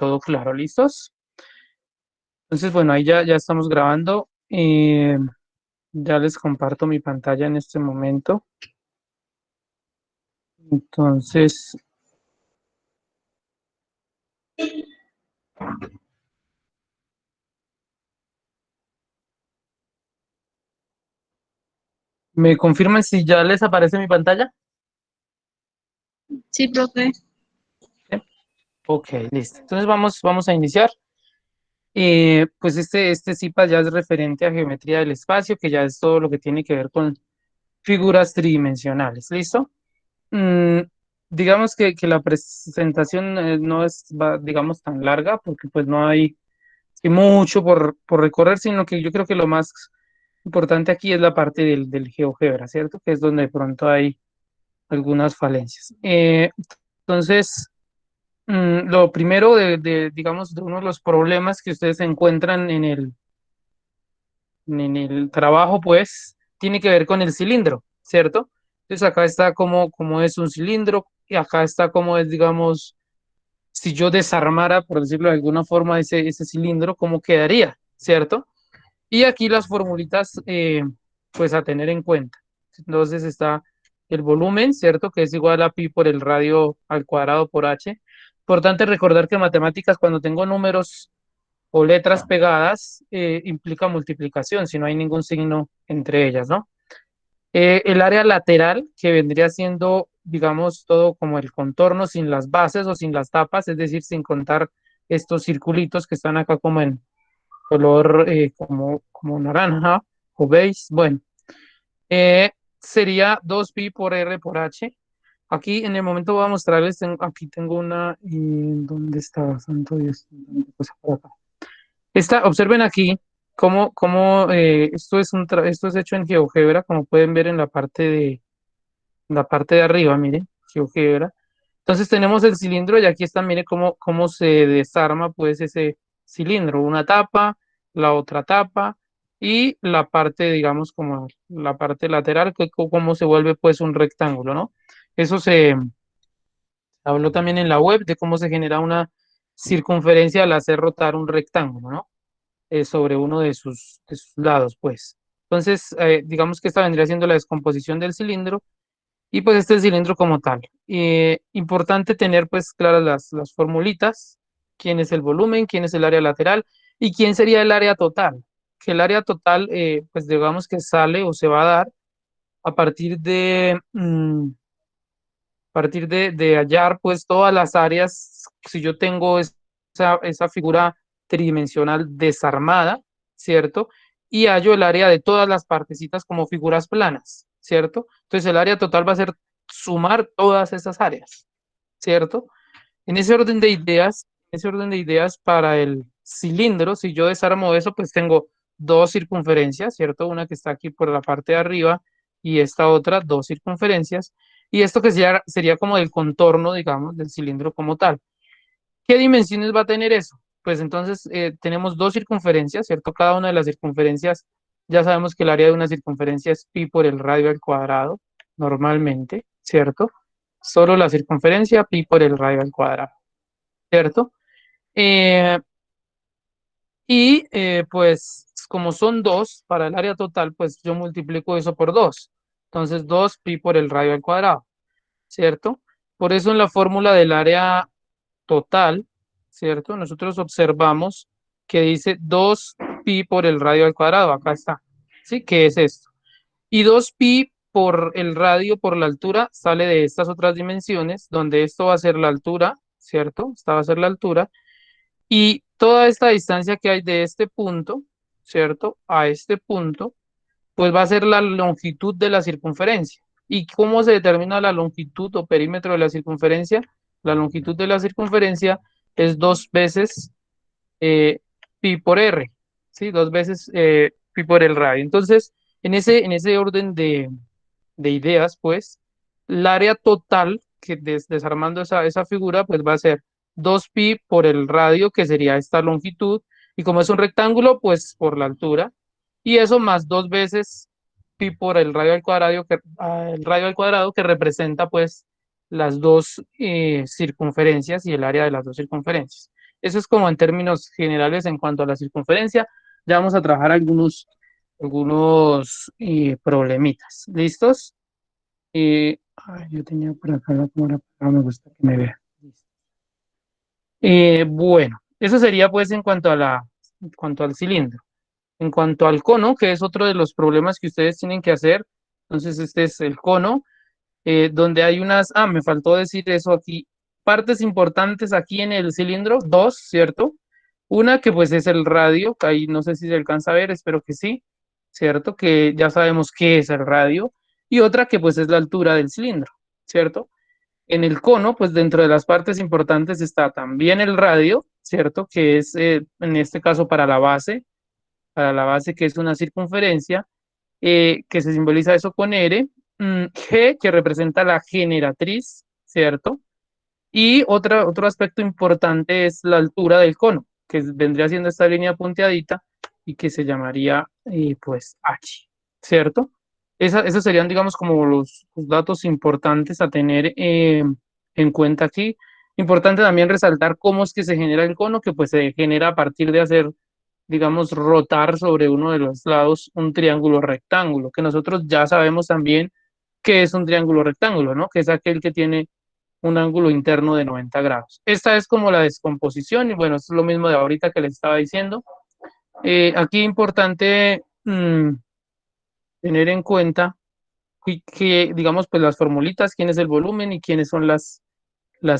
todo claro, ¿listos? Entonces, bueno, ahí ya estamos grabando. Ya les comparto mi pantalla en este momento. Entonces, ¿me confirman si ya les aparece mi pantalla? Sí, profe. ¿Sí? Ok, listo. Entonces vamos a iniciar. Pues este CIPA ya es referente a geometría del espacio, que ya es todo lo que tiene que ver con figuras tridimensionales. ¿Listo? Mm, digamos que la presentación no es, digamos, tan larga, porque pues no hay mucho por recorrer, sino que yo creo que lo más importante aquí es la parte del GeoGebra, ¿cierto? Que es donde de pronto hay algunas falencias. Entonces, lo primero digamos, de uno de los problemas que ustedes encuentran en el trabajo, pues, tiene que ver con el cilindro, ¿cierto? Entonces acá está como es un cilindro y acá está como es, digamos, si yo desarmara, por decirlo de alguna forma, ese cilindro, ¿cómo quedaría? ¿Cierto? Y aquí las formulitas, pues a tener en cuenta. Entonces está el volumen, ¿cierto? Que es igual a pi por el radio al cuadrado por h. Importante recordar que en matemáticas, cuando tengo números o letras pegadas, implica multiplicación, si no hay ningún signo entre ellas, ¿no? El área lateral, que vendría siendo, digamos, todo como el contorno sin las bases o sin las tapas, es decir, sin contar estos circulitos que están acá como en color como naranja o beige. Bueno, sería 2pi por r por h. Aquí en el momento voy a mostrarles, aquí tengo una, ¿dónde está? Santo Dios, tanta cosa por acá. Observen aquí cómo esto es hecho en GeoGebra, como pueden ver en la parte de arriba, miren, GeoGebra. Entonces tenemos el cilindro y aquí está, mire cómo se desarma pues ese cilindro, una tapa, la otra tapa y la parte, digamos, como la parte lateral, cómo se vuelve pues un rectángulo, ¿no? Eso se habló también en la web de cómo se genera una circunferencia al hacer rotar un rectángulo, ¿no? Sobre uno de sus lados, pues. Entonces, digamos que esta vendría siendo la descomposición del cilindro y pues este es el cilindro como tal. Importante tener pues claras las formulitas, quién es el volumen, quién es el área lateral y quién sería el área total. Que el área total, pues digamos que sale o se va a dar a partir de hallar pues todas las áreas, si yo tengo esa figura tridimensional desarmada, ¿cierto? Y hallo el área de todas las partecitas como figuras planas, ¿cierto? Entonces el área total va a ser sumar todas esas áreas, ¿cierto? En ese orden de ideas para el cilindro, si yo desarmo eso, pues tengo dos circunferencias, ¿cierto? Una que está aquí por la parte de arriba y esta otra, dos circunferencias. Y esto que sería como el contorno, digamos, del cilindro como tal. ¿Qué dimensiones va a tener eso? Pues entonces tenemos dos circunferencias, ¿cierto? Cada una de las circunferencias, ya sabemos que el área de una circunferencia es pi por el radio al cuadrado, normalmente, ¿cierto? Solo la circunferencia, pi por el radio al cuadrado, ¿cierto? Eh, pues como son dos para el área total, pues yo multiplico eso por dos. Entonces 2 pi por el radio al cuadrado, ¿cierto? Por eso en la fórmula del área total, ¿cierto? Nosotros observamos que dice 2 pi por el radio al cuadrado. Acá está. ¿Sí? ¿Qué es esto? Y 2 pi por el radio, por la altura, sale de estas otras dimensiones, donde esto va a ser la altura, ¿cierto? Esta va a ser la altura. Y toda esta distancia que hay de este punto, ¿cierto? A este punto, pues va a ser la longitud de la circunferencia. ¿Y cómo se determina la longitud o perímetro de la circunferencia? La longitud de la circunferencia es dos veces pi por r, ¿sí? Dos veces pi por el radio. Entonces, en ese orden de ideas, pues, el área total, que desarmando esa figura, pues va a ser 2pi por el radio, que sería esta longitud, y como es un rectángulo, pues por la altura, y eso más dos veces pi por el radio al cuadrado, el radio al cuadrado, que representa pues las dos circunferencias y el área de las dos circunferencias. Eso es como en términos generales en cuanto a la circunferencia. Ya vamos a trabajar algunos problemitas. ¿Listos? Yo tenía por acá la cámara, no me gusta que me vea. Bueno, eso sería pues en cuanto al cilindro. En cuanto al cono, que es otro de los problemas que ustedes tienen que hacer, entonces este es el cono, donde hay me faltó decir eso aquí, partes importantes aquí en el cilindro, dos, ¿cierto? Una que pues es el radio, que ahí no sé si se alcanza a ver, espero que sí, ¿cierto? Que ya sabemos qué es el radio, y otra que pues es la altura del cilindro, ¿cierto? En el cono, pues dentro de las partes importantes está también el radio, ¿cierto? Que es en este caso para la base que es una circunferencia, que se simboliza eso con R, G que representa la generatriz, ¿cierto? Y otro aspecto importante es la altura del cono, que vendría siendo esta línea punteadita y que se llamaría pues H, ¿cierto? Esos serían, digamos, como los datos importantes a tener en cuenta aquí. Importante también resaltar cómo es que se genera el cono, que pues se genera a partir de hacer, digamos, rotar sobre uno de los lados un triángulo rectángulo, que nosotros ya sabemos también qué es un triángulo rectángulo, ¿no? Que es aquel que tiene un ángulo interno de 90 grados. Esta es como la descomposición y bueno, es lo mismo de ahorita que les estaba diciendo. Aquí importante tener en cuenta digamos, pues las formulitas, quién es el volumen y quiénes son las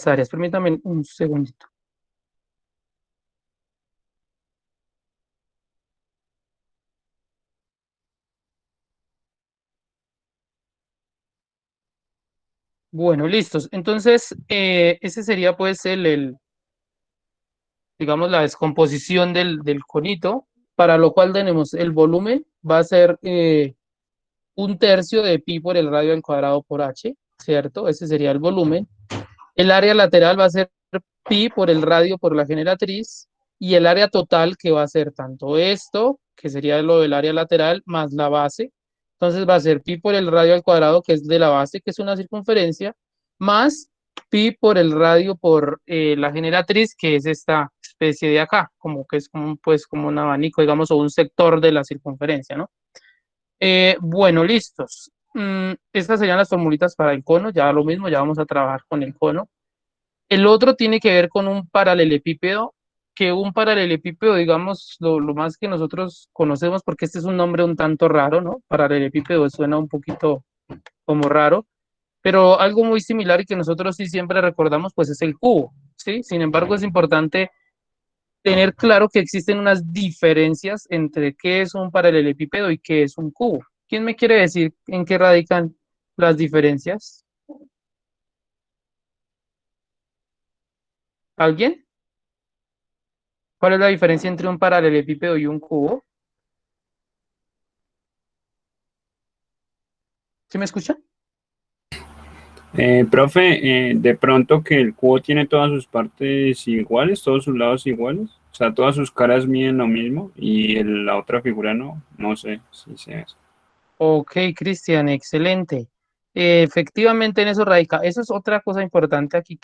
áreas. Permítame un segundito. Bueno, listos. Entonces, ese sería pues digamos, la descomposición del conito, para lo cual tenemos el volumen, va a ser un tercio de pi por el radio al cuadrado por h, ¿cierto? Ese sería el volumen. El área lateral va a ser pi por el radio por la generatriz y el área total que va a ser tanto esto, que sería lo del área lateral, más la base. Entonces va a ser pi por el radio al cuadrado, que es de la base, que es una circunferencia, más pi por el radio por la generatriz, que es esta especie de acá, como que es como, pues, como un abanico, digamos, o un sector de la circunferencia, ¿no? Bueno, listos. Estas serían las formulitas para el cono, ya lo mismo, ya vamos a trabajar con el cono. El otro tiene que ver con un paralelepípedo, que un paralelepípedo, digamos, lo más que nosotros conocemos, porque este es un nombre un tanto raro, ¿no? Paralelepípedo suena un poquito como raro, pero algo muy similar y que nosotros sí siempre recordamos, pues es el cubo, ¿sí? Sin embargo, es importante tener claro que existen unas diferencias entre qué es un paralelepípedo y qué es un cubo. ¿Quién me quiere decir en qué radican las diferencias? ¿Alguien? ¿Cuál es la diferencia entre un paralelepípedo y un cubo? ¿Sí me escucha? Profe, de pronto que el cubo tiene todas sus partes iguales, todos sus lados iguales, o sea, todas sus caras miden lo mismo y la otra figura no, no sé si sea eso. Ok, Cristian, excelente. Efectivamente en eso radica. Eso es otra cosa importante aquí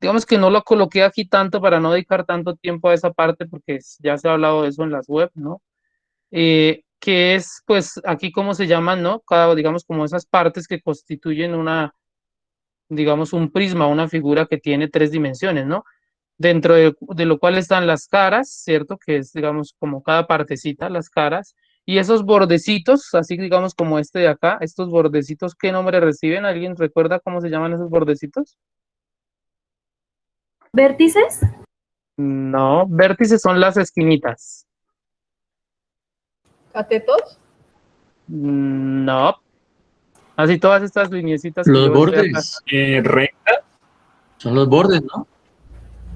digamos que no lo coloqué aquí tanto para no dedicar tanto tiempo a esa parte porque ya se ha hablado de eso en las web, ¿no? Que es pues aquí cómo se llaman, ¿no? Digamos como esas partes que constituyen digamos, un prisma, una figura que tiene tres dimensiones, ¿no? Dentro de lo cual están las caras, ¿cierto? Que es, digamos, como cada partecita, las caras, y esos bordecitos, así digamos como este de acá, estos bordecitos, ¿qué nombre reciben? ¿Alguien recuerda cómo se llaman esos bordecitos? ¿Vértices? No, vértices son las esquinitas. ¿Catetos? No, así todas estas lineecitas que Los yo estoy acá. bordes, Recta, son los bordes, ¿no?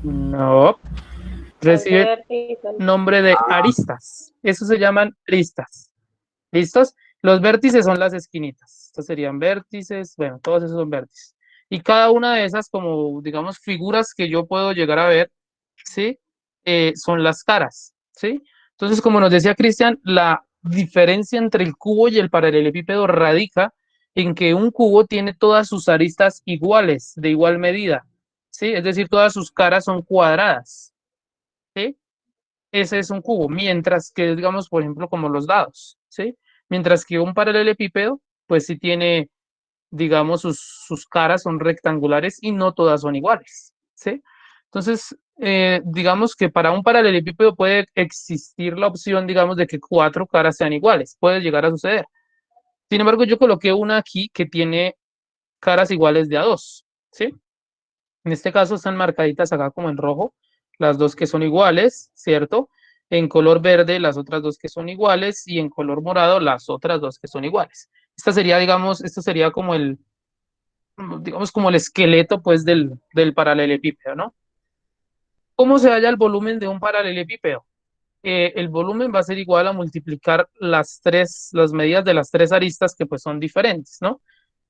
No, reciben nombre de ah, aristas. Eso se llaman aristas. ¿Listos? Los vértices son las esquinitas. Estos serían vértices, bueno, todos esos son vértices. Y cada una de esas, como digamos, figuras que yo puedo llegar a ver, ¿sí? Son las caras, ¿sí? Entonces, como nos decía Cristian, la diferencia entre el cubo y el paralelepípedo radica en que un cubo tiene todas sus aristas iguales, de igual medida, ¿sí? Es decir, todas sus caras son cuadradas, ¿sí? Ese es un cubo, mientras que, digamos, por ejemplo, como los dados, ¿sí? Mientras que un paralelepípedo, pues sí tiene, digamos, sus caras son rectangulares y no todas son iguales, ¿sí? Entonces, digamos que para un paralelepípedo puede existir la opción, digamos, de que 4 caras sean iguales, puede llegar a suceder. Sin embargo, yo coloqué una aquí que tiene caras iguales de a 2, ¿sí? En este caso están marcaditas acá como en rojo, las dos que son iguales, ¿cierto? En color verde las otras dos que son iguales y en color morado las otras dos que son iguales. Esta sería, digamos, esto sería como el, digamos, como el esqueleto, pues, del paralelepípedo, ¿no? ¿Cómo se halla el volumen de un paralelepípedo? El volumen va a ser igual a multiplicar las medidas de las tres aristas que pues son diferentes, ¿no?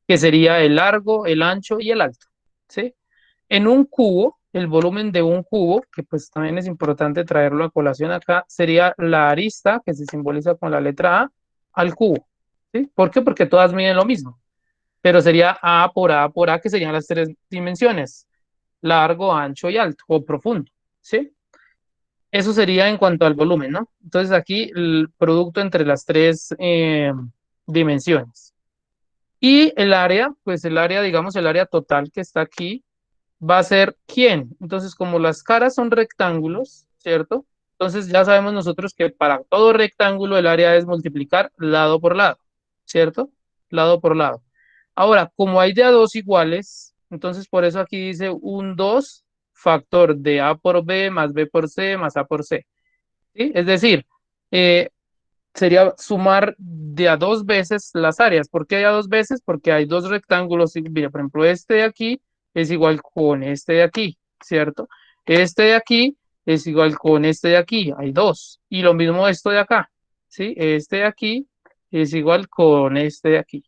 Que sería el largo, el ancho y el alto, ¿sí? En un cubo, el volumen de un cubo, que pues también es importante traerlo a colación acá, sería la arista, que se simboliza con la letra A, al cubo, ¿sí? ¿Por qué? Porque todas miden lo mismo, pero sería A por A, que serían las tres dimensiones, largo, ancho y alto, o profundo, ¿sí? Eso sería en cuanto al volumen, ¿no? Entonces aquí el producto entre las tres dimensiones. Y el área, pues el área, digamos, el área total que está aquí, va a ser ¿quién? Entonces, como las caras son rectángulos, ¿cierto? Entonces ya sabemos nosotros que para todo rectángulo el área es multiplicar lado por lado, ¿cierto? Lado por lado. Ahora, como hay de a dos iguales, entonces por eso aquí dice un 2 factor de A por B más B por C más A por C, ¿sí? Es decir, eh, sería sumar de a dos veces las áreas. ¿Por qué hay a dos veces? Porque hay dos rectángulos. Mira, por ejemplo, este de aquí es igual con este de aquí, ¿cierto? Este de aquí es igual con este de aquí, hay dos. Y lo mismo esto de acá, ¿sí? Este de aquí es igual con este de aquí.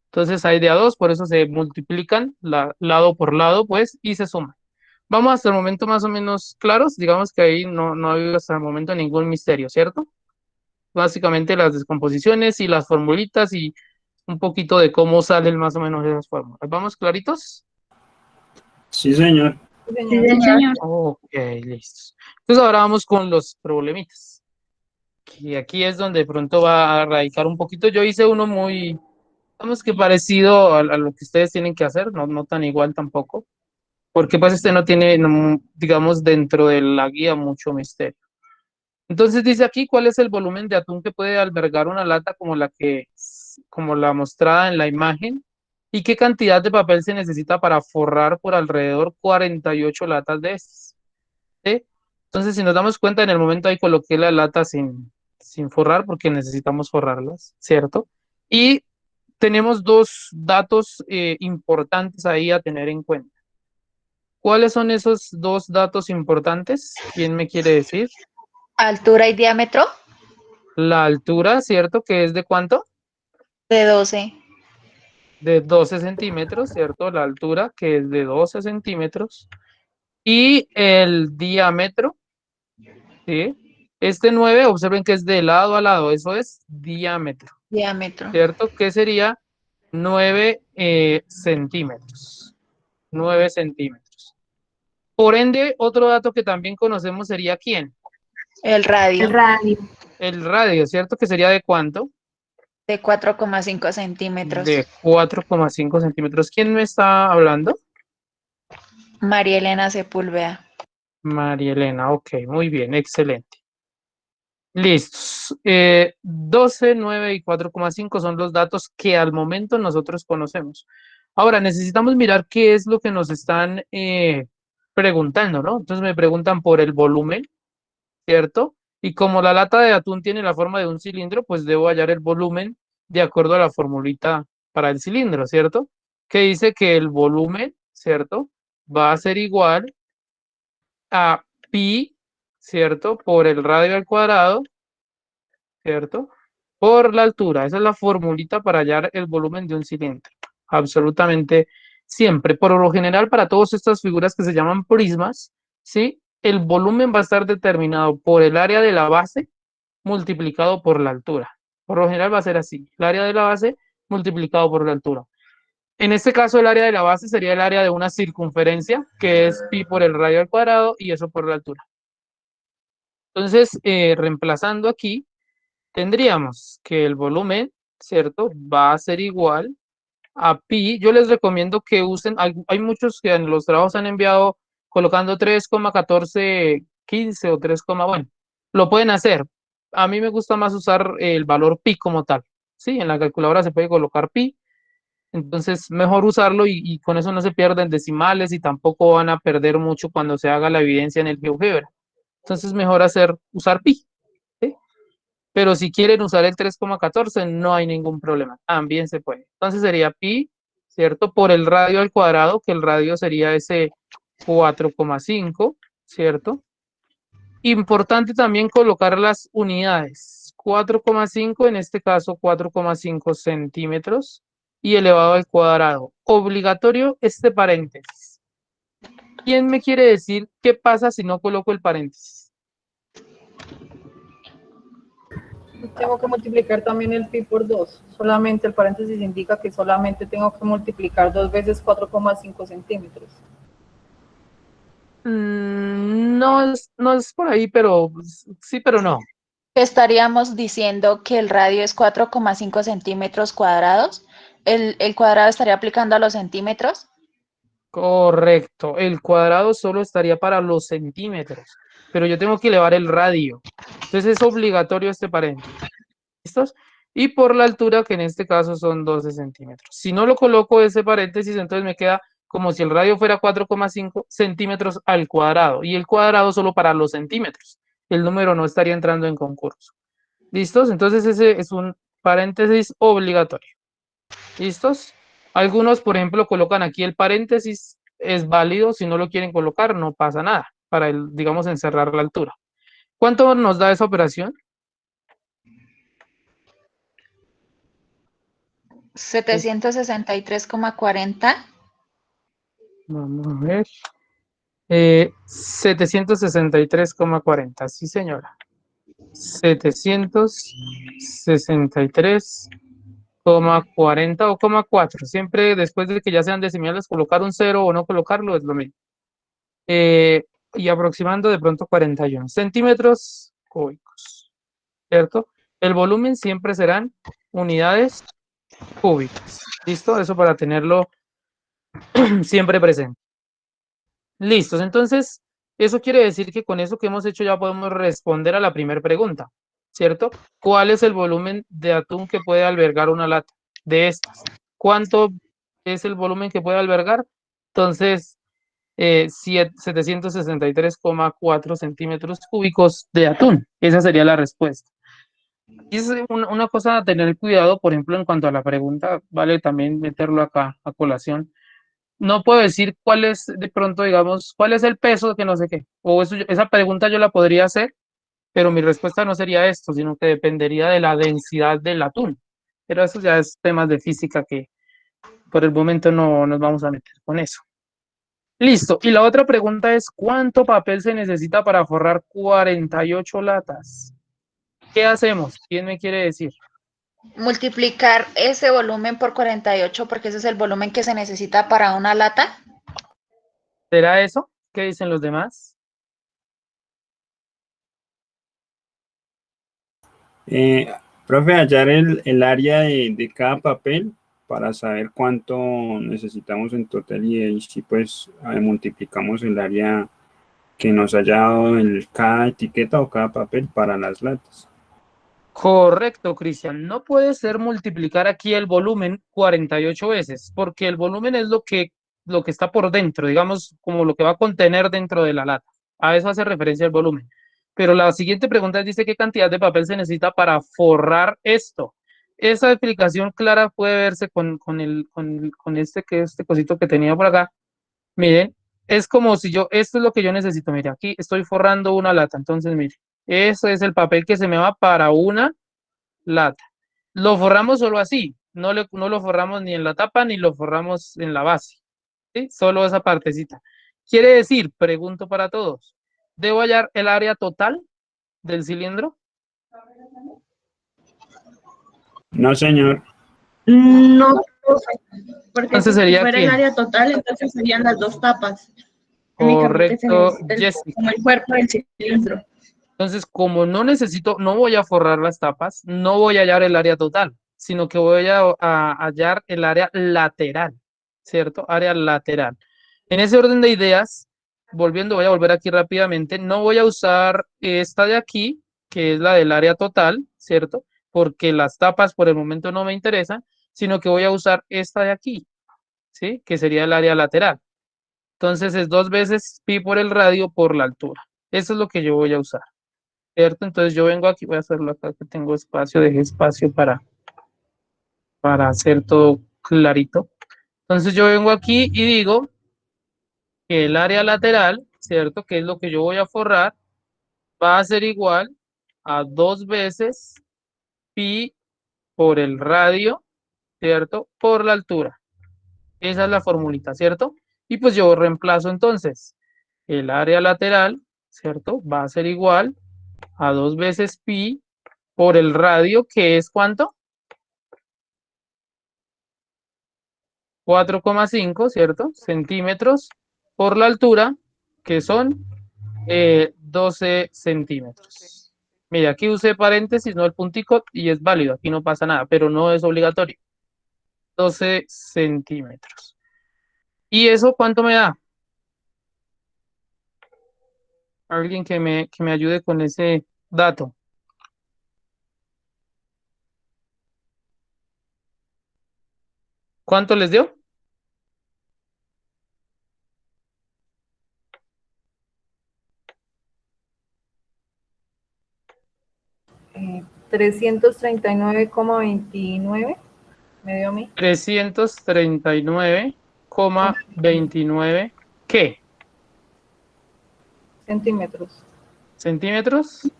Entonces hay de a dos, por eso se multiplican lado por lado, pues, y se suman. Vamos hasta el momento más o menos claros. Digamos que ahí no ha habido hasta el momento ningún misterio, ¿cierto? Básicamente las descomposiciones y las formulitas y un poquito de cómo salen más o menos esas fórmulas. ¿Vamos claritos? Sí, señor. Sí, señor. Ok, listos. Entonces ahora vamos con los problemitas. Y aquí es donde de pronto va a radicar un poquito. Yo hice uno muy, digamos que parecido a lo que ustedes tienen que hacer, no tan igual tampoco, porque pues este no tiene, digamos, dentro de la guía mucho misterio. Entonces dice aquí cuál es el volumen de atún que puede albergar una lata como la mostrada en la imagen y qué cantidad de papel se necesita para forrar por alrededor 48 latas de estas, ¿sí? Entonces, si nos damos cuenta, en el momento ahí coloqué la lata sin forrar porque necesitamos forrarlas, ¿cierto? Y tenemos dos datos importantes ahí a tener en cuenta. ¿Cuáles son esos dos datos importantes? ¿Quién me quiere decir? Altura y diámetro La altura, ¿cierto? ¿Que es de cuánto? de 12. De 12 centímetros, ¿cierto? La altura, que es de 12 centímetros. Y el diámetro, ¿sí? Este 9, observen que es de lado a lado, eso es diámetro, Diámetro. ¿cierto? Que sería 9 centímetros. 9 centímetros. Por ende, otro dato que también conocemos sería ¿quién? El radio El radio, ¿cierto? Que sería de cuánto? de 4,5 centímetros. De 4,5 centímetros. ¿Quién me está hablando? María Elena Sepúlveda. María Elena, ok, muy bien, excelente. Listos. 12, 9 y 4,5 son los datos que al momento nosotros conocemos. Ahora, necesitamos mirar qué es lo que nos están preguntando, ¿no? Entonces me preguntan por el volumen, ¿cierto? Y como la lata de atún tiene la forma de un cilindro, pues debo hallar el volumen de acuerdo a la formulita para el cilindro, ¿cierto? Que dice que el volumen, ¿cierto? Va a ser igual a pi, ¿cierto? Por el radio al cuadrado, ¿cierto? Por la altura. Esa es la formulita para hallar el volumen de un cilindro. Absolutamente siempre. Por lo general, para todas estas figuras que se llaman prismas, ¿sí? El volumen va a estar determinado por el área de la base multiplicado por la altura. Por lo general va a ser así. El área de la base multiplicado por la altura. En este caso, el área de la base sería el área de una circunferencia, que es pi por el radio al cuadrado y eso por la altura. Entonces, reemplazando aquí, tendríamos que el volumen, ¿cierto? Va a ser igual a pi. Yo les recomiendo que usen, hay muchos que en los trabajos han enviado colocando 3,1415 o 3, bueno, lo pueden hacer. A mí me gusta más usar el valor pi como tal. Sí, en la calculadora se puede colocar pi. Entonces, mejor usarlo y con eso no se pierden decimales y tampoco van a perder mucho cuando se haga la evidencia en el GeoGebra. Entonces, mejor usar pi. ¿Sí? Pero si quieren usar el 3,14 no hay ningún problema, también se puede. Entonces sería pi, ¿cierto? Por el radio al cuadrado, que el radio sería ese 4,5, ¿cierto? Importante también colocar las unidades. 4,5, en este caso 4,5 centímetros y elevado al cuadrado. Obligatorio este paréntesis. ¿Quién me quiere decir qué pasa si no coloco el paréntesis? Tengo que multiplicar también el pi por 2. Solamente el paréntesis indica que solamente tengo que multiplicar 2 veces 4,5 centímetros. No es por ahí, pero sí, pero no. Estaríamos diciendo que el radio es 4,5 centímetros cuadrados. El cuadrado estaría aplicando a los centímetros. Correcto. El cuadrado solo estaría para los centímetros, pero yo tengo que elevar el radio. Entonces es obligatorio este paréntesis. ¿Listos? Y por la altura, que en este caso son 12 centímetros. Si no lo coloco ese paréntesis, entonces me queda como si el radio fuera 4,5 centímetros al cuadrado y el cuadrado solo para los centímetros. El número no estaría entrando en concurso. ¿Listos? Entonces ese es un paréntesis obligatorio. ¿Listos? Algunos, por ejemplo, colocan aquí el paréntesis, es válido, si no lo quieren colocar, no pasa nada, para digamos, encerrar la altura. ¿Cuánto nos da esa operación? 763,40. Vamos a ver. 763,40, sí señora. 763,40 o 4. Siempre después de que ya sean decimales, colocar un 0 o no colocarlo es lo mismo. Y aproximando de pronto 41 centímetros cúbicos, ¿cierto? El volumen siempre serán unidades cúbicas. ¿Listo? Eso para tenerlo siempre presente. Listos, entonces, eso quiere decir que con eso que hemos hecho ya podemos responder a la primera pregunta, ¿cierto? ¿Cuál es el volumen de atún que puede albergar una lata de estas? ¿Cuánto es el volumen que puede albergar? Entonces, 763,4 centímetros cúbicos de atún. Esa sería la respuesta. Y es una cosa a tener cuidado, por ejemplo, en cuanto a la pregunta, vale también meterlo acá a colación. No puedo decir cuál es, de pronto, digamos, cuál es el peso que no sé qué. O esa pregunta yo la podría hacer, pero mi respuesta no sería esto, sino que dependería de la densidad del atún. Pero eso ya es temas de física que por el momento no nos vamos a meter con eso. Listo. Y la otra pregunta es, ¿cuánto papel se necesita para forrar 48 latas? ¿Qué hacemos? ¿Quién me quiere decir? Multiplicar ese volumen por 48 porque ese es el volumen que se necesita para una lata. ¿Será eso? ¿Qué dicen los demás? Profe, hallar el área de cada papel para saber cuánto necesitamos en total y ahí sí pues multiplicamos el área que nos haya dado cada etiqueta o cada papel para las latas. Correcto, Cristian. No puede ser multiplicar aquí el volumen 48 veces, porque el volumen es lo que está por dentro, digamos, como lo que va a contener dentro de la lata. A eso hace referencia el volumen. Pero la siguiente pregunta dice qué cantidad de papel se necesita para forrar esto. Esa explicación clara puede verse con este cosito que tenía por acá. Miren, es como si esto es lo que yo necesito. Mire, aquí estoy forrando una lata. Entonces, mire, eso es el papel que se me va para una lata. Lo forramos solo así, no lo forramos ni en la tapa ni lo forramos en la base, ¿sí? Solo esa partecita. Quiere decir, pregunto para todos, ¿debo hallar el área total del cilindro? No, señor. No, Porque Entonces si sería fuera el aquí. área total, entonces serían las dos tapas. Únicamente Correcto, tenemos Jessica. como el cuerpo del cilindro. Entonces, como no necesito, no voy a forrar las tapas, no voy a hallar el área total, sino que voy a hallar el área lateral, ¿cierto? Área lateral. En ese orden de ideas, voy a volver aquí rápidamente, no voy a usar esta de aquí, que es la del área total, ¿cierto? Porque las tapas por el momento no me interesan, sino que voy a usar esta de aquí, ¿sí? Que sería el área lateral. Entonces es 2 veces pi por el radio por la altura. Eso es lo que yo voy a usar. ¿Cierto? Entonces yo vengo aquí, voy a hacerlo acá que tengo espacio, dejé espacio para hacer todo clarito. Entonces yo vengo aquí y digo que el área lateral, ¿cierto? Que es lo que yo voy a forrar, va a ser igual a 2 veces pi por el radio, ¿cierto? Por la altura. Esa es la formulita, ¿cierto? Y pues yo reemplazo entonces el área lateral, ¿cierto? Va a ser igual a 2 veces pi por el radio, que es ¿cuánto? 4,5, ¿cierto? Centímetros por la altura, que son 12 centímetros. Mira, aquí usé paréntesis, no el puntico, y es válido, aquí no pasa nada, pero no es obligatorio. 12 centímetros. ¿Y eso cuánto me da? Alguien que me ayude con ese dato. ¿Cuánto les dio? 339,29 me dio a mí. 339,29. ¿Qué? Centímetros. ¿Centímetros?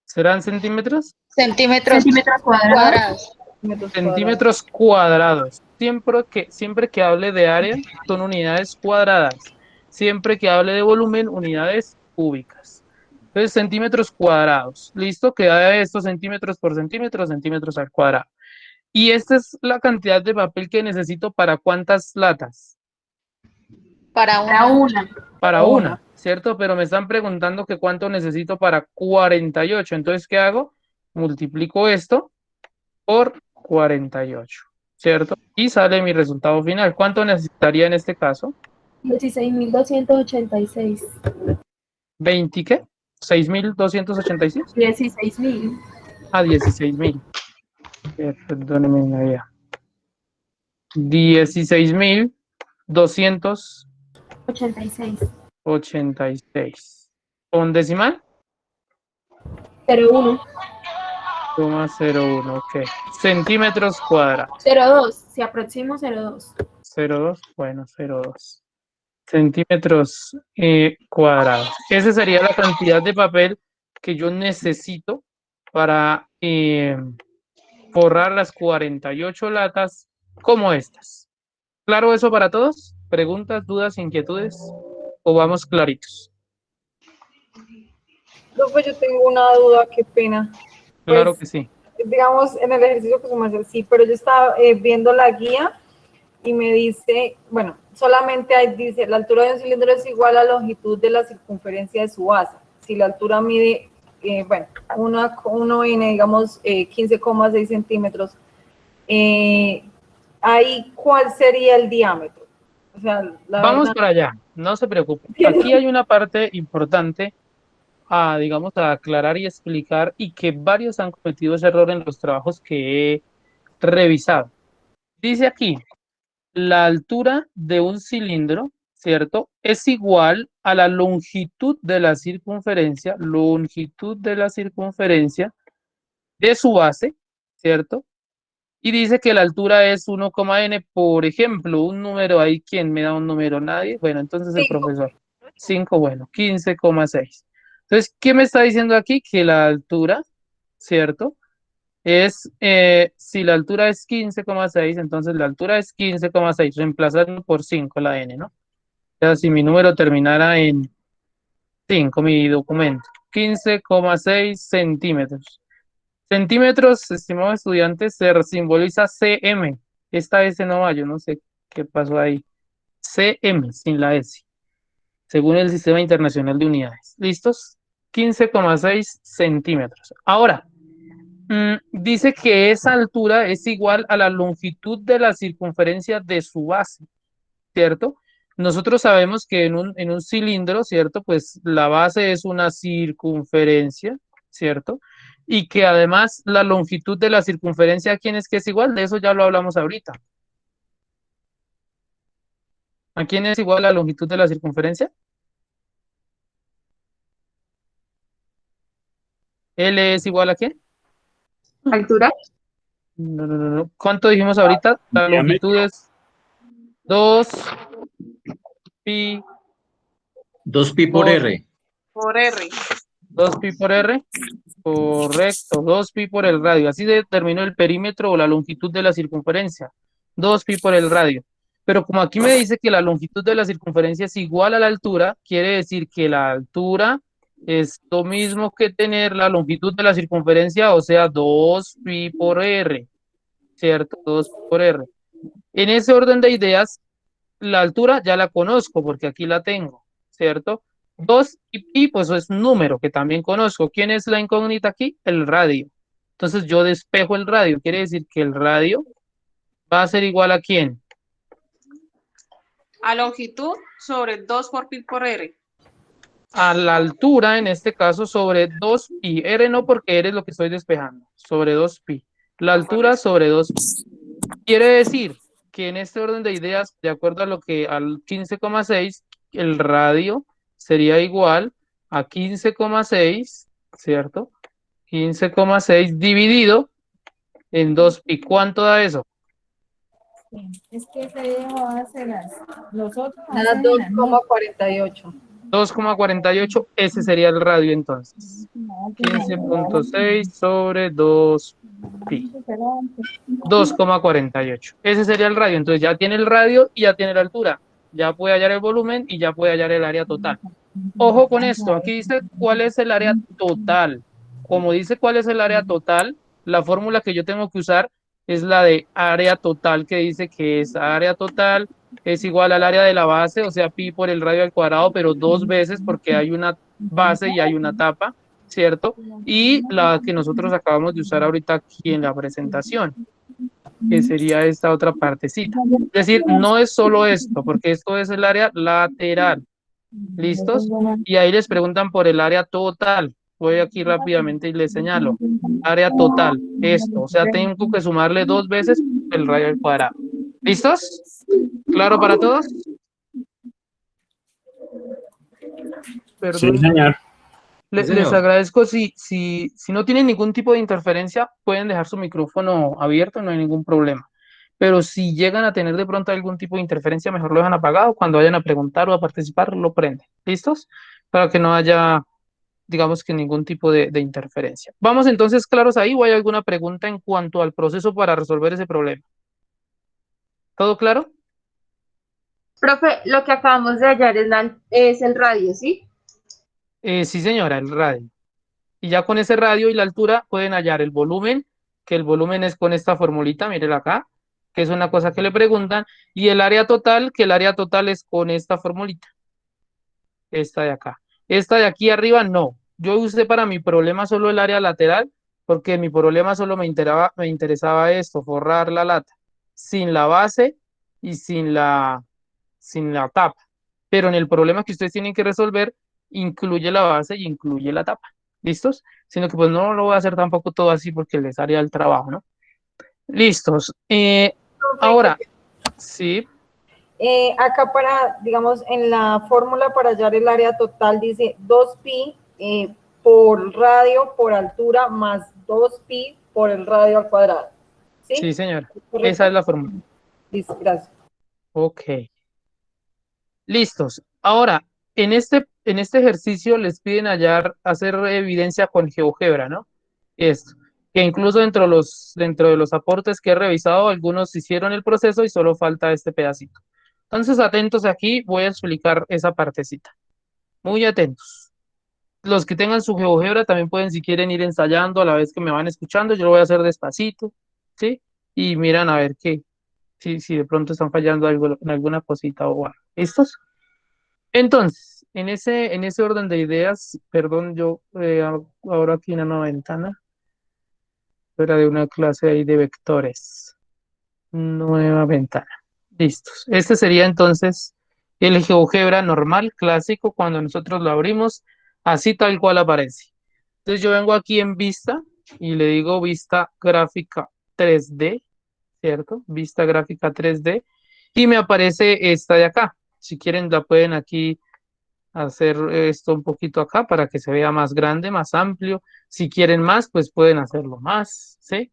¿Serán centímetros? Centímetros Centímetros cuadrados. cuadrados. Centímetros cuadrados. Siempre que hable de área, son unidades cuadradas. Siempre que hable de volumen, unidades cúbicas. Entonces, centímetros cuadrados. ¿Listo? Queda esto centímetros por centímetros, centímetros al cuadrado. Y esta es la cantidad de papel que necesito para ¿cuántas latas? Para Para una. una. Para Una. una, ¿cierto? Pero me están preguntando que cuánto necesito para 48. Entonces, ¿qué hago? Multiplico esto por 48, ¿cierto? Y sale mi resultado final. ¿Cuánto necesitaría en este caso? 16.286. ¿20 qué? ¿6.286? 16.000. A 16.000. Perdóneme una idea. 16.286. 86. ¿Con decimal? 01. 0,01, ok. Centímetros cuadrados. 02. Si aproximo 02. 0,2, bueno, 0,2. Centímetros cuadrados. Esa sería la cantidad de papel que yo necesito para forrar las 48 latas como estas. ¿Claro eso para todos? ¿Preguntas, dudas, inquietudes? ¿O vamos claritos? Profe, yo tengo una duda, qué pena. Claro Pues, que sí. digamos, en el ejercicio que se me hace, sí, pero yo estaba viendo la guía y me dice, bueno, solamente ahí dice, la altura de un cilindro es igual a la longitud de la circunferencia de su base. Si la altura mide, uno n, digamos, 15,6 centímetros, ahí, ¿cuál sería el diámetro? O sea, la Vamos verdad, para allá, no se preocupen. Aquí hay una parte importante digamos, a aclarar y explicar y que varios han cometido ese error en los trabajos que he revisado. Dice aquí, la altura de un cilindro, ¿cierto? Es igual a la longitud de la circunferencia de su base, ¿cierto? Y dice que la altura es 1,n, por ejemplo, un número ahí, ¿quién me da un número? Nadie. Bueno, entonces el 5. profesor. 5, bueno, 15,6. Entonces, ¿qué me está diciendo aquí? Que la altura, ¿cierto? Es, si la altura es 15,6, entonces la altura es 15,6, reemplazando por 5 la n, ¿no? O sea, si mi número terminara en 5, mi documento, 15,6 centímetros. Centímetros, estimados estudiantes, se simboliza cm. Esta S no va, yo no sé qué pasó ahí. cm, sin la S, según el Sistema Internacional de Unidades. ¿Listos? 15,6 centímetros. Ahora, dice que esa altura es igual a la longitud de la circunferencia de su base, ¿cierto? Nosotros sabemos que en un cilindro, ¿cierto? Pues la base es una circunferencia, ¿cierto? Y que además la longitud de la circunferencia, ¿quién es que es igual? De eso ya lo hablamos ahorita. ¿A quién es igual la longitud de la circunferencia? ¿L es igual a quién? ¿Altura? No, no, no, no. ¿Cuánto dijimos ahorita? La longitud Diámetro. es 2 pi 2pi por por, R. Por R. 2 pi por r. Correcto, 2 pi por el radio. Así determinó el perímetro o la longitud de la circunferencia. 2 pi por el radio. Pero como aquí me dice que la longitud de la circunferencia es igual a la altura, quiere decir que la altura es lo mismo que tener la longitud de la circunferencia, o sea, 2 pi por r, ¿cierto? 2 pi por r. En ese orden de ideas, la altura ya la conozco porque aquí la tengo, ¿cierto? 2 y pi, pues es un número que también conozco. ¿Quién es la incógnita aquí? El radio. Entonces yo despejo el radio. Quiere decir que el radio va a ser igual a ¿quién? A longitud sobre 2 por pi por R. A la altura, en este caso, sobre 2 pi. R no, porque R es lo que estoy despejando. Sobre 2 pi. La altura sobre 2 pi. Quiere decir que en este orden de ideas, de acuerdo a lo que al 15,6, el radio sería igual a 15,6, ¿cierto? 15,6 dividido en 2 pi. ¿Cuánto da eso? Es que ese dejó hacer los otros Da hacen en la misma. 2,48. 2,48, ese sería el radio entonces. 15,6 sobre 2 pi. 2,48. Ese sería el radio. Entonces ya tiene el radio y ya tiene la altura. Ya puede hallar el volumen y ya puede hallar el área total. Ojo con esto. Aquí dice cuál es el área total. Como dice cuál es el área total, la fórmula que yo tengo que usar es la de área total, que dice que es área total es igual al área de la base, o sea, pi por el radio al cuadrado, pero dos veces porque hay una base y hay una tapa, ¿cierto? Y la que nosotros acabamos de usar ahorita aquí en la presentación, que sería esta otra partecita. Es decir, no es solo esto, porque esto es el área lateral. ¿Listos? Y ahí les preguntan por el área total. Voy aquí rápidamente y les señalo. Área total, esto. O sea, tengo que sumarle dos veces el radio al cuadrado. ¿Listos? ¿Claro para todos? Perdón. Sí, señor. Sí, Les señor. agradezco si no tienen ningún tipo de interferencia, pueden dejar su micrófono abierto, no hay ningún problema. Pero si llegan a tener de pronto algún tipo de interferencia, mejor lo dejan apagado. Cuando vayan a preguntar o a participar, lo prenden. ¿Listos? Para que no haya, digamos que ningún tipo de interferencia. Vamos entonces claros ahí, o hay alguna pregunta en cuanto al proceso para resolver ese problema. ¿Todo claro? Profe, lo que acabamos de hallar es el radio, ¿sí? Sí, señora, el radio. Y ya con ese radio y la altura pueden hallar el volumen, que el volumen es con esta formulita, mírela acá, que es una cosa que le preguntan, y el área total, que el área total es con esta formulita, esta de acá. Esta de aquí arriba no. Yo usé para mi problema solo el área lateral, porque mi problema solo me interesaba esto, forrar la lata, sin la base y sin la tapa. Pero en el problema que ustedes tienen que resolver, incluye la base y incluye la tapa. ¿Listos? Sino que pues no lo voy a hacer tampoco todo así porque les haría el trabajo, ¿no? Listos. Ahora, sí, Acá para, digamos, en la fórmula para hallar el área total dice 2pi por radio por altura más 2pi por el radio al cuadrado. ¿Sí? sí, señora. ¿Correcto? Esa es la fórmula. Listo, gracias. Ok. Listos. Ahora, en este ejercicio les piden hacer evidencia con GeoGebra, ¿no? Esto, que incluso dentro de los aportes que he revisado, algunos hicieron el proceso y solo falta este pedacito. Entonces, atentos aquí, voy a explicar esa partecita. Muy atentos. Los que tengan su GeoGebra también pueden, si quieren, ir ensayando a la vez que me van escuchando. Yo lo voy a hacer despacito, ¿sí? Y miran a ver qué, si de pronto están fallando algo, en alguna cosita o algo. ¿Listos? Entonces, en ese orden de ideas, perdón, yo ahora aquí en una ventana, fuera de una clase ahí de vectores. Nueva ventana. Listos. Este sería entonces el GeoGebra normal, clásico, cuando nosotros lo abrimos, así tal cual aparece. Entonces yo vengo aquí en vista y le digo vista gráfica 3D, ¿cierto? Vista gráfica 3D y me aparece esta de acá. Si quieren la pueden aquí hacer esto un poquito acá para que se vea más grande, más amplio. Si quieren más, pues pueden hacerlo más, ¿sí?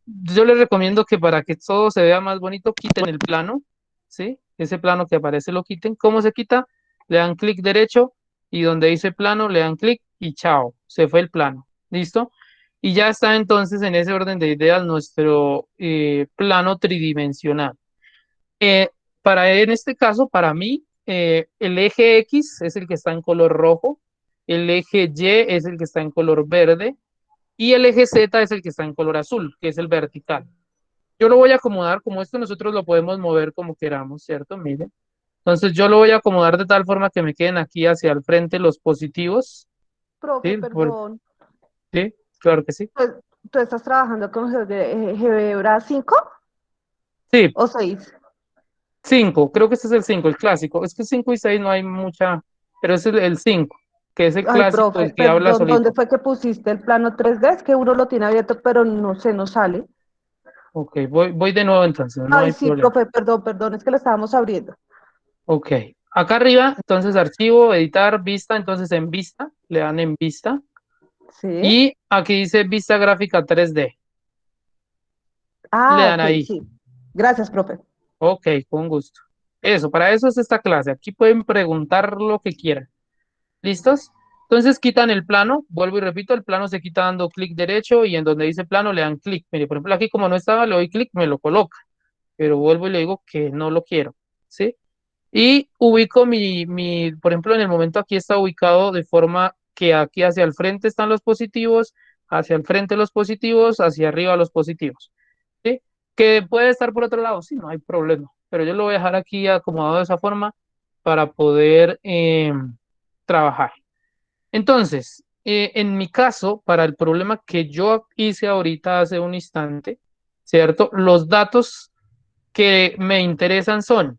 Yo les recomiendo que para que todo se vea más bonito, quiten el plano, ¿sí? Ese plano que aparece lo quiten. ¿Cómo se quita? Le dan clic derecho y donde dice plano le dan clic y chao, se fue el plano. ¿Listo? Y ya está entonces en ese orden de ideas nuestro plano tridimensional. Eh, en este caso, para mí, el eje X es el que está en color rojo, el eje Y es el que está en color verde y el eje Z es el que está en color azul, que es el vertical. Yo lo voy a acomodar, como esto nosotros lo podemos mover como queramos, ¿cierto? Miren. Entonces yo lo voy a acomodar de tal forma que me queden aquí hacia el frente los positivos, Profe, ¿sí? perdón. Sí, claro que sí. ¿Tú estás trabajando con Gebra 5 Sí, o 6? 5, creo que este es el 5, el clásico. Es que 5 y 6 no hay mucha, pero es el 5, que es el Ay, clásico, profe, el que habla perdón, ¿dónde solito. fue que pusiste el plano 3D? Es que uno lo tiene abierto, pero no se nos sale. Ok, voy de nuevo entonces, no Ay, hay sí, problema. profe, perdón, es que lo estábamos abriendo. Ok, acá arriba, entonces archivo, editar, vista, entonces en vista, le dan en vista. Sí. Y aquí dice vista gráfica 3D. Le Ah, dan ok, ahí. sí. Gracias, profe. Ok, con gusto. Eso, para eso es esta clase. Aquí pueden preguntar lo que quieran. ¿Listos? Entonces quitan el plano. Vuelvo y repito, el plano se quita dando clic derecho y en donde dice plano le dan clic. Mire, por ejemplo, aquí como no estaba, le doy clic, me lo coloca. Pero vuelvo y le digo que no lo quiero. ¿Sí? Y ubico por ejemplo, en el momento aquí está ubicado de forma que aquí hacia el frente están los positivos, hacia el frente los positivos, hacia arriba los positivos. ¿Sí? Que puede estar por otro lado, sí, no hay problema. Pero yo lo voy a dejar aquí acomodado de esa forma para poder trabajar. Entonces, en mi caso, para el problema que yo hice ahorita hace un instante, ¿cierto? Los datos que me interesan son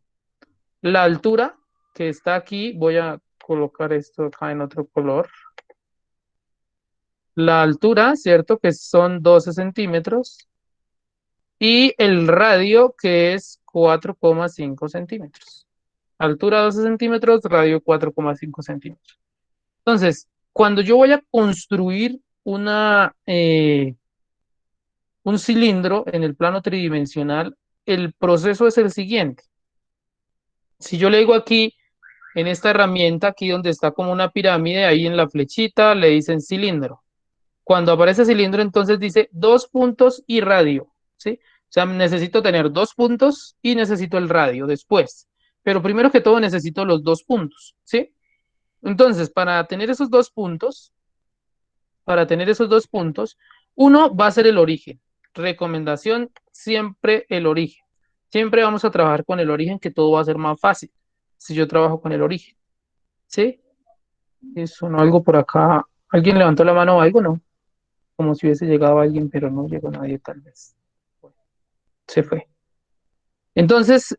la altura que está aquí, voy a colocar esto acá en otro color. La altura, ¿cierto? Que son 12 centímetros. Y el radio, que es 4,5 centímetros. Altura 12 centímetros, radio 4,5 centímetros. Entonces, cuando yo voy a construir un cilindro en el plano tridimensional, el proceso es el siguiente. Si yo le digo aquí, en esta herramienta, aquí donde está como una pirámide, ahí en la flechita, le dicen cilindro. Cuando aparece cilindro, entonces dice 2 puntos y radio, ¿sí? O sea, necesito tener 2 puntos y necesito el radio después. Pero primero que todo necesito los 2 puntos, ¿sí? Entonces, para tener esos dos puntos, uno va a ser el origen. Recomendación, siempre el origen. Siempre vamos a trabajar con el origen, que todo va a ser más fácil si yo trabajo con el origen, ¿sí? Eso, no, algo por acá. ¿Alguien levantó la mano o algo? No. Como si hubiese llegado alguien, pero no llegó nadie, tal vez. Bueno, se fue. Entonces,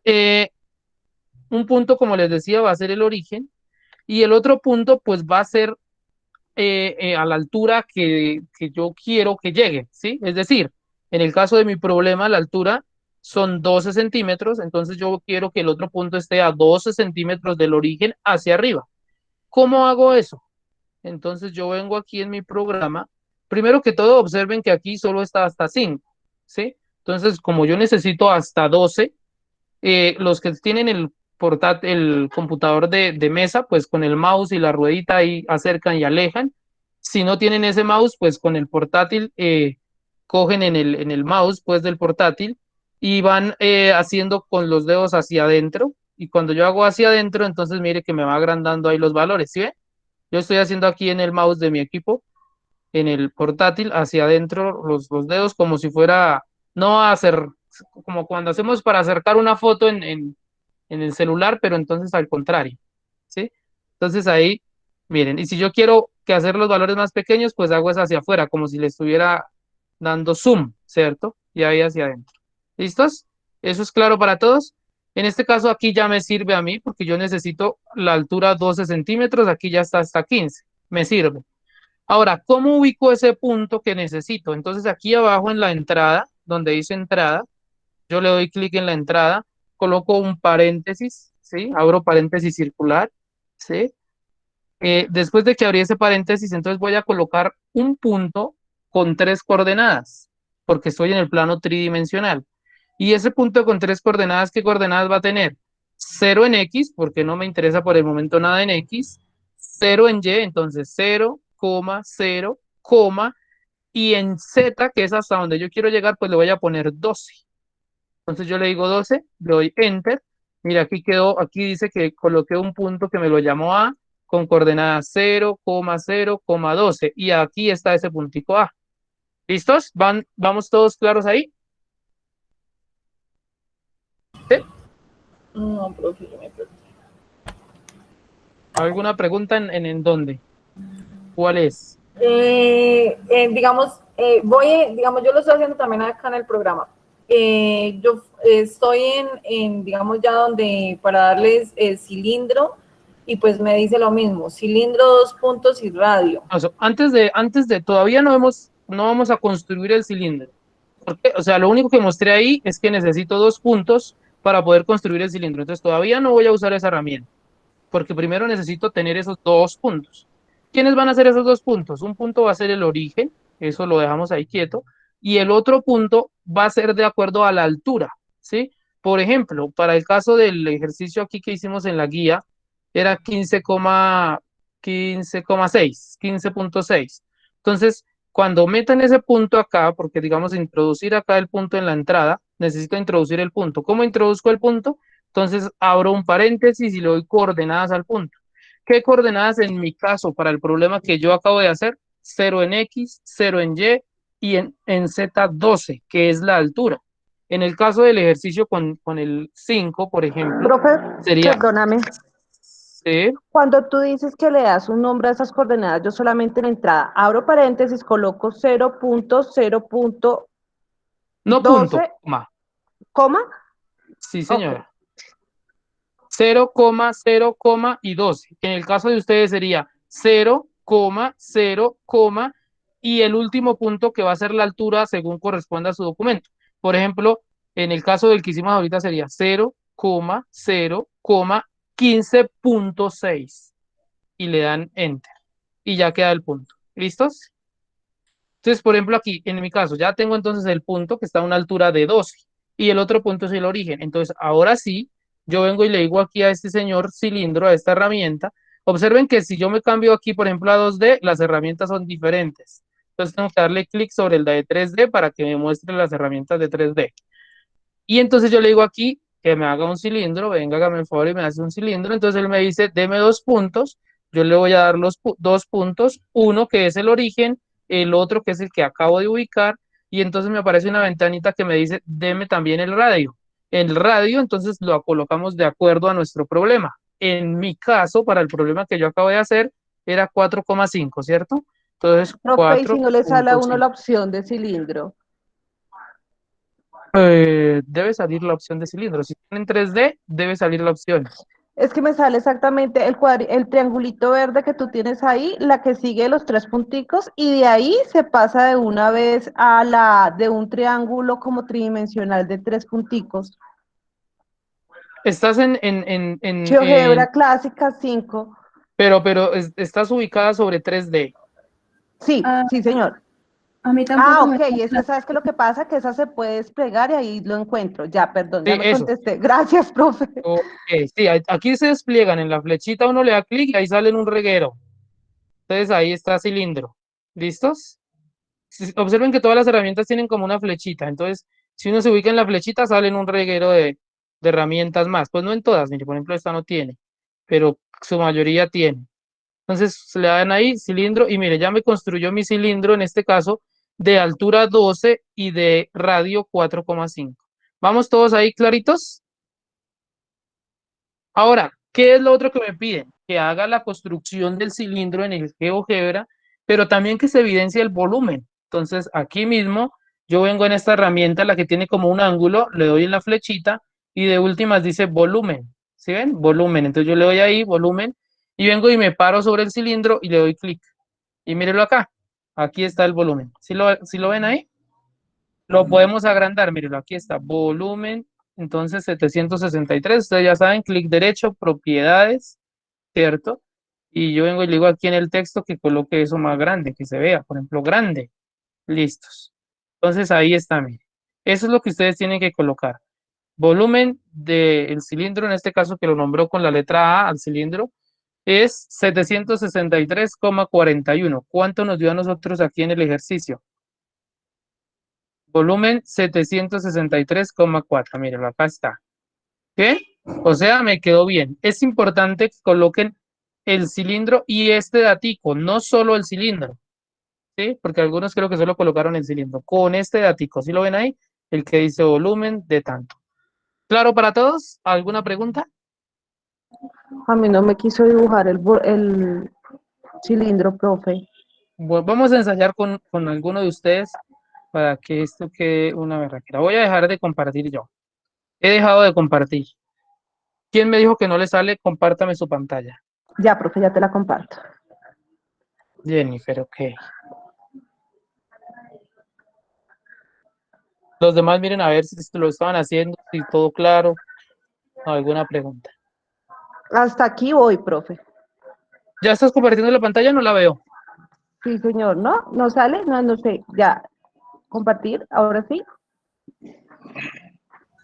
un punto, como les decía, va a ser el origen y el otro punto, pues va a ser a la altura que yo quiero que llegue, ¿sí? Es decir, en el caso de mi problema, la altura son 12 centímetros, entonces yo quiero que el otro punto esté a 12 centímetros del origen hacia arriba. ¿Cómo hago eso? Entonces yo vengo aquí en mi programa. Primero que todo, observen que aquí solo está hasta 5, ¿sí? Entonces, como yo necesito hasta 12, los que tienen el computador de mesa, pues con el mouse y la ruedita ahí acercan y alejan. Si no tienen ese mouse, pues con el portátil, cogen en el mouse, pues del portátil, y van haciendo con los dedos hacia adentro. Y cuando yo hago hacia adentro, entonces mire que me va agrandando ahí los valores, ¿sí ve? Yo estoy haciendo aquí en el mouse de mi equipo, en el portátil, hacia adentro los dedos como si fuera, no a hacer, como cuando hacemos para acercar una foto en el celular, pero entonces al contrario, ¿sí? Entonces ahí, miren, y si yo quiero que hacer los valores más pequeños, pues hago es hacia afuera, como si le estuviera dando zoom, ¿cierto? Y ahí hacia adentro. ¿Listos? ¿Eso es claro para todos? En este caso aquí ya me sirve a mí porque yo necesito la altura 12 centímetros, aquí ya está hasta 15, me sirve. Ahora, ¿cómo ubico ese punto que necesito? Entonces aquí abajo en la entrada, donde dice entrada, yo le doy clic en la entrada, coloco un paréntesis, ¿sí? Abro paréntesis circular, ¿sí? Después de que abrí ese paréntesis, entonces voy a colocar un punto con 3 coordenadas, porque estoy en el plano tridimensional. Y ese punto con 3 coordenadas, ¿qué coordenadas va a tener? 0 en X, porque no me interesa por el momento nada en X, 0 en Y, entonces 0, 0, y en Z, que es hasta donde yo quiero llegar, pues le voy a poner 12. Entonces yo le digo 12, le doy Enter. Mira, aquí quedó, aquí dice que coloqué un punto que me lo llamó A con coordenadas 0, 0, 12. Y aquí está ese puntico A. ¿Listos? ¿Vamos todos claros ahí? ¿Sí? No, profe, yo me perdí. ¿Alguna pregunta en dónde? ¿Cuál es? Digamos, digamos, yo lo estoy haciendo también acá en el programa. Yo estoy digamos, ya donde para darles cilindro y pues me dice lo mismo, cilindro, 2 puntos y radio. Antes de, todavía no vamos a construir el cilindro. Porque, o sea, lo único que mostré ahí es que necesito 2 puntos para poder construir el cilindro. Entonces todavía no voy a usar esa herramienta, porque primero necesito tener esos 2 puntos. ¿Quiénes van a ser esos 2 puntos? Un punto va a ser el origen, eso lo dejamos ahí quieto, y el otro punto va a ser de acuerdo a la altura, ¿sí? Por ejemplo, para el caso del ejercicio aquí que hicimos en la guía, era 15,6, 15,6. Entonces, cuando metan ese punto acá, porque digamos introducir acá el punto en la entrada, necesito introducir el punto. ¿Cómo introduzco el punto? Entonces abro un paréntesis y le doy coordenadas al punto. ¿Qué coordenadas en mi caso para el problema que yo acabo de hacer? 0 en X, 0 en Y en Z 12, que es la altura. En el caso del ejercicio con el 5, por ejemplo, Profe, sería perdóname. C, Cuando tú dices que le das un nombre a esas coordenadas, yo solamente en la entrada abro paréntesis, coloco 0.0.12, no punto, coma. coma. Sí, Ok. señora. 0, 0, y 12. En el caso de ustedes sería 0, 0, y el último punto que va a ser la altura según corresponda a su documento. Por ejemplo, en el caso del que hicimos ahorita sería 0, 0, 15,6 y le dan Enter y ya queda el punto. ¿Listos? Entonces, por ejemplo, aquí en mi caso ya tengo entonces el punto que está a una altura de 12 y el otro punto es el origen. Entonces, ahora sí, yo vengo y le digo aquí a este señor cilindro, a esta herramienta, observen que si yo me cambio aquí, por ejemplo, a 2D, las herramientas son diferentes. Entonces, tengo que darle clic sobre el de 3D para que me muestre las herramientas de 3D. Y entonces yo le digo aquí que me haga un cilindro, venga, hágame el favor y me hace un cilindro. Entonces él me dice, deme 2 puntos. Yo le voy a dar los 2 puntos, uno que es el origen, el otro que es el que acabo de ubicar, y entonces me aparece una ventanita que me dice, deme también el radio. El radio, entonces lo colocamos de acuerdo a nuestro problema. En mi caso, para el problema que yo acabo de hacer, era 4,5, ¿cierto? Entonces, Profe, y si no le sale a uno 4,5. la opción de cilindro. Debe salir la opción de cilindro. Si están en 3D, debe salir la opción. Es que me sale exactamente el triangulito verde que tú tienes ahí, la que sigue los 3 punticos, y de ahí se pasa de una vez a la de un triángulo como tridimensional de 3 punticos. Estás en, GeoGebra clásica 5. pero estás ubicada sobre 3D. Sí, Ah, sí, señor. a mí tampoco me Ok, es que sabes que lo que pasa que esa se puede desplegar y ahí lo encuentro. Ya, perdón, ya Sí, me eso. contesté. Gracias, profe. Ok, sí, aquí se despliegan en la flechita, uno le da clic y ahí sale en un reguero. Entonces ahí está cilindro. ¿Listos? Observen que todas las herramientas tienen como una flechita. Entonces, si uno se ubica en la flechita, sale en un reguero de herramientas más. Pues no en todas, mire, por ejemplo, esta no tiene, pero su mayoría tiene. Entonces le dan ahí cilindro y mire, ya me construyó mi cilindro en este caso de altura 12 y de radio 4,5. ¿Vamos todos ahí claritos? Ahora, ¿qué es lo otro que me piden? Que haga la construcción del cilindro en el GeoGebra, pero también que se evidencie el volumen. Entonces, aquí mismo, yo vengo en esta herramienta, la que tiene como un ángulo, le doy en la flechita y de últimas dice volumen. ¿Sí ven? Volumen. Entonces yo le doy ahí, volumen, y vengo y me paro sobre el cilindro y le doy clic. Y mírenlo acá. Aquí está el volumen. ¿Sí lo ven ahí? Lo podemos agrandar, mírenlo, aquí está, volumen, entonces 763, ustedes ya saben, clic derecho, propiedades, ¿cierto? Y yo vengo y le digo aquí en el texto que coloque eso más grande, que se vea, por ejemplo, grande, listos. Entonces ahí está, miren. Eso es lo que ustedes tienen que colocar. Volumen del cilindro, en este caso que lo nombró con la letra A al cilindro, es 763,41. ¿Cuánto nos dio a nosotros aquí en el ejercicio? Volumen 763,4. Miren, acá está. ¿Qué? O sea, me quedó bien. Es importante que coloquen el cilindro y este datico, no solo el cilindro, ¿sí? Porque algunos creo que solo colocaron el cilindro. Con este datico, ¿sí lo ven ahí? El que dice volumen de tanto. ¿Claro para todos? ¿Alguna pregunta? A mí no me quiso dibujar el cilindro, profe. Bueno, vamos a ensayar con alguno de ustedes para que esto quede una berraquera. Voy a dejar de compartir yo. He dejado de compartir. ¿Quién me dijo que no le sale? Compártame su pantalla. Ya, profe, ya te la comparto. Jennifer, ok. Los demás miren a ver si lo estaban haciendo, si todo claro. ¿Alguna pregunta? Hasta aquí voy, profe. ¿Ya estás compartiendo la pantalla? No la veo. Sí, señor, ¿no? ¿No sale? No, no sé. Ya. Compartir, ahora sí.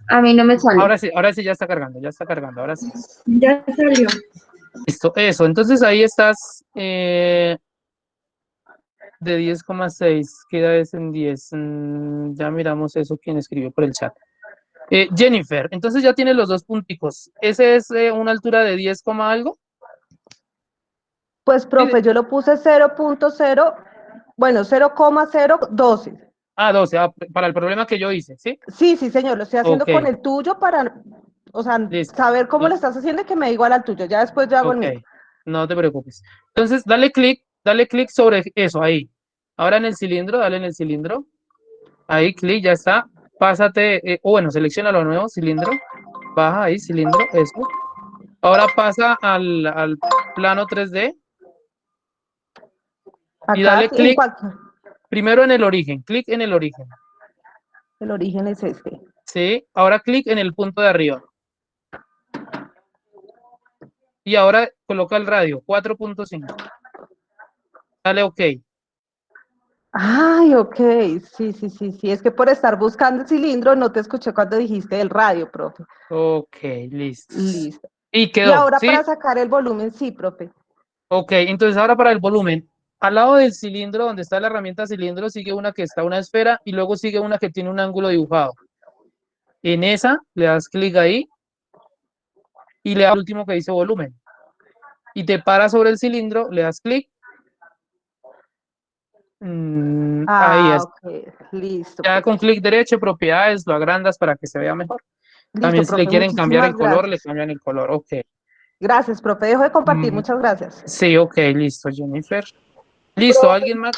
A mí no me sale. Ahora sí ya está cargando, ahora sí. Ya salió. Listo, eso. Entonces ahí estás de 10,6. Queda es en 10. Ya miramos eso, quién escribió por el chat. Jennifer, entonces ya tienes los dos punticos. ¿Ese es una altura de 10, algo? Pues, profe, yo lo puse 0.0, bueno, 0,012. 12, para el problema que yo hice, ¿sí? Sí, sí, señor, lo estoy haciendo Ok, con el tuyo para, o sea, listo. saber cómo lo estás haciendo y que me igual al tuyo. Ya después yo hago el Ok, mío. no te preocupes. Entonces, dale clic sobre eso, ahí. Ahora en el cilindro, dale en el cilindro. Ahí, clic, ya está. Pásate, bueno, selecciona lo nuevo, cilindro. Baja ahí, cilindro, eso. Ahora pasa al plano 3D y Acá, dale en clic cualquier, primero en el origen, clic en el origen. el origen es este. Sí, ahora clic en el punto de arriba. Y ahora coloca el radio, 4,5. Dale OK. Ay, ok, sí, sí, sí, sí, es que por estar buscando el cilindro no te escuché cuando dijiste el radio, profe. OK, listo. Listo. Y Y quedó, ahora para ¿sí? sacar el volumen, sí, profe. OK, entonces ahora para el volumen. Al lado del cilindro, donde está la herramienta cilindro, sigue una que está una esfera y luego sigue una que tiene un ángulo dibujado. En esa le das clic ahí y le das al último que dice volumen. Y te paras sobre el cilindro, le das clic. Ahí Ah, es. ok, listo, Ya con profe. clic derecho, propiedades, lo agrandas para que se vea mejor. Listo, También si le profe, quieren cambiar el muchísimas color, le gracias. cambian el color. OK. Gracias, profe. Dejo de compartir, Mm, muchas gracias. sí, OK, listo, Jennifer. Listo, Profe, ¿alguien más?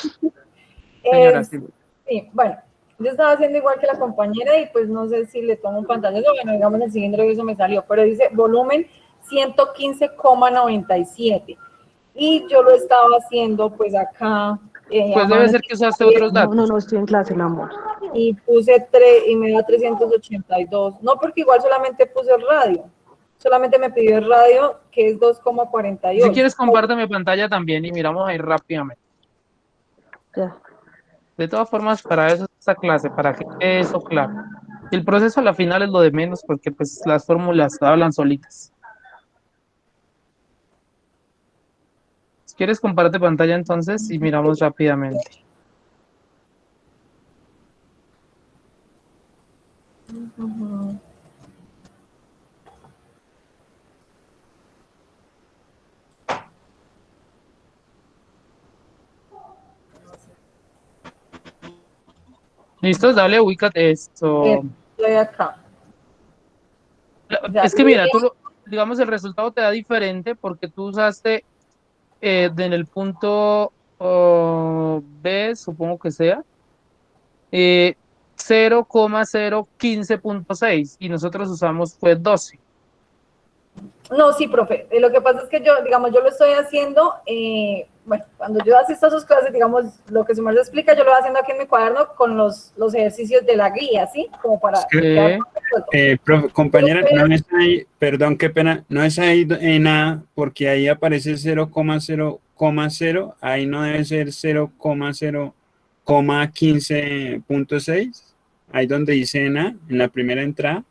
Señora, es, sí. sí, bueno, yo estaba haciendo igual que la compañera y pues no sé si le tomo un pantallazo, bueno, digamos el cilindro y eso me salió, pero dice volumen 115,97 y yo lo estaba haciendo pues acá a Pues debe mano ser que usaste otros No, no, datos. no, estoy en clase, mi amor. y puse 3 y me da 382, no porque igual solamente puse el radio, solamente me pidió el radio que es Si 2,48. quieres, compárteme pantalla también y miramos ahí rápidamente. Ya. De todas formas, para eso es esta clase, para que quede eso claro. El proceso a la final es lo de menos porque pues las fórmulas hablan solitas. Si quieres, comparte pantalla entonces y miramos rápidamente. ¿Listo? Dale, ubícate esto. Estoy acá. Ya, Es que mira, digamos, el resultado te da diferente porque tú usaste en el punto B, supongo que sea, eh, 0,015.6 y nosotros usamos fue 12. no, sí, profe. Lo que pasa es que yo, digamos, yo lo estoy haciendo, bueno, cuando yo asisto a sus clases, digamos, lo que su merced explica, yo lo voy haciendo aquí en mi cuaderno con los ejercicios de la guía, ¿sí? Como para quedar perfecto. Profe, compañera, no es ahí, perdón, qué pena, no es ahí en A, porque ahí aparece 0,0,0, ahí no debe ser 0,0,15.6, ahí donde dice en A, en la primera entrada.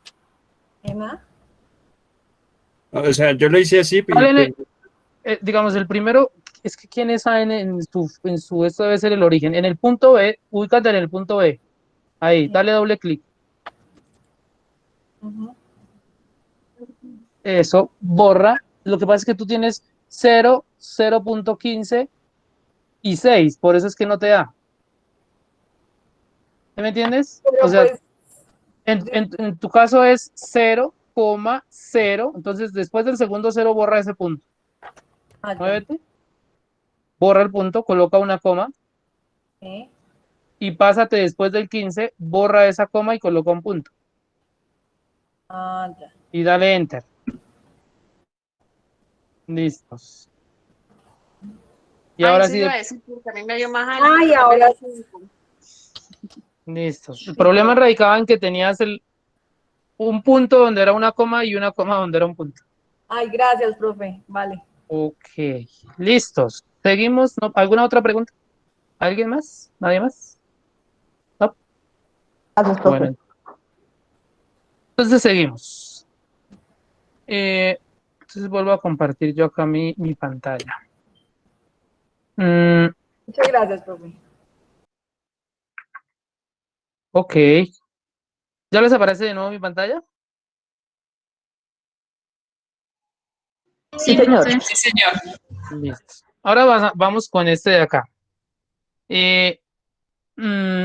¿Ena? O sea, yo lo hice así, Dale, digamos, el primero, es que quién es A en su, esto debe ser el origen. En el punto B, ubícate en el punto B. Ahí, dale doble clic. Ujú. Eso, borra. Lo que pasa es que tú tienes 0, 0,15 y 6, por eso es que no te da. ¿Sí me entiendes? O Pero sea, pues, en tu caso es 0,0, entonces después del segundo 0 borra ese punto. ya. Muévete, borra el punto, coloca una coma ¿Eh? y pásate después del 15, borra esa coma y coloca un punto. Ya. Y dale enter. Listos. Y Ay, ahora eso sí, iba a decir, porque también me dio más alto. Ay, También ahora me- listos. El problema radicaba en que tenías un punto donde era una coma y una coma donde era un punto. Ay, gracias, profe. Vale. Ok, listos. Seguimos. ¿No? ¿Alguna otra pregunta? ¿Alguien más? ¿Nadie más? ¿No? Gracias, profe. Bueno, entonces seguimos. Entonces vuelvo a compartir yo acá mi pantalla. Muchas gracias, profe. Ok. ¿Ya les aparece de nuevo mi pantalla? Sí, señor. Sí, señor. Listo. Ahora vamos con este de acá. Eh,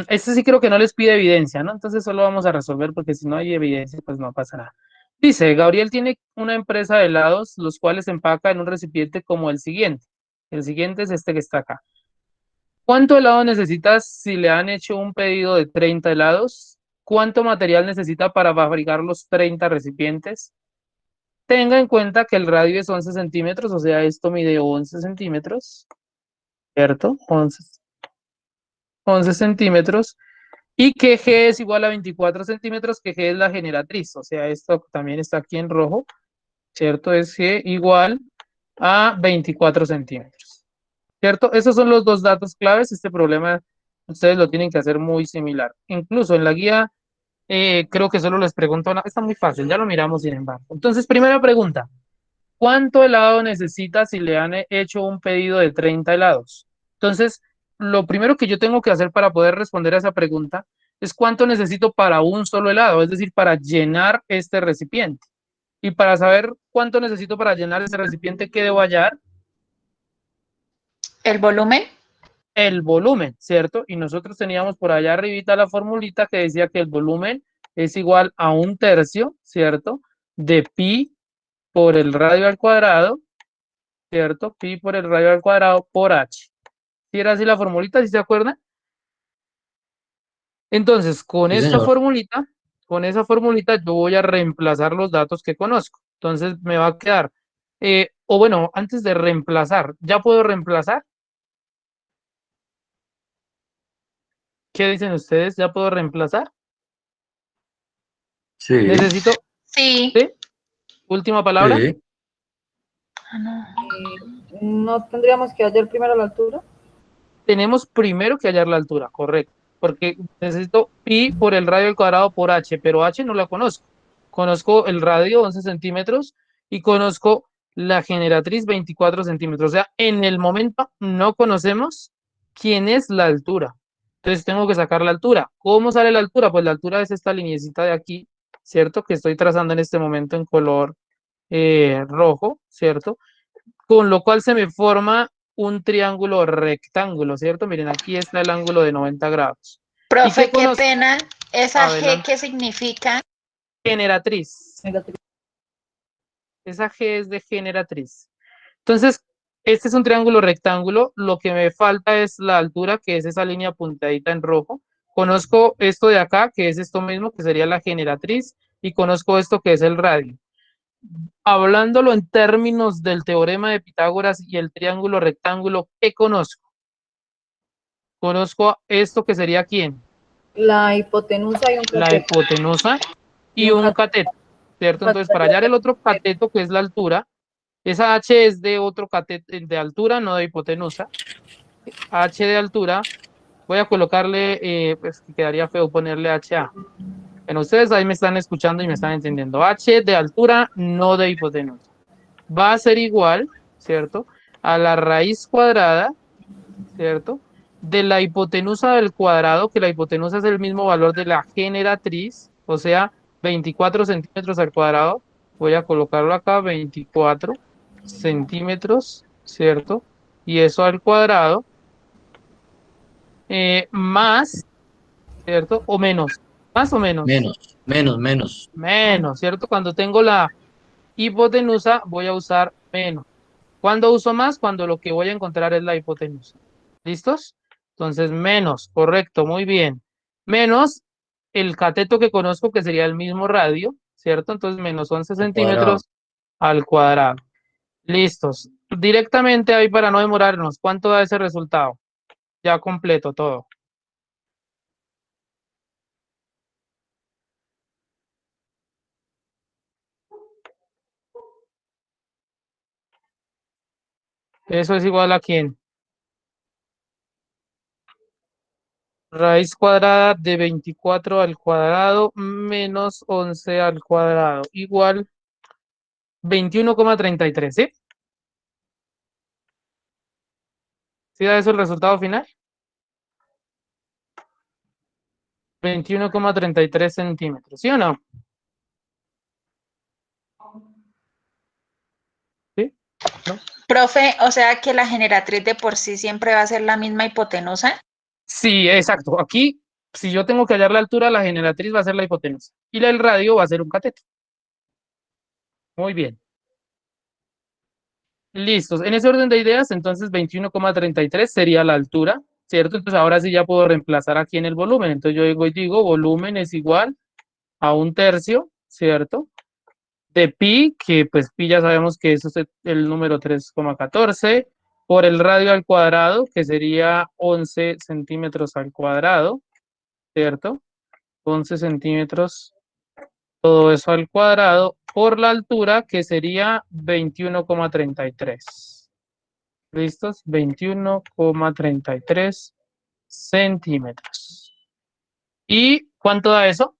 este sí creo que no les pide evidencia, ¿no? Entonces solo vamos a resolver porque si no hay evidencia, pues no pasa nada. Dice, Gabriel tiene una empresa de helados, los cuales empaca en un recipiente como el siguiente. El siguiente es este que está acá. ¿Cuánto helado necesitas si le han hecho un pedido de 30 helados? ¿Cuánto material necesita para fabricar los 30 recipientes? Tenga en cuenta que el radio es 11 centímetros, o sea, esto mide 11 centímetros, ¿cierto? 11 centímetros. Y que G es igual a 24 centímetros, que G es la generatriz, o sea, esto también está aquí en rojo, ¿cierto? Es G igual a 24 centímetros, ¿cierto? Esos son los dos datos claves. Este problema ustedes lo tienen que hacer muy similar. Incluso en la guía, creo que solo les pregunto, está muy fácil, ya lo miramos sin embargo. Entonces, primera pregunta. ¿Cuánto helado necesita si le han hecho un pedido de 30 helados? Entonces, lo primero que yo tengo que hacer para poder responder a esa pregunta es cuánto necesito para un solo helado, es decir, para llenar este recipiente. Y para saber cuánto necesito para llenar ese recipiente, ¿qué debo hallar? ¿El volumen? El volumen, ¿cierto? Y nosotros teníamos por allá arribita la formulita que decía que el volumen es igual a 1/3, ¿cierto? De pi por el radio al cuadrado, ¿cierto? Pi por el radio al cuadrado por h. ¿Sí era así la formulita? ¿Sí se acuerdan? Entonces, Sí, señor. con esa formulita yo voy a reemplazar los datos que conozco. Entonces me va a quedar, o bueno, antes de reemplazar, ¿ya puedo reemplazar? ¿Qué dicen ustedes? ¿Ya puedo reemplazar? Sí, Necesito, Sí. ¿sí? Última palabra. sí. ¿No tendríamos que hallar primero la altura? Tenemos primero que hallar la altura, correcto, porque necesito pi por el radio al cuadrado por h, pero h no la conozco. Conozco el radio 11 centímetros y conozco la generatriz 24 centímetros. O sea, en el momento no conocemos quién es la altura. Entonces tengo que sacar la altura. ¿Cómo sale la altura? Pues la altura es esta lineecita de aquí, ¿cierto? Que estoy trazando en este momento en color rojo, ¿cierto? Con lo cual se me forma un triángulo rectángulo, ¿cierto? Miren, aquí está el ángulo de 90 grados. Profe, qué conozco? pena. ¿Esa G Adelante. qué significa? Generatriz. Esa G es de generatriz. Entonces, este es un triángulo rectángulo. Lo que me falta es la altura, que es esa línea puntadita en rojo. Conozco esto de acá, que es esto mismo, que sería la generatriz, y conozco esto que es el radio. Hablándolo en términos del teorema de Pitágoras y el triángulo rectángulo, ¿qué conozco? Conozco esto que sería ¿quién? La hipotenusa y un La cateto. hipotenusa y Y un un cateto, ¿cierto? Entonces, para hallar el otro cateto, que es la altura, esa H es de otro cateto de altura, no de hipotenusa. H de altura, voy a colocarle, pues quedaría feo ponerle HA. Bueno, ustedes ahí me están escuchando y me están entendiendo. H de altura, no de hipotenusa. Va a ser igual, ¿cierto? A la raíz cuadrada, ¿cierto? De la hipotenusa del cuadrado, que la hipotenusa es el mismo valor de la generatriz, o sea, 24 centímetros al cuadrado. Voy a colocarlo acá, 24 centímetros, ¿cierto? Y eso al cuadrado, más, ¿cierto? O menos, más o menos, menos, ¿cierto? Cuando tengo la hipotenusa, voy a usar menos. ¿Cuándo uso más? Cuando lo que voy a encontrar es la hipotenusa. ¿Listos? Entonces, menos, correcto, muy bien. Menos el cateto que conozco, que sería el mismo radio, ¿cierto? Entonces, menos 11 centímetros al cuadrado. Listos. Directamente ahí para no demorarnos, ¿cuánto da ese resultado? Ya completo todo. Eso es igual a ¿quién? Raíz cuadrada de 24 al cuadrado menos 11 al cuadrado, igual 21,33, ¿sí? ¿Sí da eso el resultado final? 21,33 centímetros, ¿sí o no? ¿Sí? ¿No? Profe, o sea que la generatriz de por sí siempre va a ser la misma hipotenusa. Sí, exacto. Aquí, si yo tengo que hallar la altura, la generatriz va a ser la hipotenusa. Y el radio va a ser un cateto. Muy bien. Listos. En ese orden de ideas, entonces 21,33 sería la altura, ¿cierto? Entonces ahora sí ya puedo reemplazar aquí en el volumen. Entonces yo digo, volumen es igual a 1/3, ¿cierto? De pi, que pues pi ya sabemos que eso es el número 3,14, por el radio al cuadrado, que sería 11 centímetros al cuadrado, ¿cierto? 11 centímetros, todo eso al cuadrado, por la altura, que sería 21,33. ¿Listos? 21,33 centímetros. ¿Y cuánto da eso?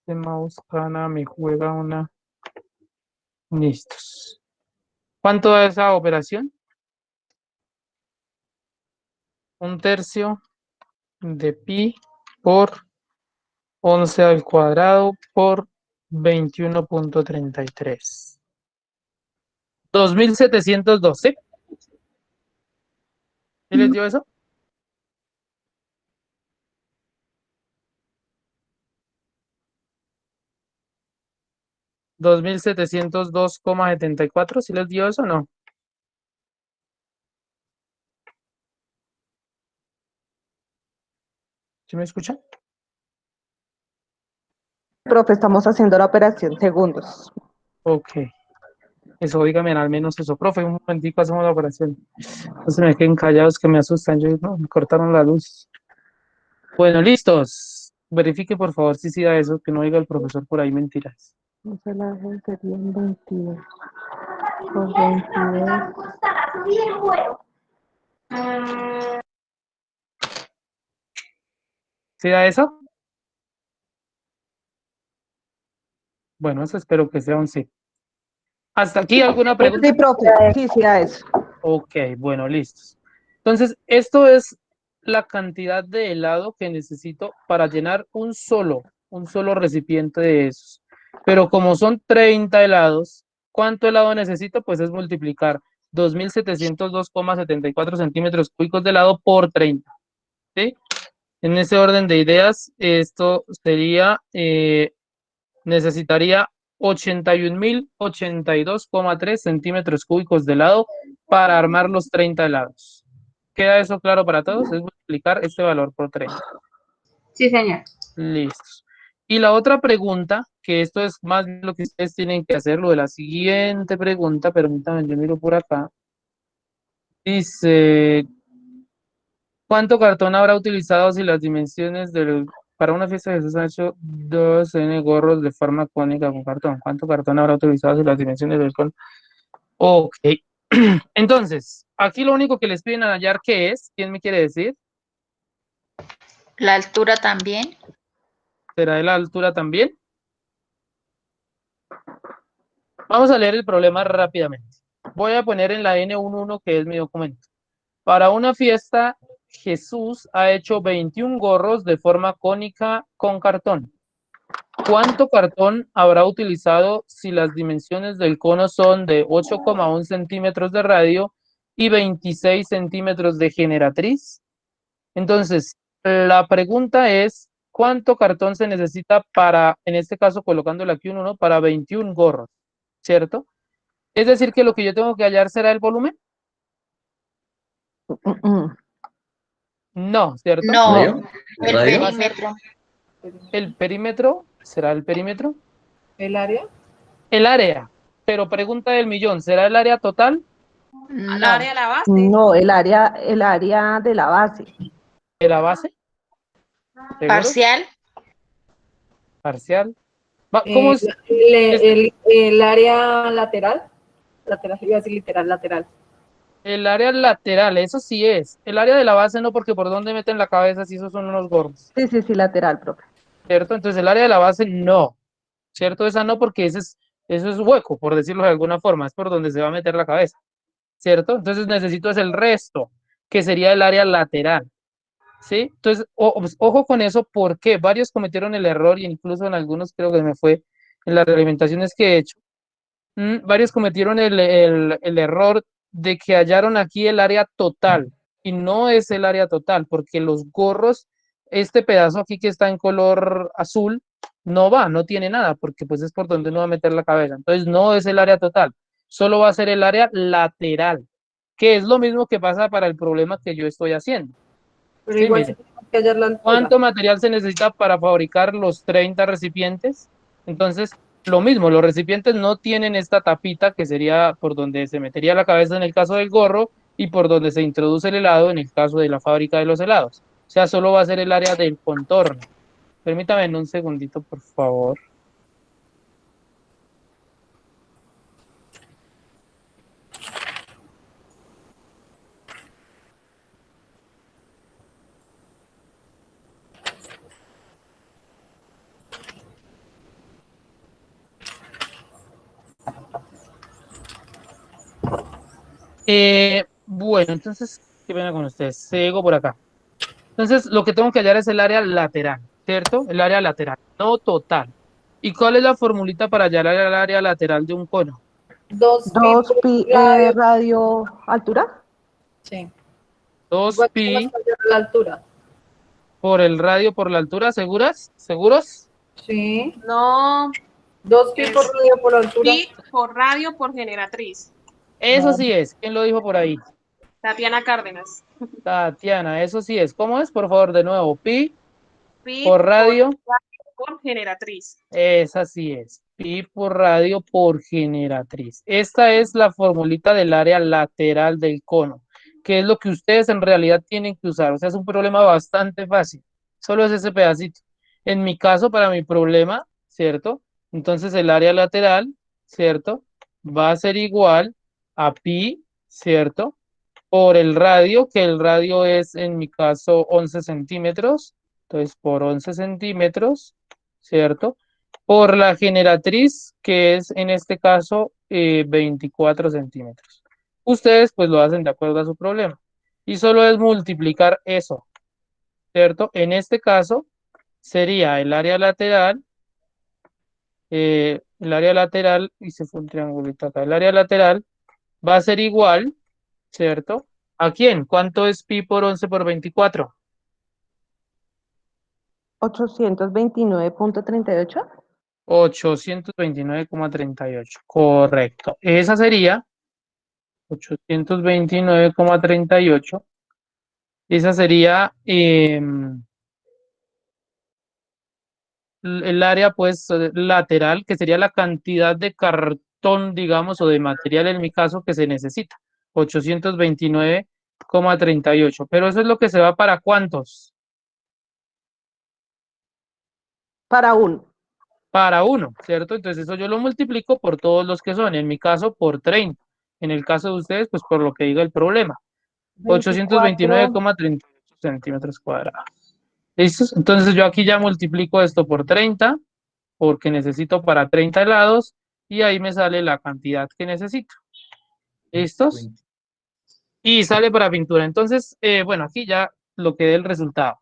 Este mouse gana, me juega una. Listos. ¿Cuánto da esa operación? 1/3 de pi por 11 al cuadrado por 21,33. 2712. ¿Sí les dio eso? $2,702,74. ¿Sí les dio eso o no? ¿Sí me escuchan? Profe, estamos haciendo la operación segundos. Ok. Eso, dígame, al menos eso, profe, un momentico hacemos la operación. No se me queden callados que me asustan, yo no, me cortaron la luz. Bueno, listos. Verifique por favor si sí da eso, que no diga el profesor por ahí mentiras. Entonces la G serían 22 por 22. ¿Sí da eso? Bueno, eso espero que sea un sí. ¿Hasta aquí alguna pregunta? Sí, profe, sí, sí, a eso. Ok, bueno, listos. Entonces, esto es la cantidad de helado que necesito para llenar un solo recipiente de esos. Pero como son 30 helados, ¿cuánto helado necesito? Pues es multiplicar 2.702,74 centímetros cúbicos de lado por 30. ¿Sí? En ese orden de ideas, esto sería, necesitaría 81.082,3 centímetros cúbicos de lado para armar los 30 helados. ¿Queda eso claro para todos? Es multiplicar este valor por 30. Sí, señor. Listo. Y la otra pregunta, que esto es más bien lo que ustedes tienen que hacer, lo de la siguiente pregunta, permítanme, yo miro por acá. Dice, ¿cuánto cartón habrá utilizado si las dimensiones para una fiesta de Jesús han hecho 2N gorros de forma cónica con cartón? ¿Cuánto cartón habrá utilizado si las dimensiones del con? Ok. Entonces, aquí lo único que les piden a hallar, ¿qué es? ¿Quién me quiere decir? La altura también. ¿Será de la altura también? Vamos a leer el problema rápidamente. Voy a poner en la N11, que es mi documento. Para una fiesta, Jesús ha hecho 21 gorros de forma cónica con cartón. ¿Cuánto cartón habrá utilizado si las dimensiones del cono son de 8,1 centímetros de radio y 26 centímetros de generatriz? Entonces, la pregunta es, ¿cuánto cartón se necesita para, en este caso, colocándole aquí un 1, para 21 gorros? ¿Cierto? Es decir, que lo que yo tengo que hallar será el volumen. No, ¿cierto? No, ¿Radio? el ¿Radio? perímetro. El perímetro, ¿será el perímetro? ¿El área? El área, pero pregunta del millón, ¿será el área total Al No, área de la base. No, el área de la base. de la base? ¿Seguro? parcial. Parcial. ¿Cómo es? El área lateral. Lateral, iba a decir literal, lateral. El área lateral, eso sí es. El área de la base no, porque por dónde meten la cabeza si esos son unos gordos, Sí, lateral, profe. ¿cierto? Entonces el área de la base no, ¿cierto? Esa no, porque eso es hueco, por decirlo de alguna forma, es por donde se va a meter la cabeza, ¿cierto? Entonces necesito es el resto, que sería el área lateral, ¿sí? Entonces, ojo con eso, porque varios cometieron el error, y incluso en algunos creo que me fue en las realimentaciones que he hecho, varios cometieron el error de que hallaron aquí el área total, y no es el área total, porque los gorros, este pedazo aquí que está en color azul, no va, no tiene nada, porque pues es por donde uno va a meter la cabeza. Entonces no es el área total, solo va a ser el área lateral, que es lo mismo que pasa para el problema que yo estoy haciendo. Pero Sí, igual mire. sí tenemos que hallar la altura. ¿Cuánto material se necesita para fabricar los 30 recipientes? Entonces, lo mismo, los recipientes no tienen esta tapita que sería por donde se metería la cabeza en el caso del gorro y por donde se introduce el helado en el caso de la fábrica de los helados. O sea, solo va a ser el área del contorno. Permítame en un segundito, por favor. Bueno, entonces, qué pena con ustedes. Sigo por acá. Entonces, lo que tengo que hallar es el área lateral, ¿cierto? El área lateral, no total. ¿Y cuál es la formulita para hallar el área lateral de un cono? 2 pi por radio. Radio altura. Sí. 2 Igual pi tenemos que hallar la altura. por el radio por la altura, ¿seguras? ¿Seguros? Sí. No, 2 pi por radio por altura. pi por radio por generatriz. Eso No. sí es. ¿Quién lo dijo por ahí? Tatiana Cárdenas. Tatiana, eso sí es. ¿Cómo es? Por favor, de nuevo. Pi Pi por radio. por generatriz. Esa sí es. Pi por radio por generatriz. Esta es la formulita del área lateral del cono, que es lo que ustedes en realidad tienen que usar. O sea, es un problema bastante fácil. Solo es ese pedacito. En mi caso, para mi problema, ¿cierto? Entonces el área lateral, ¿cierto? Va a ser igual a pi, ¿cierto? Por el radio, que el radio es en mi caso 11 centímetros. Entonces, por 11 centímetros, ¿cierto? Por la generatriz, que es en este caso 24 centímetros. Ustedes pues lo hacen de acuerdo a su problema. Y solo es multiplicar eso, ¿cierto? En este caso sería el área lateral, y se fue un triangulito acá, el área lateral va a ser igual, ¿cierto? ¿A quién? ¿Cuánto es pi por 11 por 24? 829.38. 829,38. Correcto. Esa sería 829,38. Esa sería el área pues lateral, que sería la cantidad de cartón, digamos, o de material en mi caso que se necesita. 829,38. Pero eso es lo que se va para ¿cuántos? Para uno. Para uno, ¿cierto? Entonces eso yo lo multiplico por todos los que son. En mi caso, por 30. En el caso de ustedes, pues por lo que diga el problema. 24. 829,38 centímetros cuadrados. ¿Listos? Entonces yo aquí ya multiplico esto por 30, porque necesito para 30 helados, y ahí me sale la cantidad que necesito. ¿Listos? Y sale para pintura. Entonces, bueno, aquí ya lo que dé el resultado.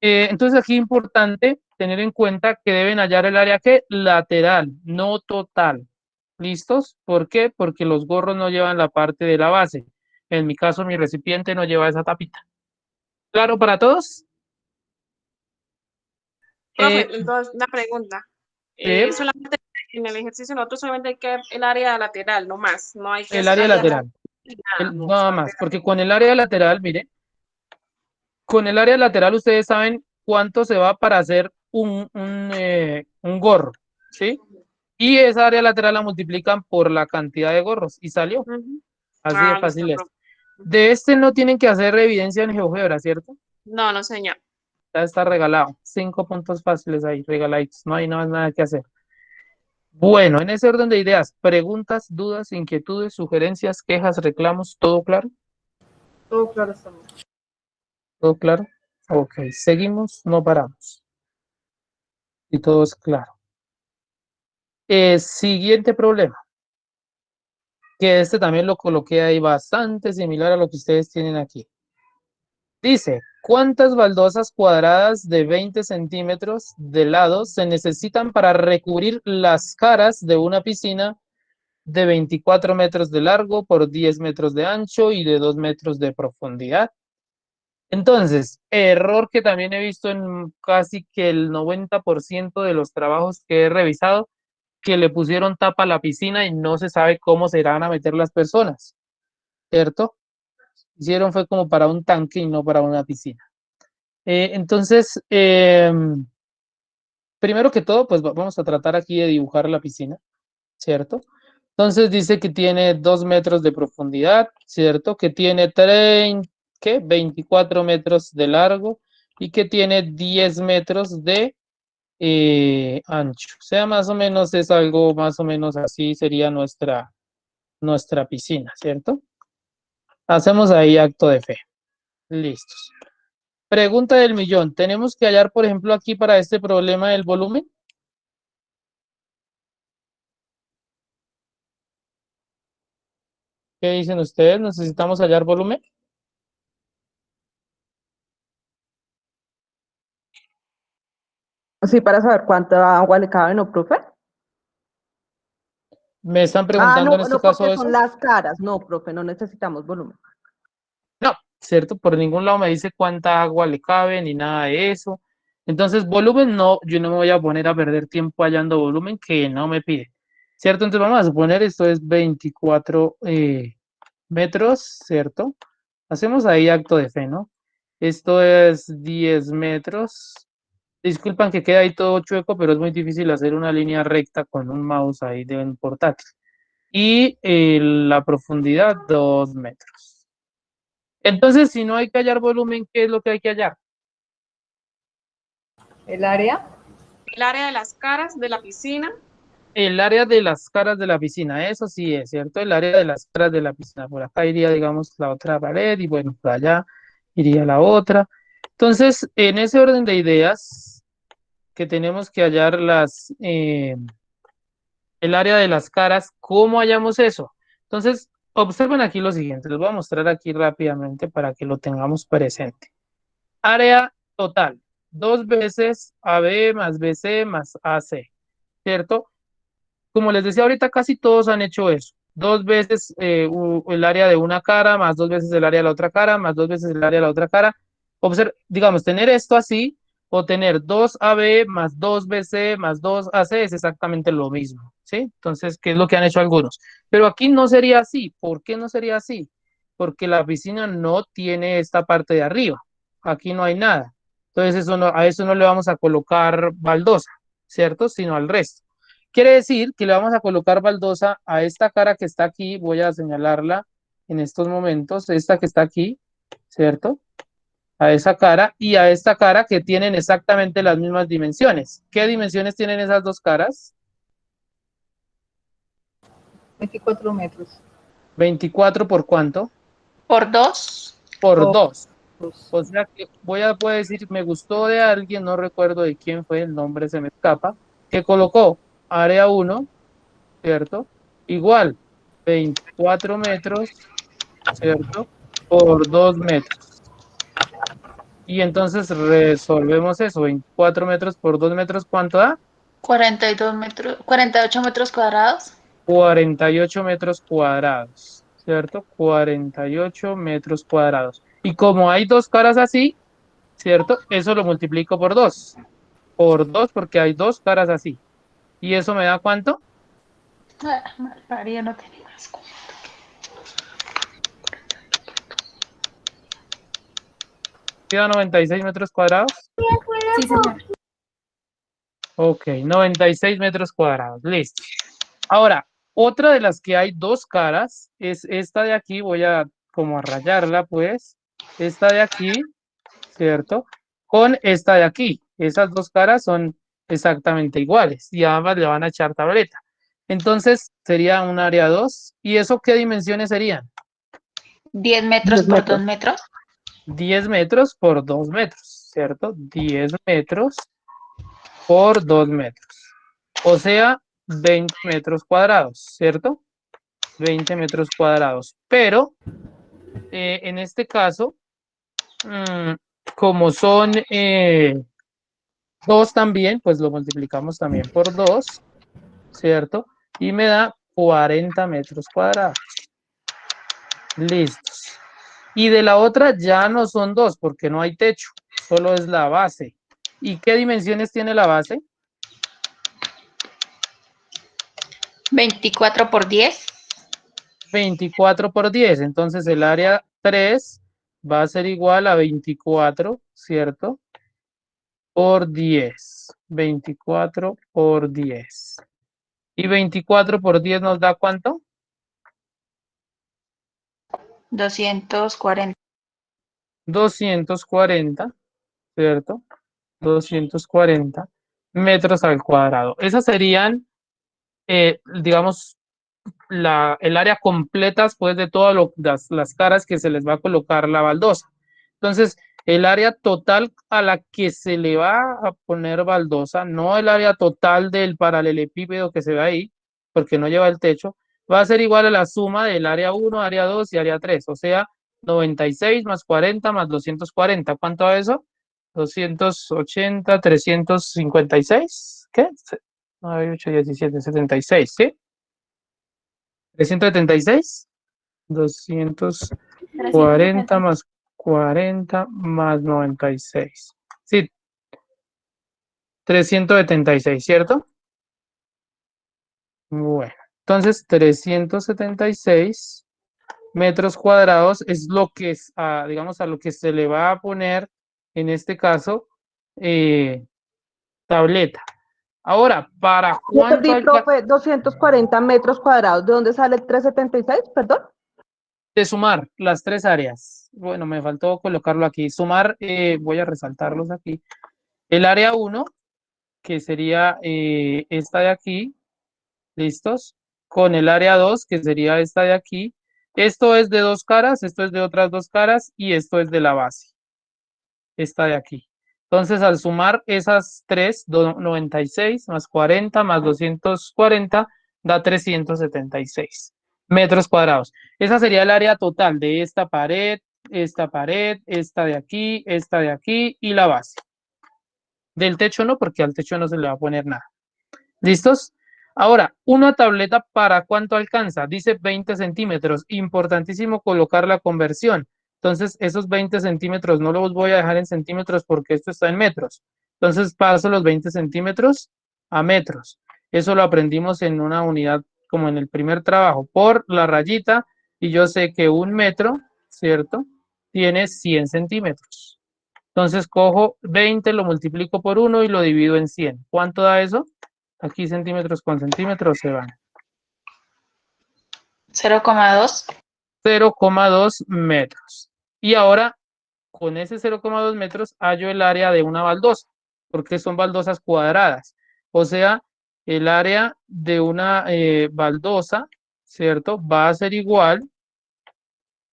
Entonces aquí importante tener en cuenta que deben hallar el área que lateral, no total. ¿Listos? ¿Por qué? Porque los gorros no llevan la parte de la base. En mi caso, mi recipiente no lleva esa tapita. ¿Claro para todos? Profe, Eh, entonces, una pregunta. sí, Solamente en el ejercicio nosotros solamente hay que ver el área lateral, no más. No hay que el área hacer lateral. nada, no, Nada solamente más, porque con el área lateral, mire, con el área lateral ustedes saben cuánto se va para hacer un gorro, ¿sí? Y esa área lateral la multiplican por la cantidad de gorros y salió. Ujú. Así de Ah, listo, fácil es. profe. De este no tienen que hacer evidencia en GeoGebra, ¿cierto? No, no, señor. Ya está regalado. 5 puntos fáciles ahí, regaladitos. No hay nada que hacer. Bueno, en ese orden de ideas, preguntas, dudas, inquietudes, sugerencias, quejas, reclamos, ¿todo claro? Todo claro está. ¿Todo claro? Ok, seguimos, no paramos. Y todo es claro. Siguiente problema, que este también lo coloqué ahí bastante similar a lo que ustedes tienen aquí. Dice, ¿cuántas baldosas cuadradas de 20 centímetros de lado se necesitan para recubrir las caras de una piscina de 24 metros de largo por 10 metros de ancho y de 2 metros de profundidad? Entonces, error que también he visto en casi que el 90% de los trabajos que he revisado, que le pusieron tapa a la piscina y no se sabe cómo se irán a meter las personas, ¿cierto? Hicieron fue como para un tanque y no para una piscina. Entonces, primero que todo, pues vamos a tratar aquí de dibujar la piscina, ¿cierto? Entonces dice que tiene 2 metros de profundidad, ¿cierto? Que tiene 24 metros de largo y que tiene 10 metros de ancho. O sea, más o menos es algo más o menos así sería nuestra piscina, ¿cierto? Hacemos ahí acto de fe. Listos. Pregunta del millón. ¿Tenemos que hallar, por ejemplo, aquí para este problema el volumen? ¿Qué dicen ustedes? ¿Necesitamos hallar volumen? Sí, para saber cuánta agua le cabe, ¿no, profe? ¿Me están Ah, preguntando no, en este no, porque caso son eso? las caras. No, profe, no necesitamos volumen. No, ¿cierto? Por ningún lado me dice cuánta agua le cabe ni nada de eso. Entonces, volumen no, yo no me voy a poner a perder tiempo hallando volumen que no me pide. ¿Cierto? Entonces vamos a suponer esto es 24 metros, ¿cierto? Hacemos ahí acto de fe, ¿no? Esto es 10 metros. Disculpan que queda ahí todo chueco, pero es muy difícil hacer una línea recta con un mouse ahí de un portátil. Y la profundidad, 2 metros. Entonces, si no hay que hallar volumen, ¿qué es lo que hay que hallar? ¿El área? El área de las caras de la piscina. El área de las caras de la piscina, eso sí es, ¿cierto? El área de las caras de la piscina. Por acá iría, digamos, la otra pared y bueno, por allá iría la otra. Entonces, en ese orden de ideas, que tenemos que hallar el área de las caras, ¿cómo hallamos eso? Entonces, observen aquí lo siguiente, les voy a mostrar aquí rápidamente para que lo tengamos presente. Área total, 2 veces AB más BC más AC, ¿cierto? Como les decía ahorita, casi todos han hecho eso. 2 veces el área de una cara, más 2 veces el área de la otra cara, más 2 veces el área de la otra cara. Digamos, tener esto así, o tener 2AB más 2BC más 2AC es exactamente lo mismo, ¿sí? Entonces, ¿qué es lo que han hecho algunos? Pero aquí no sería así. ¿Por qué no sería así? Porque la piscina no tiene esta parte de arriba. Aquí no hay nada. Entonces, a eso no le vamos a colocar baldosa, ¿cierto? Sino al resto. Quiere decir que le vamos a colocar baldosa a esta cara que está aquí. Voy a señalarla en estos momentos. Esta que está aquí, ¿cierto? A esa cara y a esta cara que tienen exactamente las mismas dimensiones. ¿Qué dimensiones tienen esas dos caras? 24 metros. 24 por cuánto? Por 2. Por Por 2. dos. O sea que puedo decir, me gustó de alguien, no recuerdo de quién fue, el nombre se me escapa, que colocó área 1, ¿cierto? Igual, 24 metros, ¿cierto? Por 2 metros. Y entonces resolvemos eso, 24 metros por 2 metros, ¿cuánto da? 42 metros, 48 metros cuadrados. 48 metros cuadrados, ¿cierto? 48 metros cuadrados. Y como hay dos caras así, ¿cierto? Eso lo multiplico por 2. Por 2 porque hay dos caras así. ¿Y eso me da cuánto? Malparía, no tenía más. ¿Queda 96 metros cuadrados? Sí, señor. Ok, 96 metros cuadrados, listo. Ahora, otra de las que hay dos caras es esta de aquí, voy a como a rayarla pues, esta de aquí, ¿cierto? Con esta de aquí. Esas dos caras son exactamente iguales y ambas le van a echar tableta. Entonces sería un área 2. ¿Y eso qué dimensiones serían? 10 metros 10 por 2 metros. metros. 10 metros por 2 metros, ¿cierto? 10 metros por 2 metros. O sea, 20 metros cuadrados, ¿cierto? 20 metros cuadrados. Pero en este caso, como son 2 también, pues lo multiplicamos también por 2, ¿cierto? Y me da 40 metros cuadrados. Listos. Y de la otra ya no son 2 porque no hay techo, solo es la base. ¿Y qué dimensiones tiene la base? 24 por 10. 24 por 10. Entonces el área 3 va a ser igual a 24, ¿cierto? Por 10. 24 por 10. ¿Y 24 por 10 nos da cuánto? 240. 240, ¿cierto? 240 metros al cuadrado. Esas serían, digamos, el área completa después de todas las caras que se les va a colocar la baldosa. Entonces, el área total a la que se le va a poner baldosa, no el área total del paralelepípedo que se ve ahí, porque no lleva el techo, va a ser igual a la suma del área 1, área 2 y área 3, o sea, 96 más 40 más 240. ¿Cuánto da eso? 280, 356, ¿qué? 9, 8, 17, 76, ¿sí? 376, 240 más 40 más 96. Sí, 376, ¿cierto? Bueno, entonces 376 metros cuadrados es lo que es, digamos, a lo que se le va a poner, en este caso, tableta. Ahora, ¿para Yo cuánto perdí, hay profe, 240 metros cuadrados. ¿De dónde sale el 376? Perdón. de sumar las tres áreas? Bueno, me faltó colocarlo aquí. Sumar, voy a resaltarlos aquí. El área 1, que sería esta de aquí, ¿listos? Con el área 2, que sería esta de aquí. Esto es de dos caras, esto es de otras dos caras y esto es de la base, esta de aquí. Entonces, al sumar esas tres, 96 más 40 más 240, da 376 metros cuadrados. Esa sería el área total de esta pared, esta de aquí y la base. Del techo no, porque al techo no se le va a poner nada. ¿Listos? Ahora, una tableta, ¿para cuánto alcanza? Dice 20 centímetros. Importantísimo colocar la conversión. Entonces, esos 20 centímetros no los voy a dejar en centímetros porque esto está en metros. Entonces, paso los 20 centímetros a metros. Eso lo aprendimos en una unidad como en el primer trabajo, por la rayita, y yo sé que un metro, ¿cierto? Tiene 100 centímetros. Entonces, cojo 20, lo multiplico por 1 y lo divido en 100. ¿Cuánto da eso? Aquí centímetros con centímetros se van. 0,2. 0,2 metros. Y ahora, con ese 0,2 metros, hallo el área de una baldosa, porque son baldosas cuadradas. O sea, el área de una baldosa, ¿cierto? Va a ser igual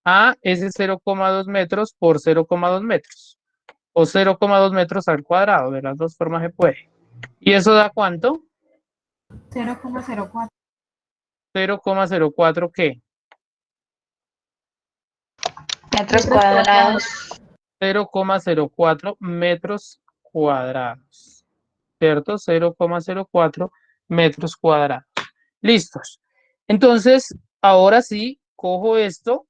a ese 0,2 metros por 0,2 metros. O 0,2 metros al cuadrado. De las dos formas se puede. ¿Y eso da cuánto? 0,04. 0,04 ¿qué? Metros cuadrados. 0,04 metros cuadrados, ¿cierto? 0,04 metros cuadrados. Listos. Entonces, ahora sí, cojo esto,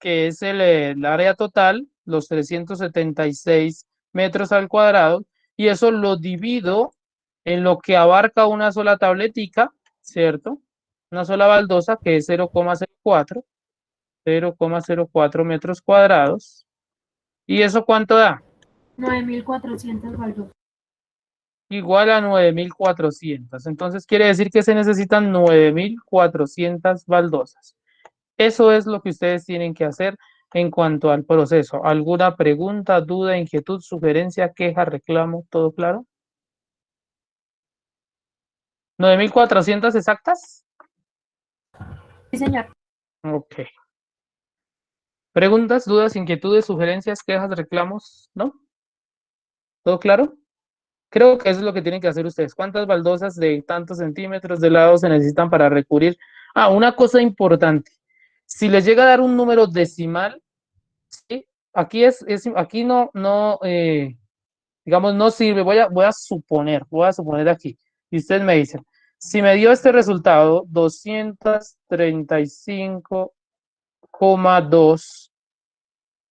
que es el área total, los 376 metros al cuadrado, y eso lo divido en lo que abarca una sola tabletica, ¿cierto? Una sola baldosa, que es 0,04 metros cuadrados. ¿Y eso cuánto da? 9.400 baldosas. Igual a 9.400. Entonces quiere decir que se necesitan 9.400 baldosas. Eso es lo que ustedes tienen que hacer en cuanto al proceso. ¿Alguna pregunta, duda, inquietud, sugerencia, queja, reclamo? ¿Todo claro? ¿9.400 exactas? Sí, señor. Ok. ¿Preguntas, dudas, inquietudes, sugerencias, quejas, reclamos? ¿No? ¿Todo claro? Creo que eso es lo que tienen que hacer ustedes. ¿Cuántas baldosas de tantos centímetros de lado se necesitan para recubrir? Ah, una cosa importante. Si les llega a dar un número decimal, ¿sí? Aquí aquí digamos, no sirve. Voy a suponer aquí. Y ustedes me dicen, si me dio este resultado, 235,2,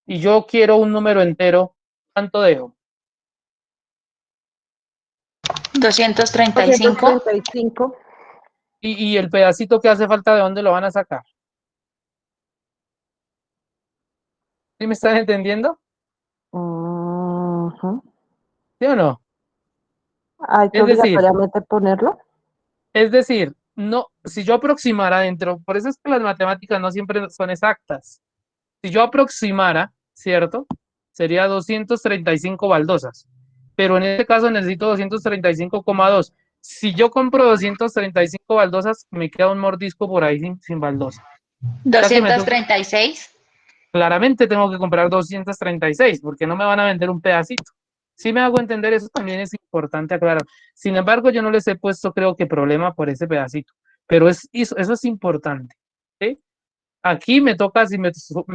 y yo quiero un número entero, ¿cuánto dejo? 235. 235. Y el pedacito que hace falta, ¿de dónde lo van a sacar? ¿Sí me están entendiendo? Ujú. ¿Sí o no? Hay que Es decir, obligatoriamente ponerlo. no, si yo aproximara dentro, por eso es que las matemáticas no siempre son exactas. Si yo aproximara, ¿cierto? Sería 235 baldosas. Pero en este caso necesito 235,2. Si yo compro 235 baldosas, me queda un mordisco por ahí sin baldosa. Ya que 236. claramente tengo que comprar 236 porque no me van a vender un pedacito. Si me hago entender, eso también es importante aclarar. Sin embargo, yo no les he puesto, creo que, problema por ese pedacito, pero eso es importante. ¿Sí? Aquí me toca, si me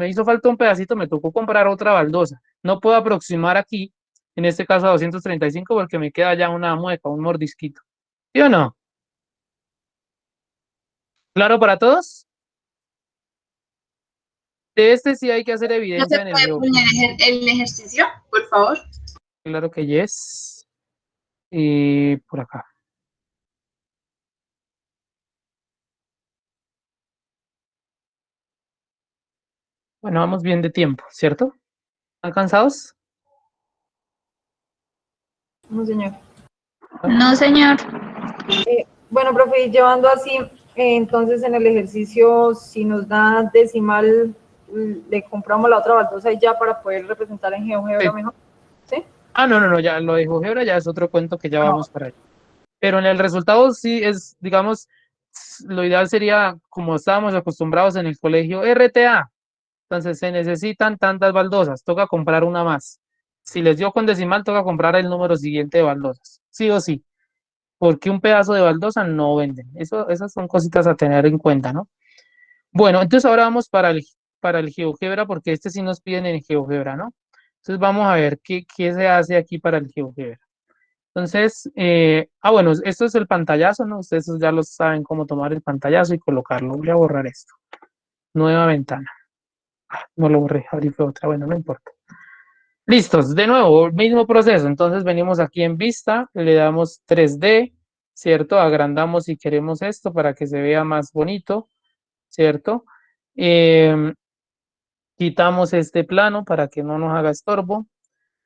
hizo falta un pedacito, me tocó comprar otra baldosa. No puedo aproximar aquí, en este caso a 235, porque me queda ya una mueca, un mordisquito. ¿Sí o no? ¿Claro para todos? De este sí hay que hacer ¿No evidencia se en el puede GeoGebra. poner el ejercicio, por favor? Claro que yes. Y por acá. Bueno, vamos bien de tiempo, ¿cierto? ¿Están cansados? No, señor. No, señor. Bueno, profe, y llevando así, entonces en el ejercicio, si nos da decimal, le compramos la otra baldosa y ya para poder representar en GeoGebra Sí. mejor. ¿Sí? Ah, no, ya lo de GeoGebra ya es otro cuento que ya vamos para allá. Pero en el resultado sí es, digamos, lo ideal sería, como estábamos acostumbrados en el colegio, RTA. Entonces se necesitan tantas baldosas, toca comprar una más. Si les dio con decimal, toca comprar el número siguiente de baldosas, sí o sí, porque un pedazo de baldosa no venden. Esas son cositas a tener en cuenta, ¿no? Bueno, entonces ahora vamos para el GeoGebra, porque este sí nos piden en GeoGebra, ¿no? Entonces vamos a ver qué se hace aquí para el GeoGebra. Entonces, bueno, esto es el pantallazo, ¿no? Ustedes ya lo saben cómo tomar el pantallazo y colocarlo. Voy a borrar esto. Nueva ventana. No lo borré, abrí fue otra, bueno, no importa. Listos, de nuevo, mismo proceso. Entonces venimos aquí en vista, le damos 3D, ¿cierto? Agrandamos si queremos esto para que se vea más bonito, ¿cierto? Quitamos este plano para que no nos haga estorbo.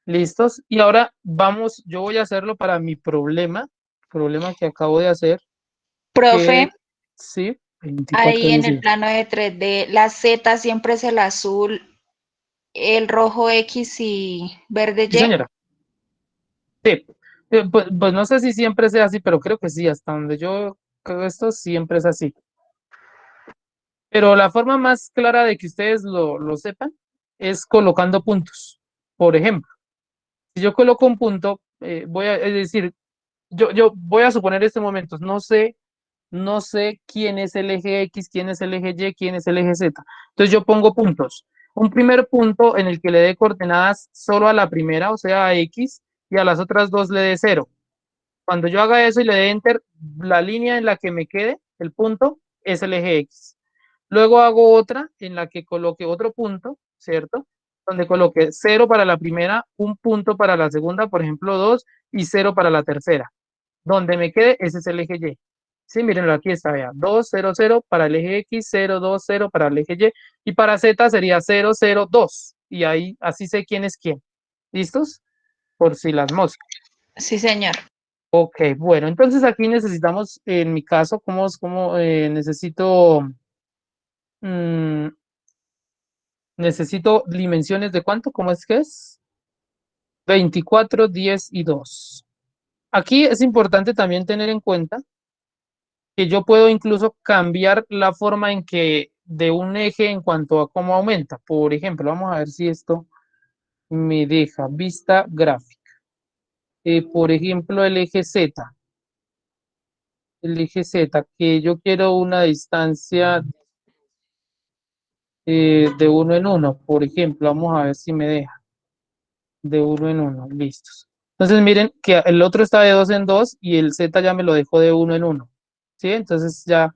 Listos. Y ahora vamos, yo voy a hacerlo para mi problema que acabo de hacer, que Profe, sí, 24 ahí en el 18. plano de 3D, la Z siempre es el azul, el rojo X y verde Sí, Y. señora. Sí. Pues no sé si siempre sea así, pero creo que sí, hasta donde yo creo esto siempre es así. Pero la forma más clara de que ustedes lo sepan es colocando puntos. Por ejemplo, si yo coloco un punto, es decir, yo voy a suponer este momento, no sé quién es el eje X, quién es el eje Y, quién es el eje Z. Entonces yo pongo puntos. Un primer punto en el que le dé coordenadas solo a la primera, o sea, a X, y a las otras dos le dé 0. Cuando yo haga eso y le dé enter, la línea en la que me quede, el punto, es el eje X. Luego hago otra en la que coloque otro punto, ¿cierto? Donde coloque 0 para la primera, un punto para la segunda, por ejemplo 2, y 0 para la tercera. Donde me quede, ese es el eje Y. Sí, mírenlo, aquí está, vea, 2, 0, 0 para el eje X, 0, 2, 0 para el eje Y, y para Z sería 0, 0, 2. Y ahí, así sé quién es quién. ¿Listos? Por si las moscas. Sí, señor. Ok, bueno, entonces aquí necesitamos, en mi caso, necesito, mm, necesito dimensiones de cuánto, ¿cómo es que es? 24, 10 y 2. Aquí es importante también tener en cuenta que yo puedo incluso cambiar la forma en que de un eje en cuanto a cómo aumenta. Por ejemplo, vamos a ver si esto me deja vista gráfica. Por ejemplo, el eje Z, que yo quiero una distancia de uno en uno, por ejemplo, vamos a ver si me deja de uno en uno, listos. Entonces miren que el otro está de dos en dos y el Z ya me lo dejó de uno en uno, ¿sí? Entonces ya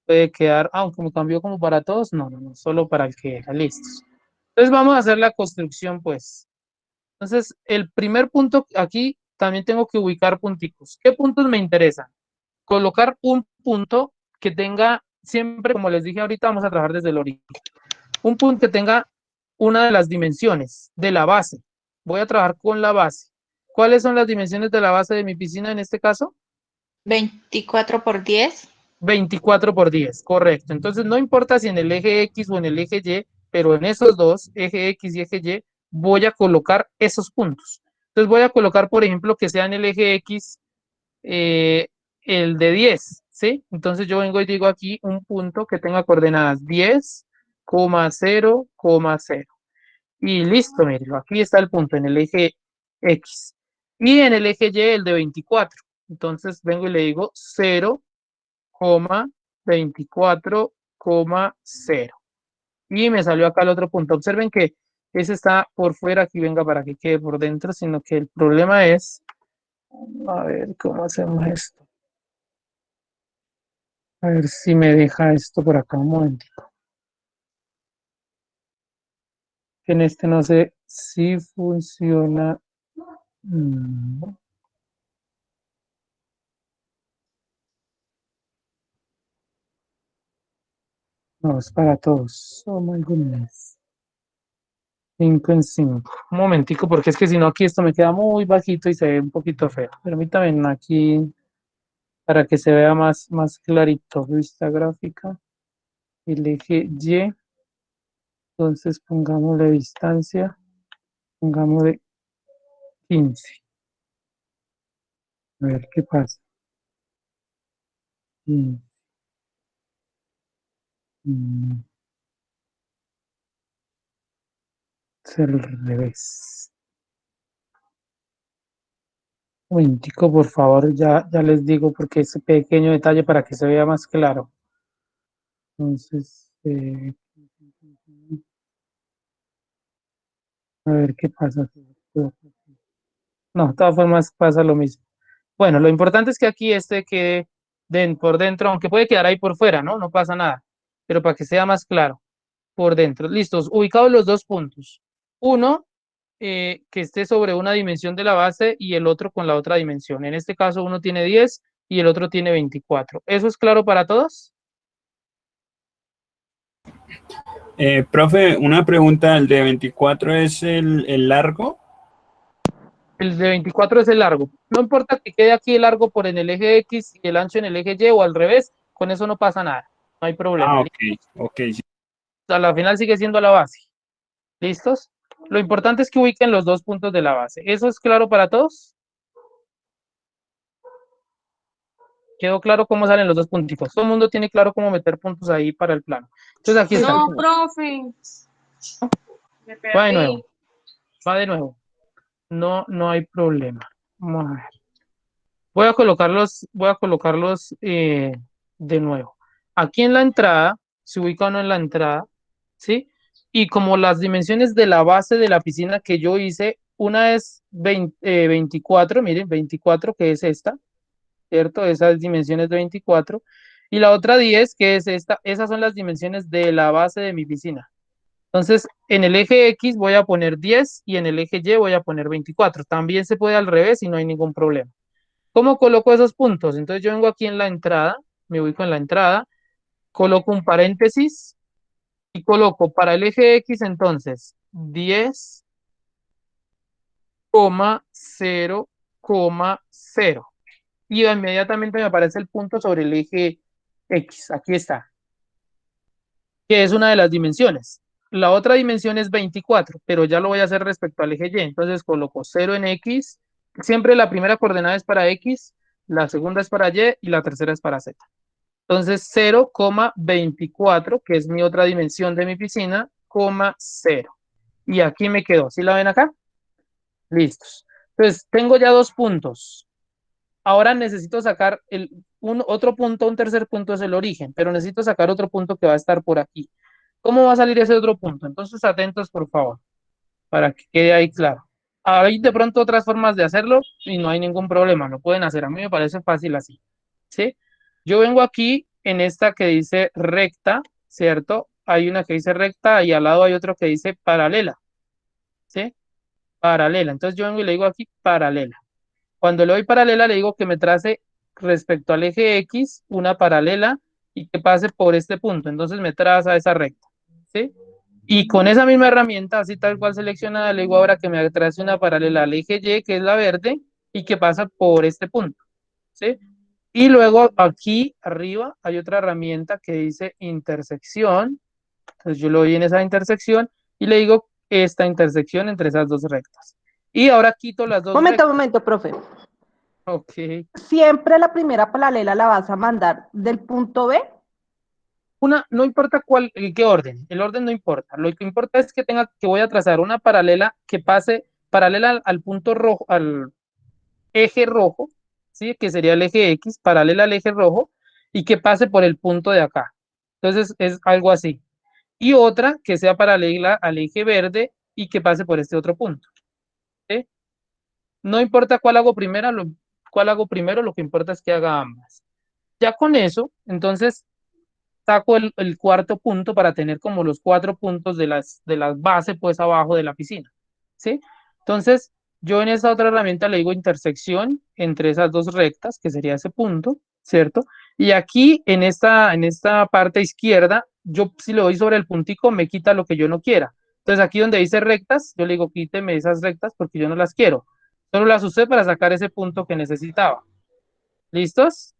puede quedar, aunque me cambió como para todos, no, solo para el que era, listos. Entonces vamos a hacer la construcción, pues. Entonces, el primer punto aquí también tengo que ubicar punticos. ¿Qué puntos me interesan? Colocar un punto que tenga, siempre, como les dije ahorita, vamos a trabajar desde el origen. Un punto que tenga una de las dimensiones de la base. Voy a trabajar con la base. ¿Cuáles son las dimensiones de la base de mi piscina en este caso? 24 por 10. 24 por 10, correcto. Entonces, no importa si en el eje X o en el eje Y, pero en esos dos, eje X y eje Y, voy a colocar esos puntos. Entonces, voy a colocar, por ejemplo, que sea en el eje X eh, el de 10, ¿sí? Entonces, yo vengo y digo aquí un punto que tenga coordenadas 10, 0, 0. Y listo, miren, aquí está el punto en el eje X. Y en el eje Y, el de 24. Entonces, vengo y le digo 0, 24,0. Y me salió acá el otro punto. Observen que ese está por fuera, aquí venga para que quede por dentro, sino que el problema es, a ver, ¿cómo hacemos esto? A ver si me deja esto por acá un momentico. En este no sé si funciona. No, no, es para todos. Oh my goodness. 5 en 5. Un momentico, porque es que si no aquí esto me queda muy bajito y se ve un poquito feo. Permítanme aquí para que se vea más clarito. Vista gráfica, el eje Y. Entonces pongámosle distancia, pongámosle 15. A ver qué pasa. 15. Mm, Es al revés. Un momentico, por favor, ya les digo porque ese pequeño detalle para que se vea más claro. Entonces, a ver qué pasa. No, de todas formas pasa lo mismo. Bueno, lo importante es que aquí este quede por dentro, aunque puede quedar ahí por fuera, ¿no? No pasa nada. Pero para que sea más claro, por dentro. Listos, ubicados los dos puntos. Uno, que esté sobre una dimensión de la base y el otro con la otra dimensión. En este caso, uno tiene 10 y el otro tiene 24. ¿Eso es claro para todos? Profe, una pregunta, ¿el de 24 es el largo? El de 24 es el largo. No importa que quede aquí el largo por en el eje X y el ancho en el eje Y o al revés, con eso no pasa nada. No hay problema. Ah, ok, ok, sí. A la final sigue siendo la base. ¿Listos? Lo importante es que ubiquen los dos puntos de la base. ¿Eso es claro para todos? ¿Quedó claro cómo salen los dos puntitos? Todo el mundo tiene claro cómo meter puntos ahí para el plano. Entonces aquí está. No, profe. Me Va de perdí. nuevo. Va de nuevo. No, no hay problema. Vamos a ver. Voy a colocarlos de nuevo. Aquí en la entrada, se ubica uno en la entrada, ¿sí? Y como las dimensiones de la base de la piscina que yo hice, una es 24, miren, 24, que es esta, ¿cierto? Esas dimensiones de 24. Y la otra 10, que es esta, esas son las dimensiones de la base de mi piscina. Entonces, en el eje X voy a poner 10 y en el eje Y voy a poner 24. También se puede al revés y no hay ningún problema. ¿Cómo coloco esos puntos? Entonces yo vengo aquí en la entrada, me ubico en la entrada, coloco un paréntesis y coloco para el eje X entonces 10,0,0. Y inmediatamente me aparece el punto sobre el eje X. Aquí está, que es una de las dimensiones. La otra dimensión es 24, pero ya lo voy a hacer respecto al eje Y. Entonces coloco 0 en X. Siempre la primera coordenada es para X, la segunda es para Y y la tercera es para Z. Entonces 0,24, que es mi otra dimensión de mi piscina, 0. Y aquí me quedó. ¿Sí la ven acá? Listos. Entonces tengo ya dos puntos. Ahora necesito sacar otro punto, un tercer punto es el origen, pero necesito sacar otro punto que va a estar por aquí. ¿Cómo va a salir ese otro punto? Entonces atentos, por favor, para que quede ahí claro. Hay de pronto otras formas de hacerlo y no hay ningún problema, lo pueden hacer. A mí me parece fácil así, ¿sí? Yo vengo aquí en esta que dice recta, ¿cierto? Hay una que dice recta y al lado hay otro que dice paralela, ¿sí? Paralela. Entonces yo vengo y le digo aquí paralela. Cuando le doy paralela, le digo que me trace respecto al eje X una paralela y que pase por este punto. Entonces me traza esa recta, ¿sí? Y con esa misma herramienta, así tal cual seleccionada, le digo ahora que me trace una paralela al eje Y, que es la verde, y que pasa por este punto, ¿sí? Y luego aquí arriba hay otra herramienta que dice intersección. Entonces yo lo doy en esa intersección y le digo esta intersección entre esas dos rectas. Y ahora quito las dos rectas. Momento, profe. Ok. ¿Siempre la primera paralela la vas a mandar del punto B? No importa qué orden, el orden no importa. Lo que importa es que voy a trazar una paralela que pase paralela al punto rojo, al eje rojo, ¿sí? Que sería el eje X, paralela al eje rojo, y que pase por el punto de acá. Entonces es algo así. Y otra que sea paralela al eje verde y que pase por este otro punto, ¿sí? No importa cuál hago primero, lo que importa es que haga ambas. Ya con eso, entonces saco el cuarto punto para tener como los 4 puntos de las bases pues abajo de la piscina, ¿sí? Entonces, yo en esa otra herramienta le digo intersección entre esas dos rectas, que sería ese punto, ¿cierto? Y aquí en esta parte izquierda, yo si le doy sobre el puntico me quita lo que yo no quiera. Entonces aquí donde dice rectas, yo le digo quíteme esas rectas porque yo no las quiero. Solo las usé para sacar ese punto que necesitaba. ¿Listos?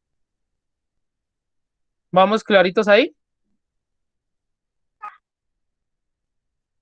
¿Vamos claritos ahí?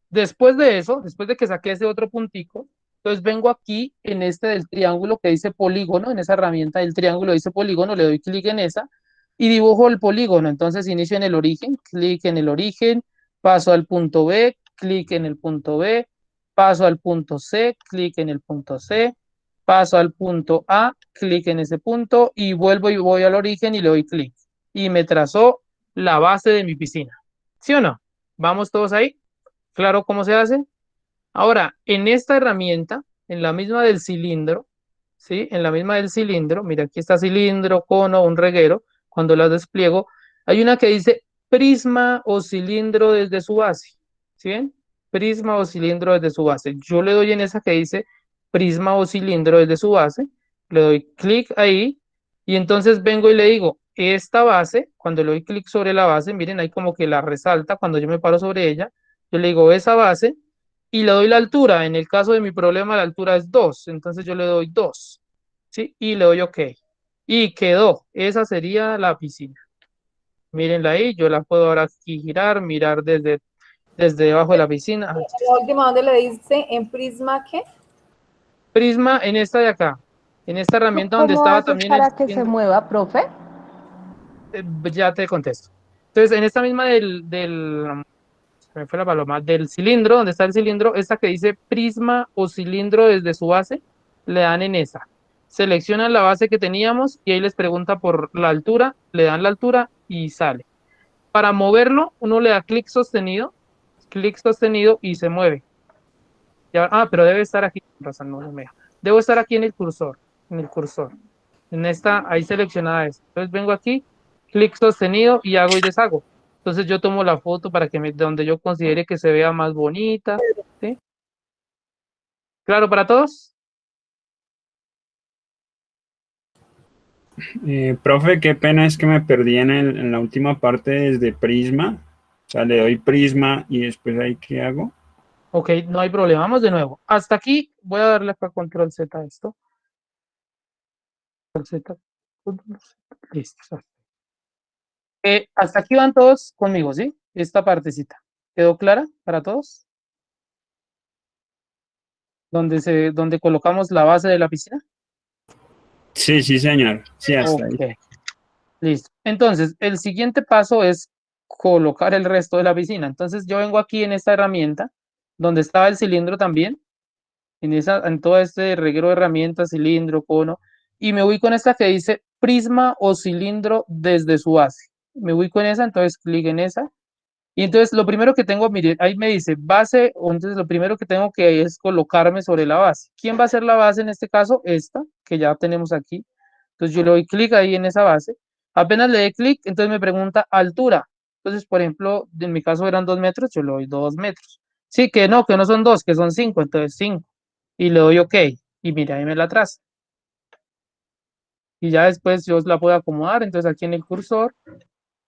Después de eso, después de que saqué ese otro puntico, entonces vengo aquí en este del triángulo que dice polígono, en esa herramienta del triángulo dice polígono, le doy clic en esa y dibujo el polígono. Entonces inicio en el origen, clic en el origen, paso al punto B, clic en el punto B, paso al punto C, clic en el punto C, paso al punto A, clic en ese punto y vuelvo y voy al origen y le doy clic. Y me trazó la base de mi piscina. ¿Sí o no? ¿Vamos todos ahí? ¿Claro cómo se hace? Ahora, en esta herramienta, en la misma del cilindro, ¿sí? En la misma del cilindro, mira, aquí está cilindro, cono, un reguero, cuando las despliego, hay una que dice prisma o cilindro desde su base, ¿sí ven? Prisma o cilindro desde su base. Yo le doy en esa que dice prisma o cilindro desde su base, le doy clic ahí y entonces vengo y le digo, esta base, cuando le doy clic sobre la base, miren ahí como que la resalta cuando yo me paro sobre ella, yo le digo esa base y le doy la altura. En el caso de mi problema, la altura es 2, entonces yo le doy 2, ¿sí? Y le doy OK. Y quedó. Esa sería la piscina. Mírenla ahí, yo la puedo ahora aquí girar, mirar desde debajo de la piscina. La última, ¿dónde le dice? ¿En Prisma qué? Prisma en esta de acá, en esta herramienta donde ¿Cómo estaba haces también el para que se cilindro. mueva, profe? Ya te contesto. Entonces, en esta misma se me fue la paloma, del cilindro, donde está el cilindro, esta que dice prisma o cilindro desde su base, le dan en esa. Seleccionan la base que teníamos y ahí les pregunta por la altura, le dan la altura y sale. Para moverlo, uno le da clic sostenido y se mueve. Pero debe estar aquí, no me deja. Debo estar aquí en el cursor. En esta, ahí seleccionada es. Entonces vengo aquí, clic sostenido y hago y deshago. Entonces yo tomo la foto para que donde yo considere que se vea más bonita, ¿sí? ¿Claro para todos? Profe, qué pena es que me perdí en la última parte desde Prisma. O sea, le doy Prisma y después ahí, ¿qué hago? Ok, no hay problema. Vamos de nuevo. Hasta aquí voy a darle acá control Z a esto. Control Z. Listo. Hasta aquí van todos conmigo, ¿sí? Esta partecita. ¿Quedó clara para todos? Donde colocamos la base de la piscina. Sí, sí, señor. Sí, hasta ahí. Ok, listo. Entonces, el siguiente paso es colocar el resto de la piscina. Entonces, yo vengo aquí en esta herramienta, donde estaba el cilindro también, en todo este reguero de herramientas, cilindro, cono, y me ubico en esta que dice prisma o cilindro desde su base. Me ubico en esa, entonces clic en esa. Y entonces lo primero que tengo, mire, ahí me dice base, entonces lo primero que tengo que es colocarme sobre la base. ¿Quién va a ser la base en este caso? Esta, que ya tenemos aquí. Entonces yo le doy clic ahí en esa base. Apenas le dé clic, entonces me pregunta altura. Entonces, por ejemplo, en mi caso eran 2 metros, yo le doy 2 metros. Sí, que no son 2, que son 5, entonces 5. Y le doy OK. Y mira, ahí me la traza. Y ya después yo la puedo acomodar, entonces aquí en el cursor,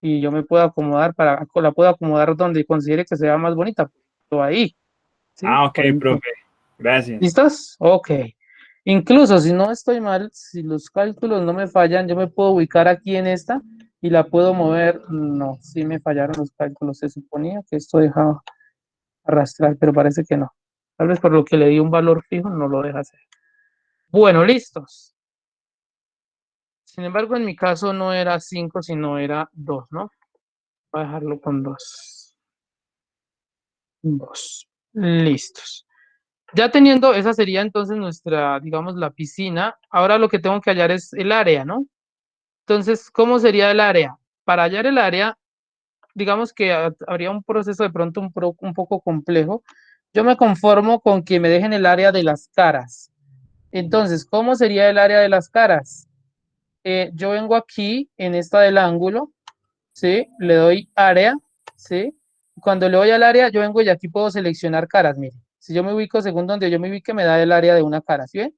y yo me puedo acomodar la puedo acomodar donde considere que sea más bonita. Todo ahí. ¿Sí? Ah, ok, Por ejemplo. profe. Gracias. ¿Listos? Ok. Incluso si no estoy mal, si los cálculos no me fallan, yo me puedo ubicar aquí en esta y la puedo mover. No, sí me fallaron los cálculos. Se suponía que esto dejaba arrastrar, pero parece que no. Tal vez por lo que le di un valor fijo no lo deja hacer. Bueno, listos. Sin embargo, en mi caso no era 5, sino era 2, ¿no? Voy a dejarlo con 2. 2. Listos. Ya teniendo, esa sería entonces nuestra, digamos, la piscina. Ahora lo que tengo que hallar es el área, ¿no? Entonces, ¿cómo sería el área? Para hallar el área, digamos que habría un proceso de pronto un poco complejo. Yo me conformo con que me dejen el área de las caras. Entonces, ¿cómo sería el área de las caras? Yo vengo aquí en esta del ángulo, ¿sí? Le doy área, ¿sí? Cuando le doy al área, yo vengo y aquí puedo seleccionar caras, mire. Si yo me ubico según donde yo me ubique, me da el área de una cara, ¿sí ven?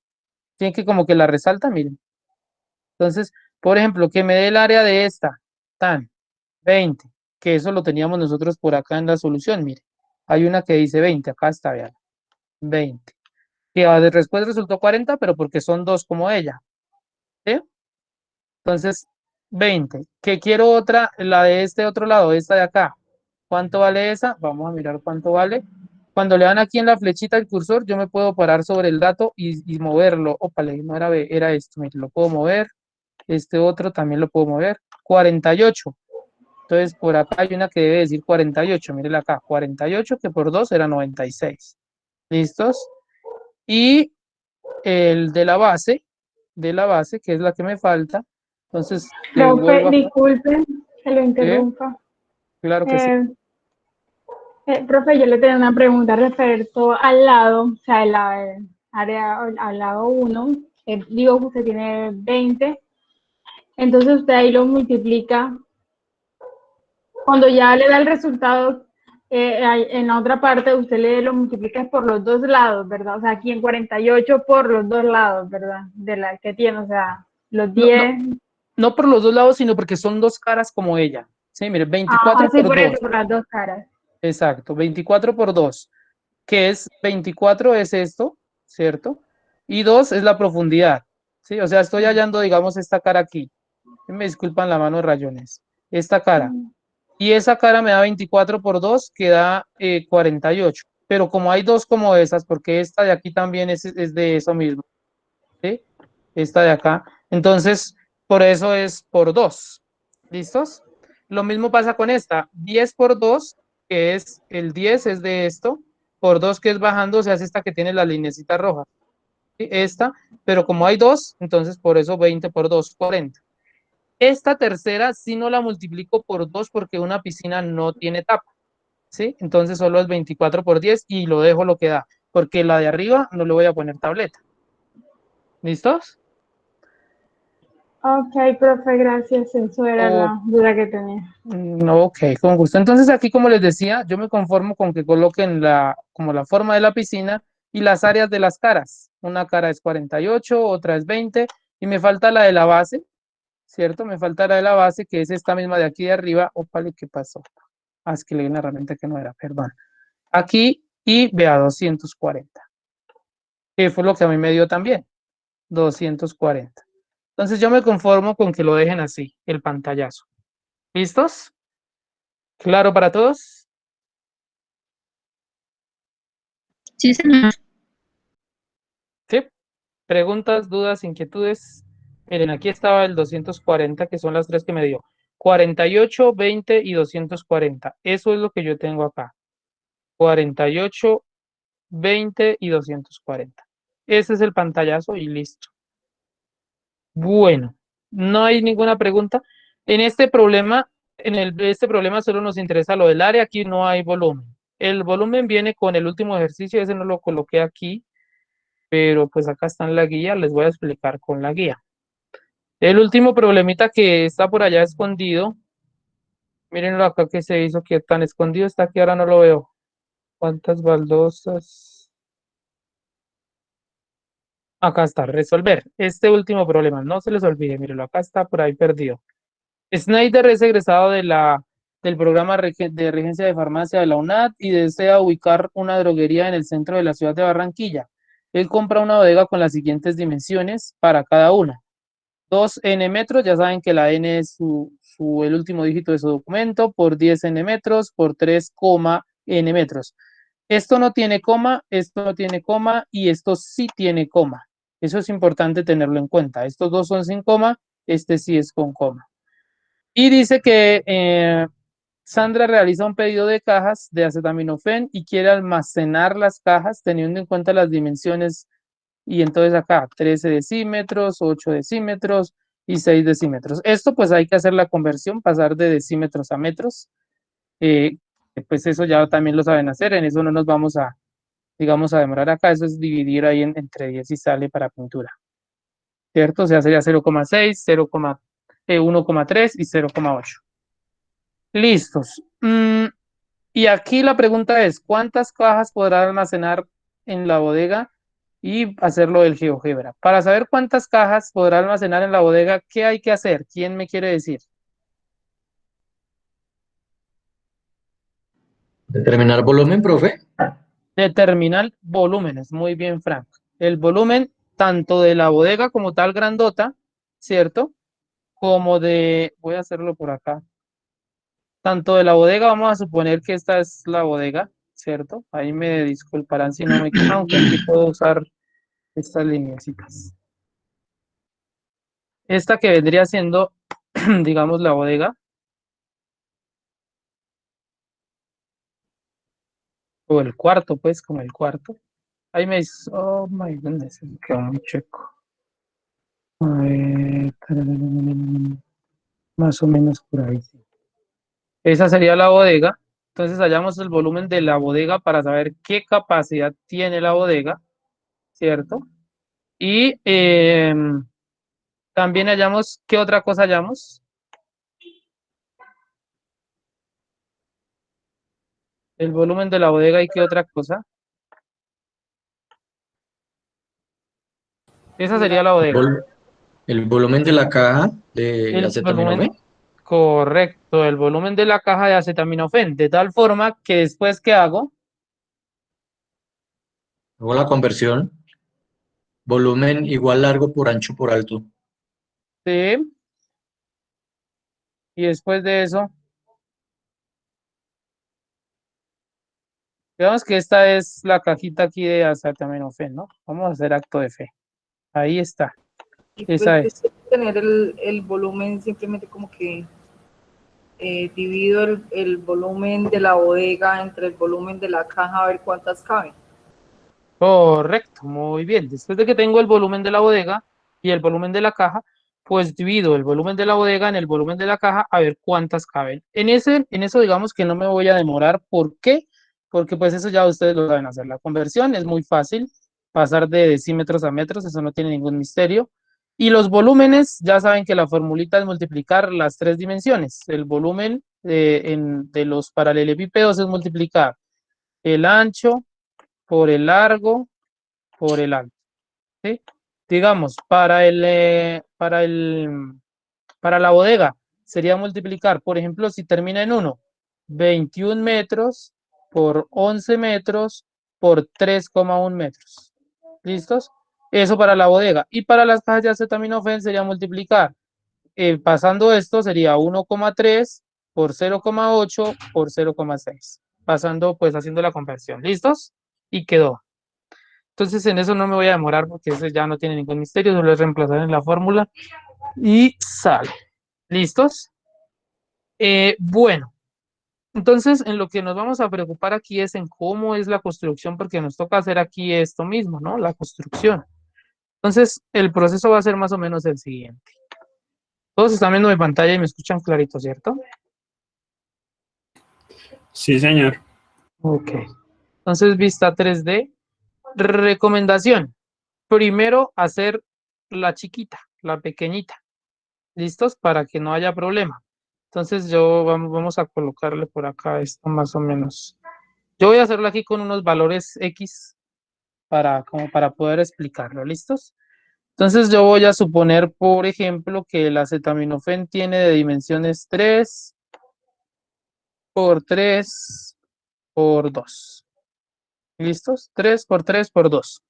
Tiene que como que la resalta, miren. Entonces, por ejemplo, que me dé el área de esta, tan, 20, que eso lo teníamos nosotros por acá en la solución, mire. Hay una que dice 20, acá está, vean, 20. Que después resultó 40, pero porque son dos como ella, ¿sí? Entonces, 20. Que quiero otra, la de este otro lado, esta de acá. ¿Cuánto vale esa? Vamos a mirar cuánto vale. Cuando le dan aquí en la flechita del cursor, yo me puedo parar sobre el dato y moverlo. Ópale, no era B, era esto. Mire, lo puedo mover. Este otro también lo puedo mover. 48. Entonces, por acá hay una que debe decir 48. Mírenla acá. 48 que por 2 era 96. ¿Listos? Y el de la base, que es la que me falta. Entonces, le Profe, vuelvo acá. disculpen que lo interrumpa. Claro que sí. Profe, yo le tenía una pregunta respecto al lado, o sea, área al lado 1, digo que usted tiene 20, entonces usted ahí lo multiplica. Cuando ya le da el resultado, en la otra parte usted lo multiplica por los dos lados, ¿verdad? O sea, aquí en 48 por los dos lados, ¿verdad? De la que tiene, o sea, los 10. No por los dos lados, sino porque son dos caras como ella. Sí, mire, 24 sí, por por 2. eso, por las dos caras. Exacto, 24 por 2, que es 24 es esto, ¿cierto? Y 2 es la profundidad, ¿sí? O sea, estoy hallando, digamos, esta cara aquí. Me disculpan la mano de rayones. Esta cara. Y esa cara me da 24 por 2, que da 48. Pero como hay dos como esas, porque esta de aquí también es de eso mismo, ¿sí? Esta de acá. Entonces, por eso es por 2. ¿Listos? Lo mismo pasa con esta. 10 por 2, que es el 10 es de esto, por 2 que es bajando, se hace esta que tiene la linecita roja. ¿Sí? Esta, pero como hay dos, entonces por eso 20 por 2, 40. Esta tercera sí no la multiplico por 2 porque una piscina no tiene tapa, ¿sí? Entonces solo es 24 por 10 y lo dejo lo que da, porque la de arriba no le voy a poner tableta. ¿Listos? Ok, profe, gracias. Eso era la duda que tenía. Ok, con gusto. Entonces aquí, como les decía, yo me conformo con que coloquen como la forma de la piscina y las áreas de las caras. Una cara es 48, otra es 20 y me falta la de la base, ¿cierto? Me falta la de la base, que es esta misma de aquí de arriba. Opale, ¿qué pasó? Es que le di una herramienta que no era, perdón. Aquí y vea 240. Que fue lo que a mí me dio también, 240. Entonces yo me conformo con que lo dejen así, el pantallazo. ¿Listos? ¿Claro para todos? Sí, señor. Sí. Preguntas, dudas, inquietudes. Miren, aquí estaba el 240, que son las tres que me dio. 48, 20 y 240. Eso es lo que yo tengo acá. 48, 20 y 240. Ese es el pantallazo y listo. Bueno, no hay ninguna pregunta. En este problema, este problema solo nos interesa lo del área, aquí no hay volumen. El volumen viene con el último ejercicio, ese no lo coloqué aquí, pero pues acá está en la guía, les voy a explicar con la guía. El último problemita que está por allá escondido, mírenlo acá que se hizo, que tan escondido está que ahora no lo veo. ¿Cuántas baldosas? Acá está, resolver. Este último problema, no se les olvide, mírenlo, acá está por ahí perdido. Snyder es egresado del programa de regencia de farmacia de la UNAD y desea ubicar una droguería en el centro de la ciudad de Barranquilla. Él compra una bodega con las siguientes dimensiones para cada una. 2N metros, ya saben que la N es el último dígito de su documento, por 10N metros, por 3,N metros. Esto no tiene coma, esto no tiene coma y esto sí tiene coma. Eso es importante tenerlo en cuenta. Estos dos son sin coma, este sí es con coma. Y dice que Sandra realiza un pedido de cajas de acetaminofén y quiere almacenar las cajas teniendo en cuenta las dimensiones. Y entonces acá 13 decímetros, 8 decímetros y 6 decímetros. Esto pues hay que hacer la conversión, pasar de decímetros a metros. Pues eso ya también lo saben hacer, en eso no nos vamos a, digamos, a demorar acá. Eso es dividir ahí entre 10 y sale para pintura. ¿Cierto? O sea, sería 0,6, 1,3 y 0,8. Listos. Y aquí la pregunta es, ¿cuántas cajas podrá almacenar en la bodega? Y hacerlo del GeoGebra. Para saber cuántas cajas podrá almacenar en la bodega, ¿qué hay que hacer? ¿Quién me quiere decir? Determinar volumen, profe. Determinar volúmenes. Muy bien, Frank. El volumen tanto de la bodega como tal grandota, ¿cierto? Como voy a hacerlo por acá. Tanto de la bodega, vamos a suponer que esta es la bodega, ¿cierto? Ahí me disculparán si no me equivoco, aunque aquí puedo usar estas lineecitas. Esta que vendría siendo, digamos, la bodega. O el cuarto, pues, como el cuarto. Ahí me dice, oh my goodness, me quedó muy checo. A ver, más o menos por ahí. Esa sería la bodega. Entonces hallamos el volumen de la bodega para saber qué capacidad tiene la bodega, ¿cierto? Y también hallamos, ¿qué otra cosa hallamos? El volumen de la bodega y qué otra cosa. Esa sería la bodega. El volumen de la caja de El volumen, acetaminofén. correcto, el volumen de la caja de acetaminofén, de tal forma que después, ¿qué hago? Hago la conversión. Volumen igual largo por ancho por alto. Sí, y después de eso, digamos que esta es la cajita aquí de acetaminofén, ¿no? Vamos a hacer acto de fe. Ahí está, Y esa pues es. tener el volumen simplemente como que divido el volumen de la bodega entre el volumen de la caja a ver cuántas caben. Correcto, muy bien. Después de que tengo el volumen de la bodega y el volumen de la caja, pues divido el volumen de la bodega en el volumen de la caja a ver cuántas caben. En eso digamos que no me voy a demorar. ¿Por qué? Porque pues eso ya ustedes lo saben hacer. La conversión es muy fácil, pasar de decímetros a metros, eso no tiene ningún misterio. Y los volúmenes, ya saben que la formulita es multiplicar las tres dimensiones. El volumen de los paralelepípedos es multiplicar el ancho por el largo, por el alto, ¿sí? Digamos, para la bodega sería multiplicar, por ejemplo, si termina en 1, 21 metros por 11 metros por 3,1 metros. ¿Listos? Eso para la bodega. Y para las cajas de acetaminofén sería multiplicar, pasando esto sería 1,3 por 0,8 por 0,6. Pasando, pues haciendo la conversión. ¿Listos? Y quedó. Entonces en eso no me voy a demorar porque eso ya no tiene ningún misterio, solo es reemplazar en la fórmula y sale. ¿Listos? Bueno, entonces en lo que nos vamos a preocupar aquí es en cómo es la construcción, porque nos toca hacer aquí esto mismo, ¿no? La construcción. Entonces el proceso va a ser más o menos el siguiente. Todos están viendo mi pantalla y me escuchan clarito, ¿cierto? Sí, señor. Ok. Entonces vista 3D. Recomendación. Primero hacer la chiquita, la pequeñita. ¿Listos? Para que no haya problema. Entonces vamos a colocarle por acá esto más o menos. Yo voy a hacerlo aquí con unos valores X como para poder explicarlo. ¿Listos? Entonces yo voy a suponer, por ejemplo, que el acetaminofén tiene de dimensiones 3 por 3 por 2. ¿Listos? 3 por 3 por 2.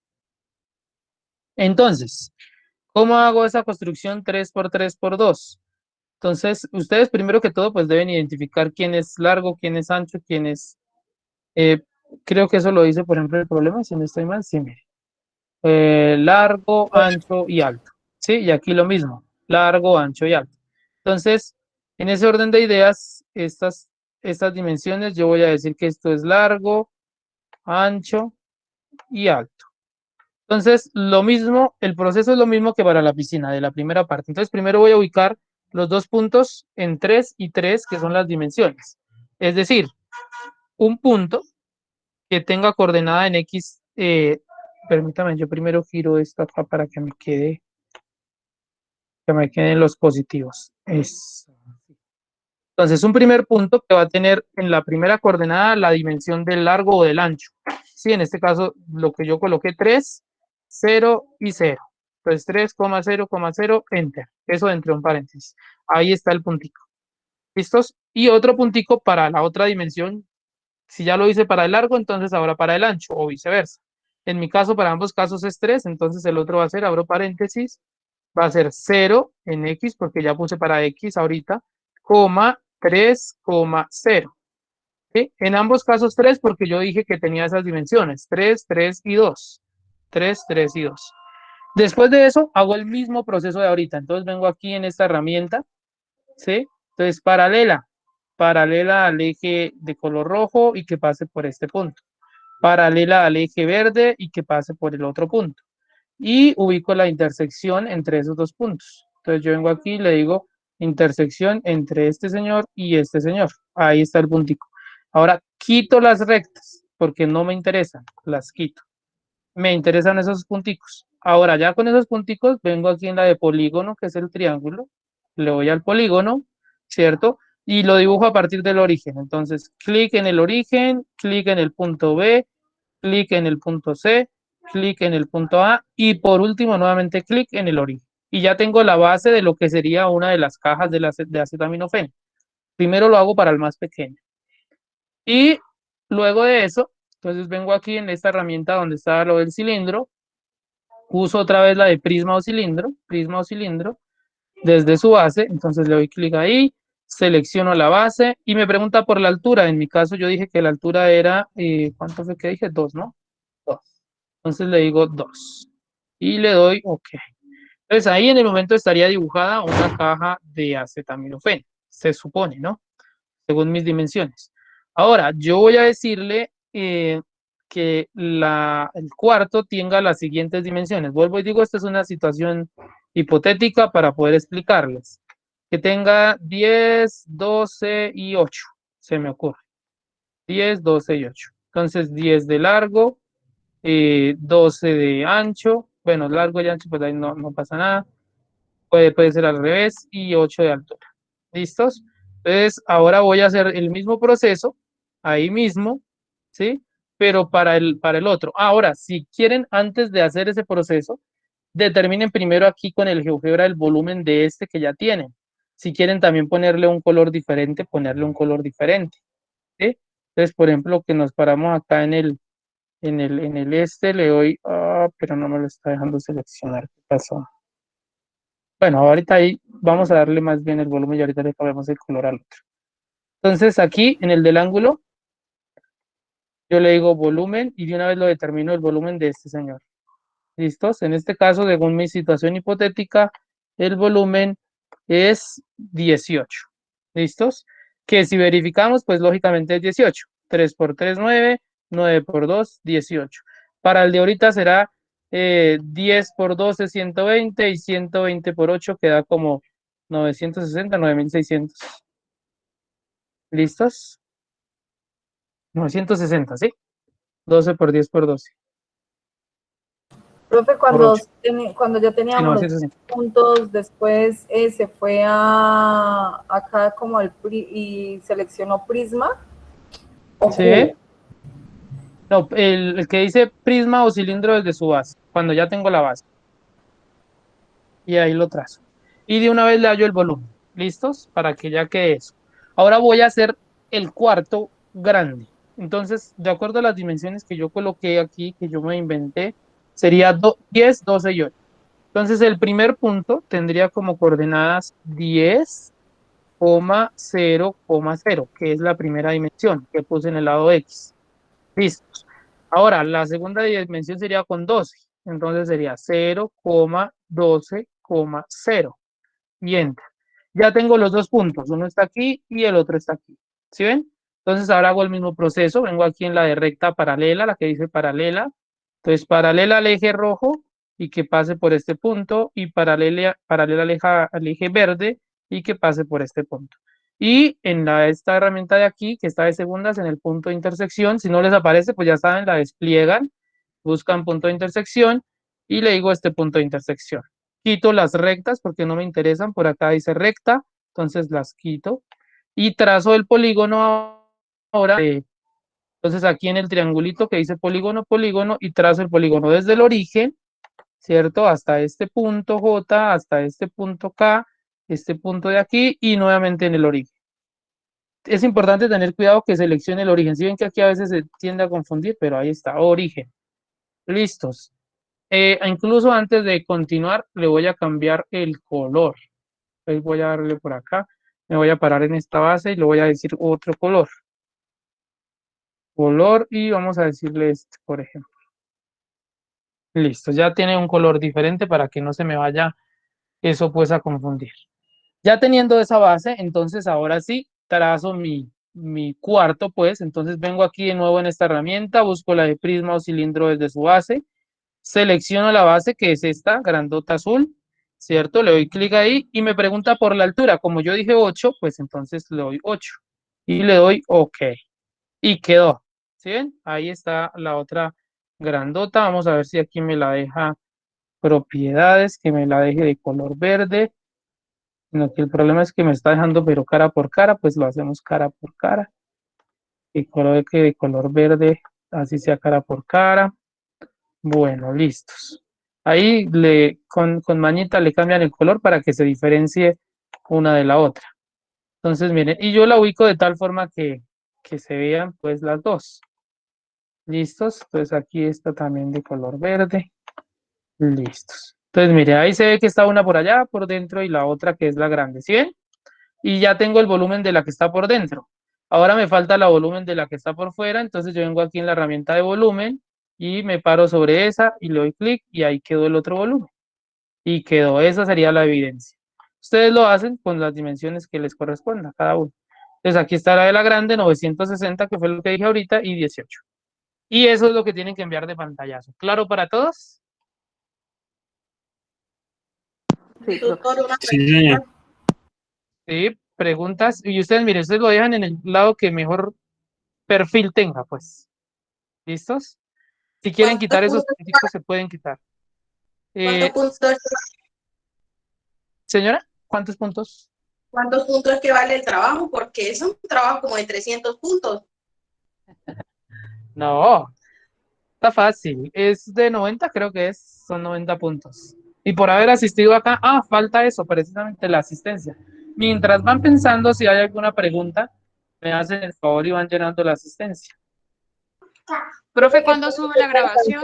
Entonces, ¿cómo hago esa construcción 3 por 3 por 2? Entonces, ustedes primero que todo, pues deben identificar quién es largo, quién es ancho, quién es... creo que eso lo dice, por ejemplo, el problema, si no estoy mal, sí, mire. Largo, ancho y alto. ¿Sí? Y aquí lo mismo, largo, ancho y alto. Entonces, en ese orden de ideas, estas dimensiones, yo voy a decir que esto es largo, ancho y alto. Entonces, lo mismo, el proceso es lo mismo que para la piscina de la primera parte. Entonces, primero voy a ubicar los dos puntos en 3 y 3, que son las dimensiones. Es decir, un punto que tenga coordenada en X, permítame, yo primero giro esto acá para que me queden los positivos. Entonces, un primer punto que va a tener en la primera coordenada la dimensión del largo o del ancho. Sí, en este caso, lo que yo coloqué 3, 0 y 0. Entonces, 3,0,0, enter. Eso entre un paréntesis. Ahí está el puntico. ¿Listos? Y otro puntico para la otra dimensión. Si ya lo hice para el largo, entonces ahora para el ancho o viceversa. En mi caso, para ambos casos es 3, entonces el otro va a ser, abro paréntesis, va a ser 0 en X, porque ya puse para X ahorita, coma 3,0. ¿Sí? En ambos casos 3, porque yo dije que tenía esas dimensiones, 3, 3 y 2. 3, 3 y 2. Después de eso, hago el mismo proceso de ahorita. Entonces vengo aquí en esta herramienta, ¿sí? Entonces, paralela al eje de color rojo y que pase por este punto. Paralela al eje verde y que pase por el otro punto. Y ubico la intersección entre esos dos puntos. Entonces yo vengo aquí y le digo intersección entre este señor y este señor. Ahí está el puntico. Ahora quito las rectas porque no me interesan, las quito. Me interesan esos punticos. Ahora, ya con esos punticos, vengo aquí en la de polígono, que es el triángulo. Le voy al polígono, ¿cierto? Y lo dibujo a partir del origen. Entonces, clic en el origen, clic en el punto B, clic en el punto C, clic en el punto A y por último, nuevamente clic en el origen. Y ya tengo la base de lo que sería una de las cajas de acetaminofén. Primero lo hago para el más pequeño. Y luego de eso, entonces vengo aquí en esta herramienta donde está lo del cilindro, uso otra vez la de prisma o cilindro, desde su base, entonces le doy clic ahí, selecciono la base y me pregunta por la altura. En mi caso yo dije que la altura era, ¿cuánto fue que dije? 2, ¿no? 2. Entonces le digo 2 y le doy OK. Entonces ahí en el momento estaría dibujada una caja de acetaminofén, se supone, ¿no? Según mis dimensiones. Ahora, yo voy a decirle que el cuarto tenga las siguientes dimensiones. Vuelvo y digo, esta es una situación hipotética para poder explicarles. Que tenga 10, 12 y 8, se me ocurre. 10, 12 y 8. Entonces, 10 de largo, 12 de ancho. Bueno, largo y ancho, pues ahí no pasa nada. Puede ser al revés y 8 de altura. ¿Listos? Entonces, ahora voy a hacer el mismo proceso, ahí mismo, ¿sí? Pero para el otro. Ahora, si quieren, antes de hacer ese proceso, determinen primero aquí con el GeoGebra el volumen de este que ya tienen. Si quieren también ponerle un color diferente, ponerle un color diferente, ¿sí? Entonces, por ejemplo, que nos paramos acá en el este, le doy, pero no me lo está dejando seleccionar. ¿Qué pasó? Bueno, ahorita ahí vamos a darle más bien el volumen y ahorita le cambiamos el color al otro. Entonces aquí en el del ángulo, yo le digo volumen y de una vez lo determino el volumen de este señor. ¿Listos? En este caso, según mi situación hipotética, el volumen es 18. ¿Listos? Que si verificamos, pues lógicamente es 18. 3 por 3, 9. 9 por 2, 18. Para el de ahorita será 10 por 12, 120 y 120 por 8 queda como 960, 9600. ¿Listos? 960, ¿sí? 12 por 10 por 12. Profe, Por 8. cuando ya Sí, teníamos los 960. puntos, después se fue acá como y seleccionó prisma. ¿O Sí. No, el que dice prisma o cilindro desde su base, cuando ya tengo la base. Y ahí lo trazo. Y de una vez le hallo el volumen. ¿Listos? Para que ya quede eso. Ahora voy a hacer el cuarto grande. Entonces, de acuerdo a las dimensiones que yo coloqué aquí, que yo me inventé, sería 10, 12 y 8. Entonces, el primer punto tendría como coordenadas 10,0,0, que es la primera dimensión que puse en el lado X. Listos. Ahora, la segunda dimensión sería con 12. Entonces sería 0,12,0. Y entra. Ya tengo los dos puntos. Uno está aquí y el otro está aquí. ¿Sí ven? Entonces ahora hago el mismo proceso. Vengo aquí en la de recta paralela, la que dice paralela. Entonces paralela al eje rojo y que pase por este punto. Y paralela al eje verde y que pase por este punto. Y en esta herramienta de aquí, que está de segundas en el punto de intersección, si no les aparece, pues ya saben, la despliegan, buscan punto de intersección y le digo este punto de intersección. Quito las rectas porque no me interesan, por acá dice recta, entonces las quito y trazo el polígono ahora. Entonces aquí en el triangulito que dice polígono, polígono y trazo el polígono desde el origen, ¿cierto? Hasta este punto J, hasta este punto K, este punto de aquí y nuevamente en el origen. Es importante tener cuidado que seleccione el origen. Si ven que aquí a veces se tiende a confundir, pero ahí está, origen. Listos. Incluso antes de continuar, le voy a cambiar el color. Entonces voy a darle por acá. Me voy a parar en esta base y le voy a decir otro color. Color y vamos a decirle este, por ejemplo. Listo, ya tiene un color diferente para que no se me vaya eso pues a confundir. Ya teniendo esa base, entonces ahora sí trazo mi cuarto, pues, entonces vengo aquí de nuevo en esta herramienta, busco la de prisma o cilindro desde su base, selecciono la base que es esta, grandota azul, ¿cierto? Le doy clic ahí y me pregunta por la altura. Como yo dije 8, pues entonces le doy 8 y le doy OK. Y quedó, ¿sí ven? Ahí está la otra grandota. Vamos a ver si aquí me la deja propiedades, que me la deje de color verde. Sino que el problema es que me está dejando pero cara por cara, pues lo hacemos cara por cara. Y coloque de color verde, así sea cara por cara. Bueno, listos. Ahí con manita le cambian el color para que se diferencie una de la otra. Entonces, miren, y yo la ubico de tal forma que se vean pues las dos. ¿Listos? Entonces aquí está también de color verde. Listos. Entonces, mire, ahí se ve que está una por allá, por dentro, y la otra que es la grande, ¿sí ven? Y ya tengo el volumen de la que está por dentro. Ahora me falta la volumen de la que está por fuera, entonces yo vengo aquí en la herramienta de volumen y me paro sobre esa y le doy clic y ahí quedó el otro volumen. Y quedó, esa sería la evidencia. Ustedes lo hacen con las dimensiones que les corresponda a cada uno. Entonces aquí está la de la grande, 960, que fue lo que dije ahorita, y 18. Y eso es lo que tienen que enviar de pantallazo. ¿Claro para todos? Sí, profe. Sí, señor. Sí, preguntas. Y ustedes, miren, ustedes lo dejan en el lado que mejor perfil tenga, pues. ¿Listos? Si quieren quitar esos puntitos, se pueden quitar. Señora, ¿cuántos puntos? ¿Cuántos puntos es que vale el trabajo? Porque es un trabajo como de 300 puntos. No, está fácil. Es de 90, creo que son 90 puntos. Y por haber asistido acá, falta eso, precisamente la asistencia. Mientras van pensando si hay alguna pregunta, me hacen el favor y van llenando la asistencia. Profe, ¿cuándo sube la grabación?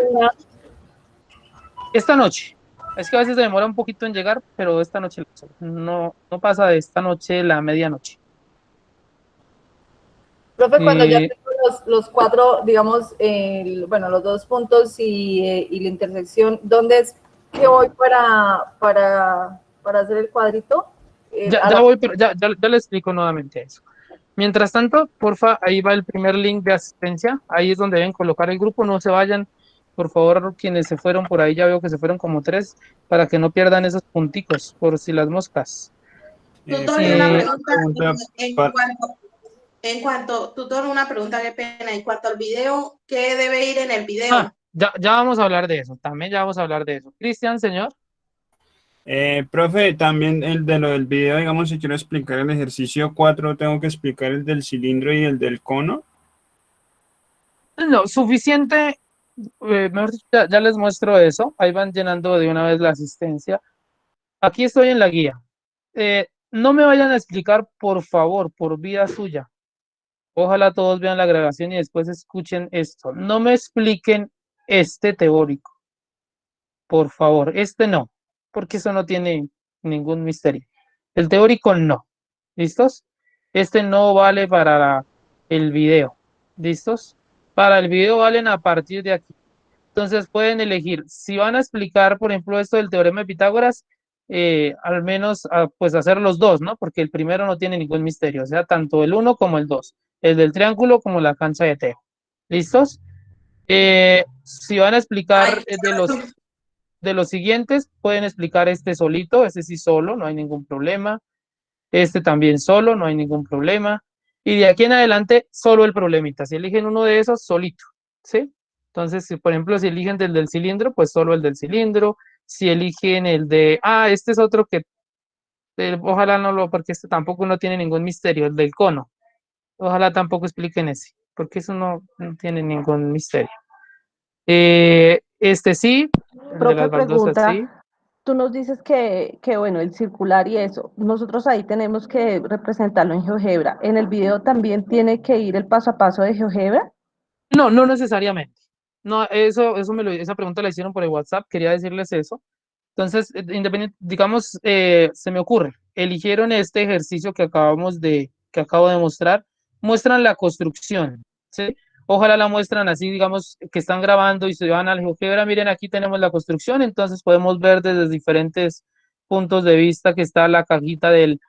Esta noche. Es que a veces se demora un poquito en llegar, pero esta noche no pasa de esta noche la medianoche. Profe, cuando ya tengo los cuatro, digamos, bueno, los 2 puntos y la intersección, ¿dónde es que voy para hacer el cuadrito? Ya voy, pero ya le explico nuevamente eso. Mientras tanto, porfa, ahí va el primer link de asistencia. Ahí es donde deben colocar el grupo. No se vayan, por favor, quienes se fueron por ahí, ya veo que se fueron como 3, para que no pierdan esos punticos, por si las moscas. Tutor, una pregunta. Tutor, una pregunta, qué pena. En cuanto al video, ¿qué debe ir en el video? Ya vamos a hablar de eso. También ya vamos a hablar de eso. Cristian, señor. Profe, también el de lo del video, digamos, si quiero explicar el ejercicio 4, tengo que explicar el del cilindro y el del cono. No, suficiente. Mejor dicho, ya les muestro eso. Ahí van llenando de una vez la asistencia. Aquí estoy en la guía. No me vayan a explicar, por favor, por vida suya. Ojalá todos vean la grabación y después escuchen esto. No me expliquen este teórico. Por favor, este no, porque eso no tiene ningún misterio. El teórico no. ¿Listos? Este no vale para el video. ¿Listos? Para el video valen a partir de aquí. Entonces pueden elegir, si van a explicar, por ejemplo, esto del teorema de Pitágoras, al menos pues hacer los dos, ¿no? Porque el primero no tiene ningún misterio, o sea, tanto el 1 como el 2, el del triángulo como la cancha de Teo. ¿Listos? Si van a explicar de los siguientes, pueden explicar este solito, este sí solo, no hay ningún problema. Este también solo, no hay ningún problema. Y de aquí en adelante, solo el problemita. Si eligen uno de esos, solito, ¿sí? Entonces, si, por ejemplo, si eligen del cilindro, pues solo el del cilindro. Si eligen el de, este es otro que, ojalá no lo, porque este tampoco no tiene ningún misterio, el del cono. Ojalá tampoco expliquen ese, porque eso no tiene ningún misterio. Este sí, el de las baldosas sí. Tú nos dices que, bueno, el circular y eso, nosotros ahí tenemos que representarlo en GeoGebra. ¿En el video también tiene que ir el paso a paso de GeoGebra? No necesariamente. No, esa pregunta la hicieron por el WhatsApp, quería decirles eso. Entonces, digamos, se me ocurre, eligieron este ejercicio que acabo de mostrar, muestran la construcción, ¿sí? Ojalá la muestran así, digamos, que están grabando y se van al GeoGebra, miren, aquí tenemos la construcción, entonces podemos ver desde diferentes puntos de vista que está la cajita del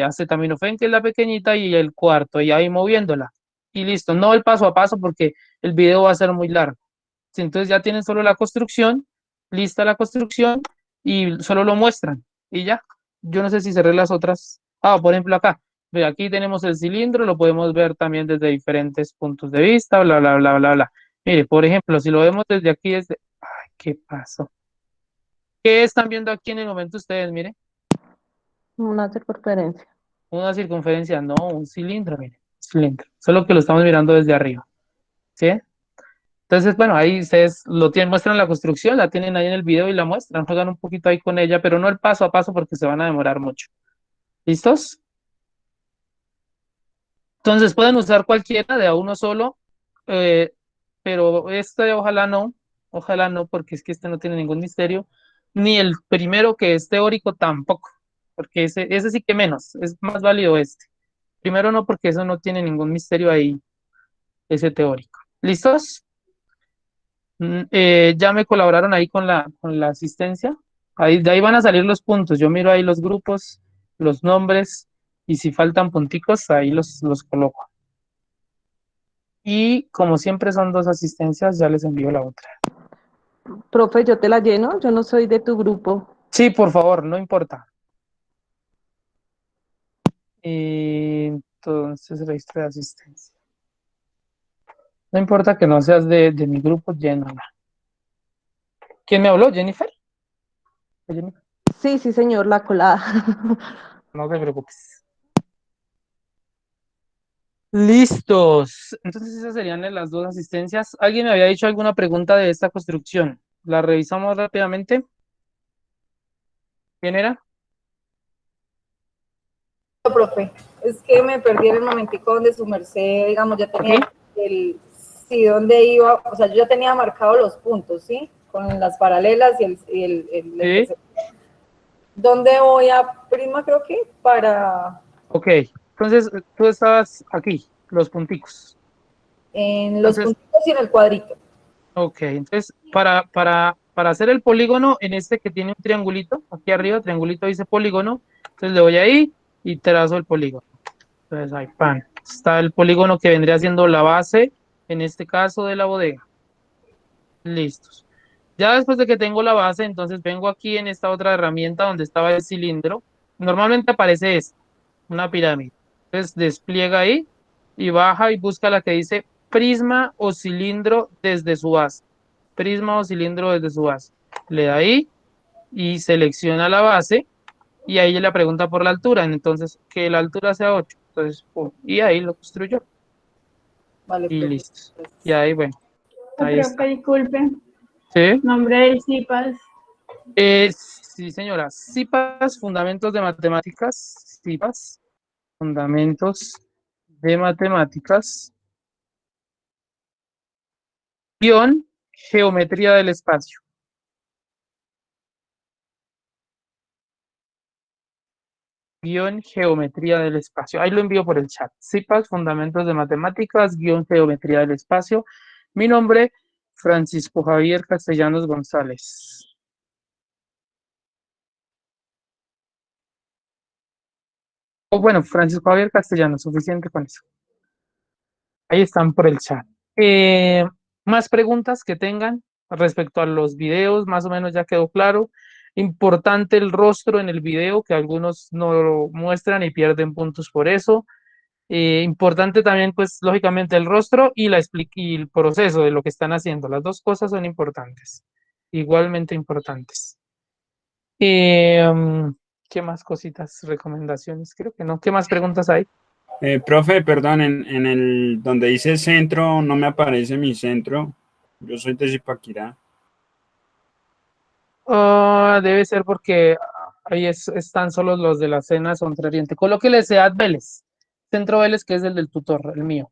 acetaminofén, que es la pequeñita, y el cuarto, y ahí moviéndola. Y listo, no el paso a paso porque el video va a ser muy largo. Entonces ya tienen solo la construcción, lista la construcción, y solo lo muestran, y ya. Yo no sé si cerré las otras. Por ejemplo acá, ve, aquí tenemos el cilindro, lo podemos ver también desde diferentes puntos de vista, bla, bla, bla, bla, bla. Mire, por ejemplo, si lo vemos desde aquí, desde... Ay, ¿qué pasó? ¿Qué están viendo aquí en el momento ustedes? Mire, Una circunferencia. una circunferencia, no, un cilindro, mire, un cilindro. Solo que lo estamos mirando desde arriba, ¿sí? Entonces, bueno, ahí ustedes lo tienen, muestran la construcción, la tienen ahí en el video y la muestran, juegan un poquito ahí con ella, pero no el paso a paso porque se van a demorar mucho. ¿Listos? Entonces pueden usar cualquiera de a uno solo, eh, pero este ojalá no, porque es que este no tiene ningún misterio, ni el primero que es teórico tampoco, porque ese sí que menos, es más válido este. Primero no, porque eso no tiene ningún misterio ahí, ese teórico. ¿Listos? Ya me colaboraron ahí con la asistencia. Ahí, de ahí van a salir los puntos. Yo miro ahí los grupos, los nombres, y si faltan punticos, ahí los coloco. Y como siempre son dos asistencias, ya les envío la otra. Profe, yo te la lleno, yo no soy de tu grupo. Sí, por favor, no importa. Entonces, registro de asistencia. No importa que no seas de mi grupo, llénala. ¿Quién me habló? ¿Jennifer? Jennifer. Sí, sí, señor, la colada. No te preocupes. Listos. Entonces esas serían las dos asistencias. ¿Alguien me había dicho alguna pregunta de esta construcción? La revisamos rápidamente. ¿Quién era? Profe, es que me perdí en el momentico donde su merced, digamos, ya tenía sí, donde iba, o sea, yo ya tenía marcado los puntos, ¿sí? Con las paralelas y el Sí. ¿Dónde voy a prima, creo que? Para... Ok, entonces tú estabas aquí, los punticos. En los Entonces, puntitos y en el cuadrito. ok, entonces para hacer el polígono, en este que tiene un triangulito, aquí arriba, triangulito dice polígono, entonces le voy ahí y trazo el polígono. Entonces ahí, pan, está el polígono que vendría siendo la base, en este caso de la bodega. Listos. Ya después de que tengo la base, entonces vengo aquí en esta otra herramienta donde estaba el cilindro. Normalmente aparece esta, una pirámide. Entonces despliega ahí y baja y busca la que dice prisma o cilindro desde su base. Prisma o cilindro desde su base. Le da ahí y selecciona la base y ahí le pregunta por la altura. Entonces, que la altura sea 8. Entonces, pum, y ahí lo construyó. Vale, Y profe. listo. Y ahí, bueno, ahí está. Profe, disculpe. ¿Sí? Nombre del CIPAS. Sí, señora. CIPAS, Fundamentos de Matemáticas. CIPAS, Fundamentos de Matemáticas. Guión, Geometría del Espacio. Guión, Geometría del Espacio. Ahí lo envío por el chat. CIPAS, Fundamentos de Matemáticas, guión, Geometría del Espacio. Mi nombre, Francisco Javier Castellanos González. O bueno, Francisco Javier Castellanos, suficiente con eso. Ahí están por el chat. Más preguntas que tengan respecto a los videos, más o menos ya quedó claro. Importante el rostro en el video, que algunos no lo muestran y pierden puntos por eso. Importante también, pues, lógicamente el rostro y y el proceso de lo que están haciendo. Las dos cosas son importantes, igualmente importantes. ¿Qué más cositas, recomendaciones? Creo que no. ¿Qué más preguntas hay? Profe, perdón, en el donde dice centro no me aparece mi centro. Yo soy de Zipaquirá. Debe ser porque ahí están solo los de la cena Sontrariente. Colóquele Seat Vélez, Centro Vélez, que es el del tutor, el mío.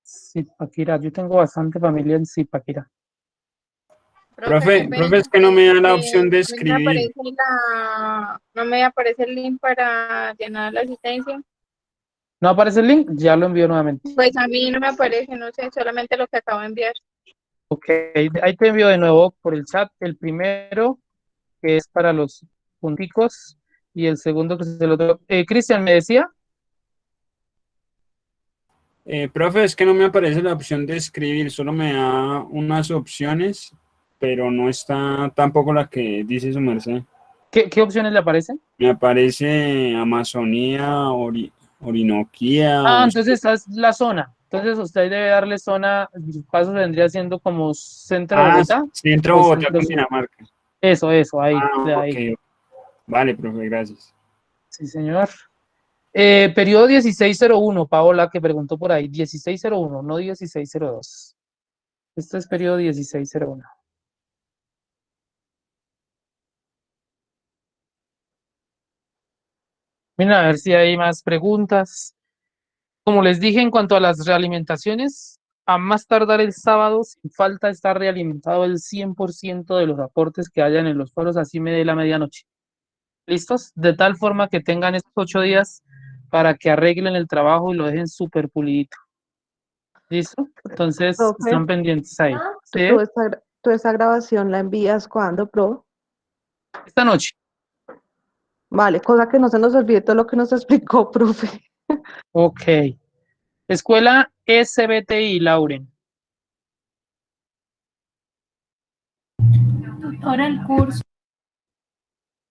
Zipaquirá, yo tengo bastante familia en Zipaquirá. Profe, es que no me da la opción de No me escribir. aparece no me aparece el link para llenar la asistencia. ¿No aparece el link? Ya lo envío nuevamente. Pues a mí no me aparece, no sé, solamente lo que acabo de enviar. Ok, ahí te envío de nuevo por el chat el primero, que es para los punticos, y el segundo, que es el otro. Cristian, ¿me decía? Profe, es que no me aparece la opción de escribir, solo me da unas opciones, pero no está tampoco la que dice su merced. ¿Qué opciones le aparecen? Me aparece Amazonía, Orinoquía, Ah, entonces esa es la zona. Entonces usted debe darle zona, el paso vendría siendo como centro Bogotá Centro o Bogotá, centro sur. Cundinamarca. Eso, ahí, Ah, de ok. ahí. Vale, profe, gracias. Sí, señor. Periodo 1601, Paola, que preguntó por ahí. 1601, no 1602. Este es periodo 1601. Mira, a ver si hay más preguntas. Como les dije, en cuanto a las realimentaciones, a más tardar el sábado, sin falta está realimentado el 100% de los aportes que hayan en los foros, así me dé la medianoche. ¿Listos? De tal forma que tengan estos 8 días para que arreglen el trabajo y lo dejen súper pulidito. ¿Listo? Entonces, Profe, están pendientes ahí. ¿Sí? tú esa grabación la envías cuando, pro? Esta noche. Vale, cosa que no se nos olvide todo lo que nos explicó, profe. Ok. Escuela SBTI, Lauren. Ahora el curso.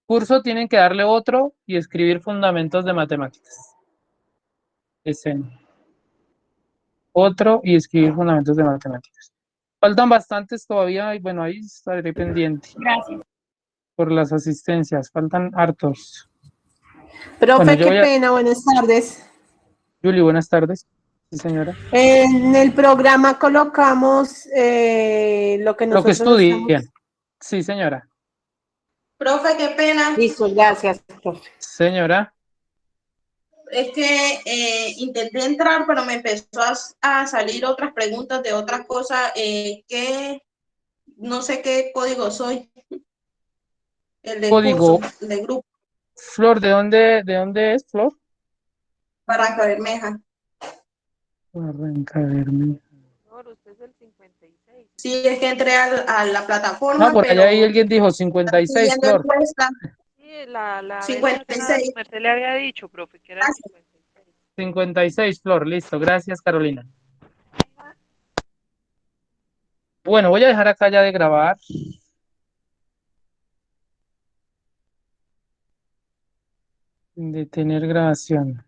Curso tienen que darle otro y escribir fundamentos de matemáticas. Escena. Otro y escribir fundamentos de matemáticas. Faltan bastantes todavía y bueno, ahí estaré pendiente Gracias. por las asistencias. Faltan hartos. Bueno, Profe, yo qué voy a... pena, buenas tardes. Julie, buenas tardes. Sí, señora. En el programa colocamos lo que Lo que nosotros estamos. estudien. Sí, señora. Profe, qué pena. Listo, gracias, profe. Señora. Es que intenté entrar, pero me empezó a salir otras preguntas de otras cosas que no sé qué código soy. El de Código. curso, el de grupo. Flor, de dónde es, Flor? Barranca Bermeja. Barranca Bermeja. Usted es el 56. Sí, es que entré a la No, plataforma, por allá ahí pero alguien dijo están 56, pidiendo Flor. encuesta. Sí, la vez pasada 56. usted le había dicho, profe, que era el 56. 56, Flor. Listo. Gracias, Carolina. Bueno, voy a dejar acá ya de grabar. Detener grabación.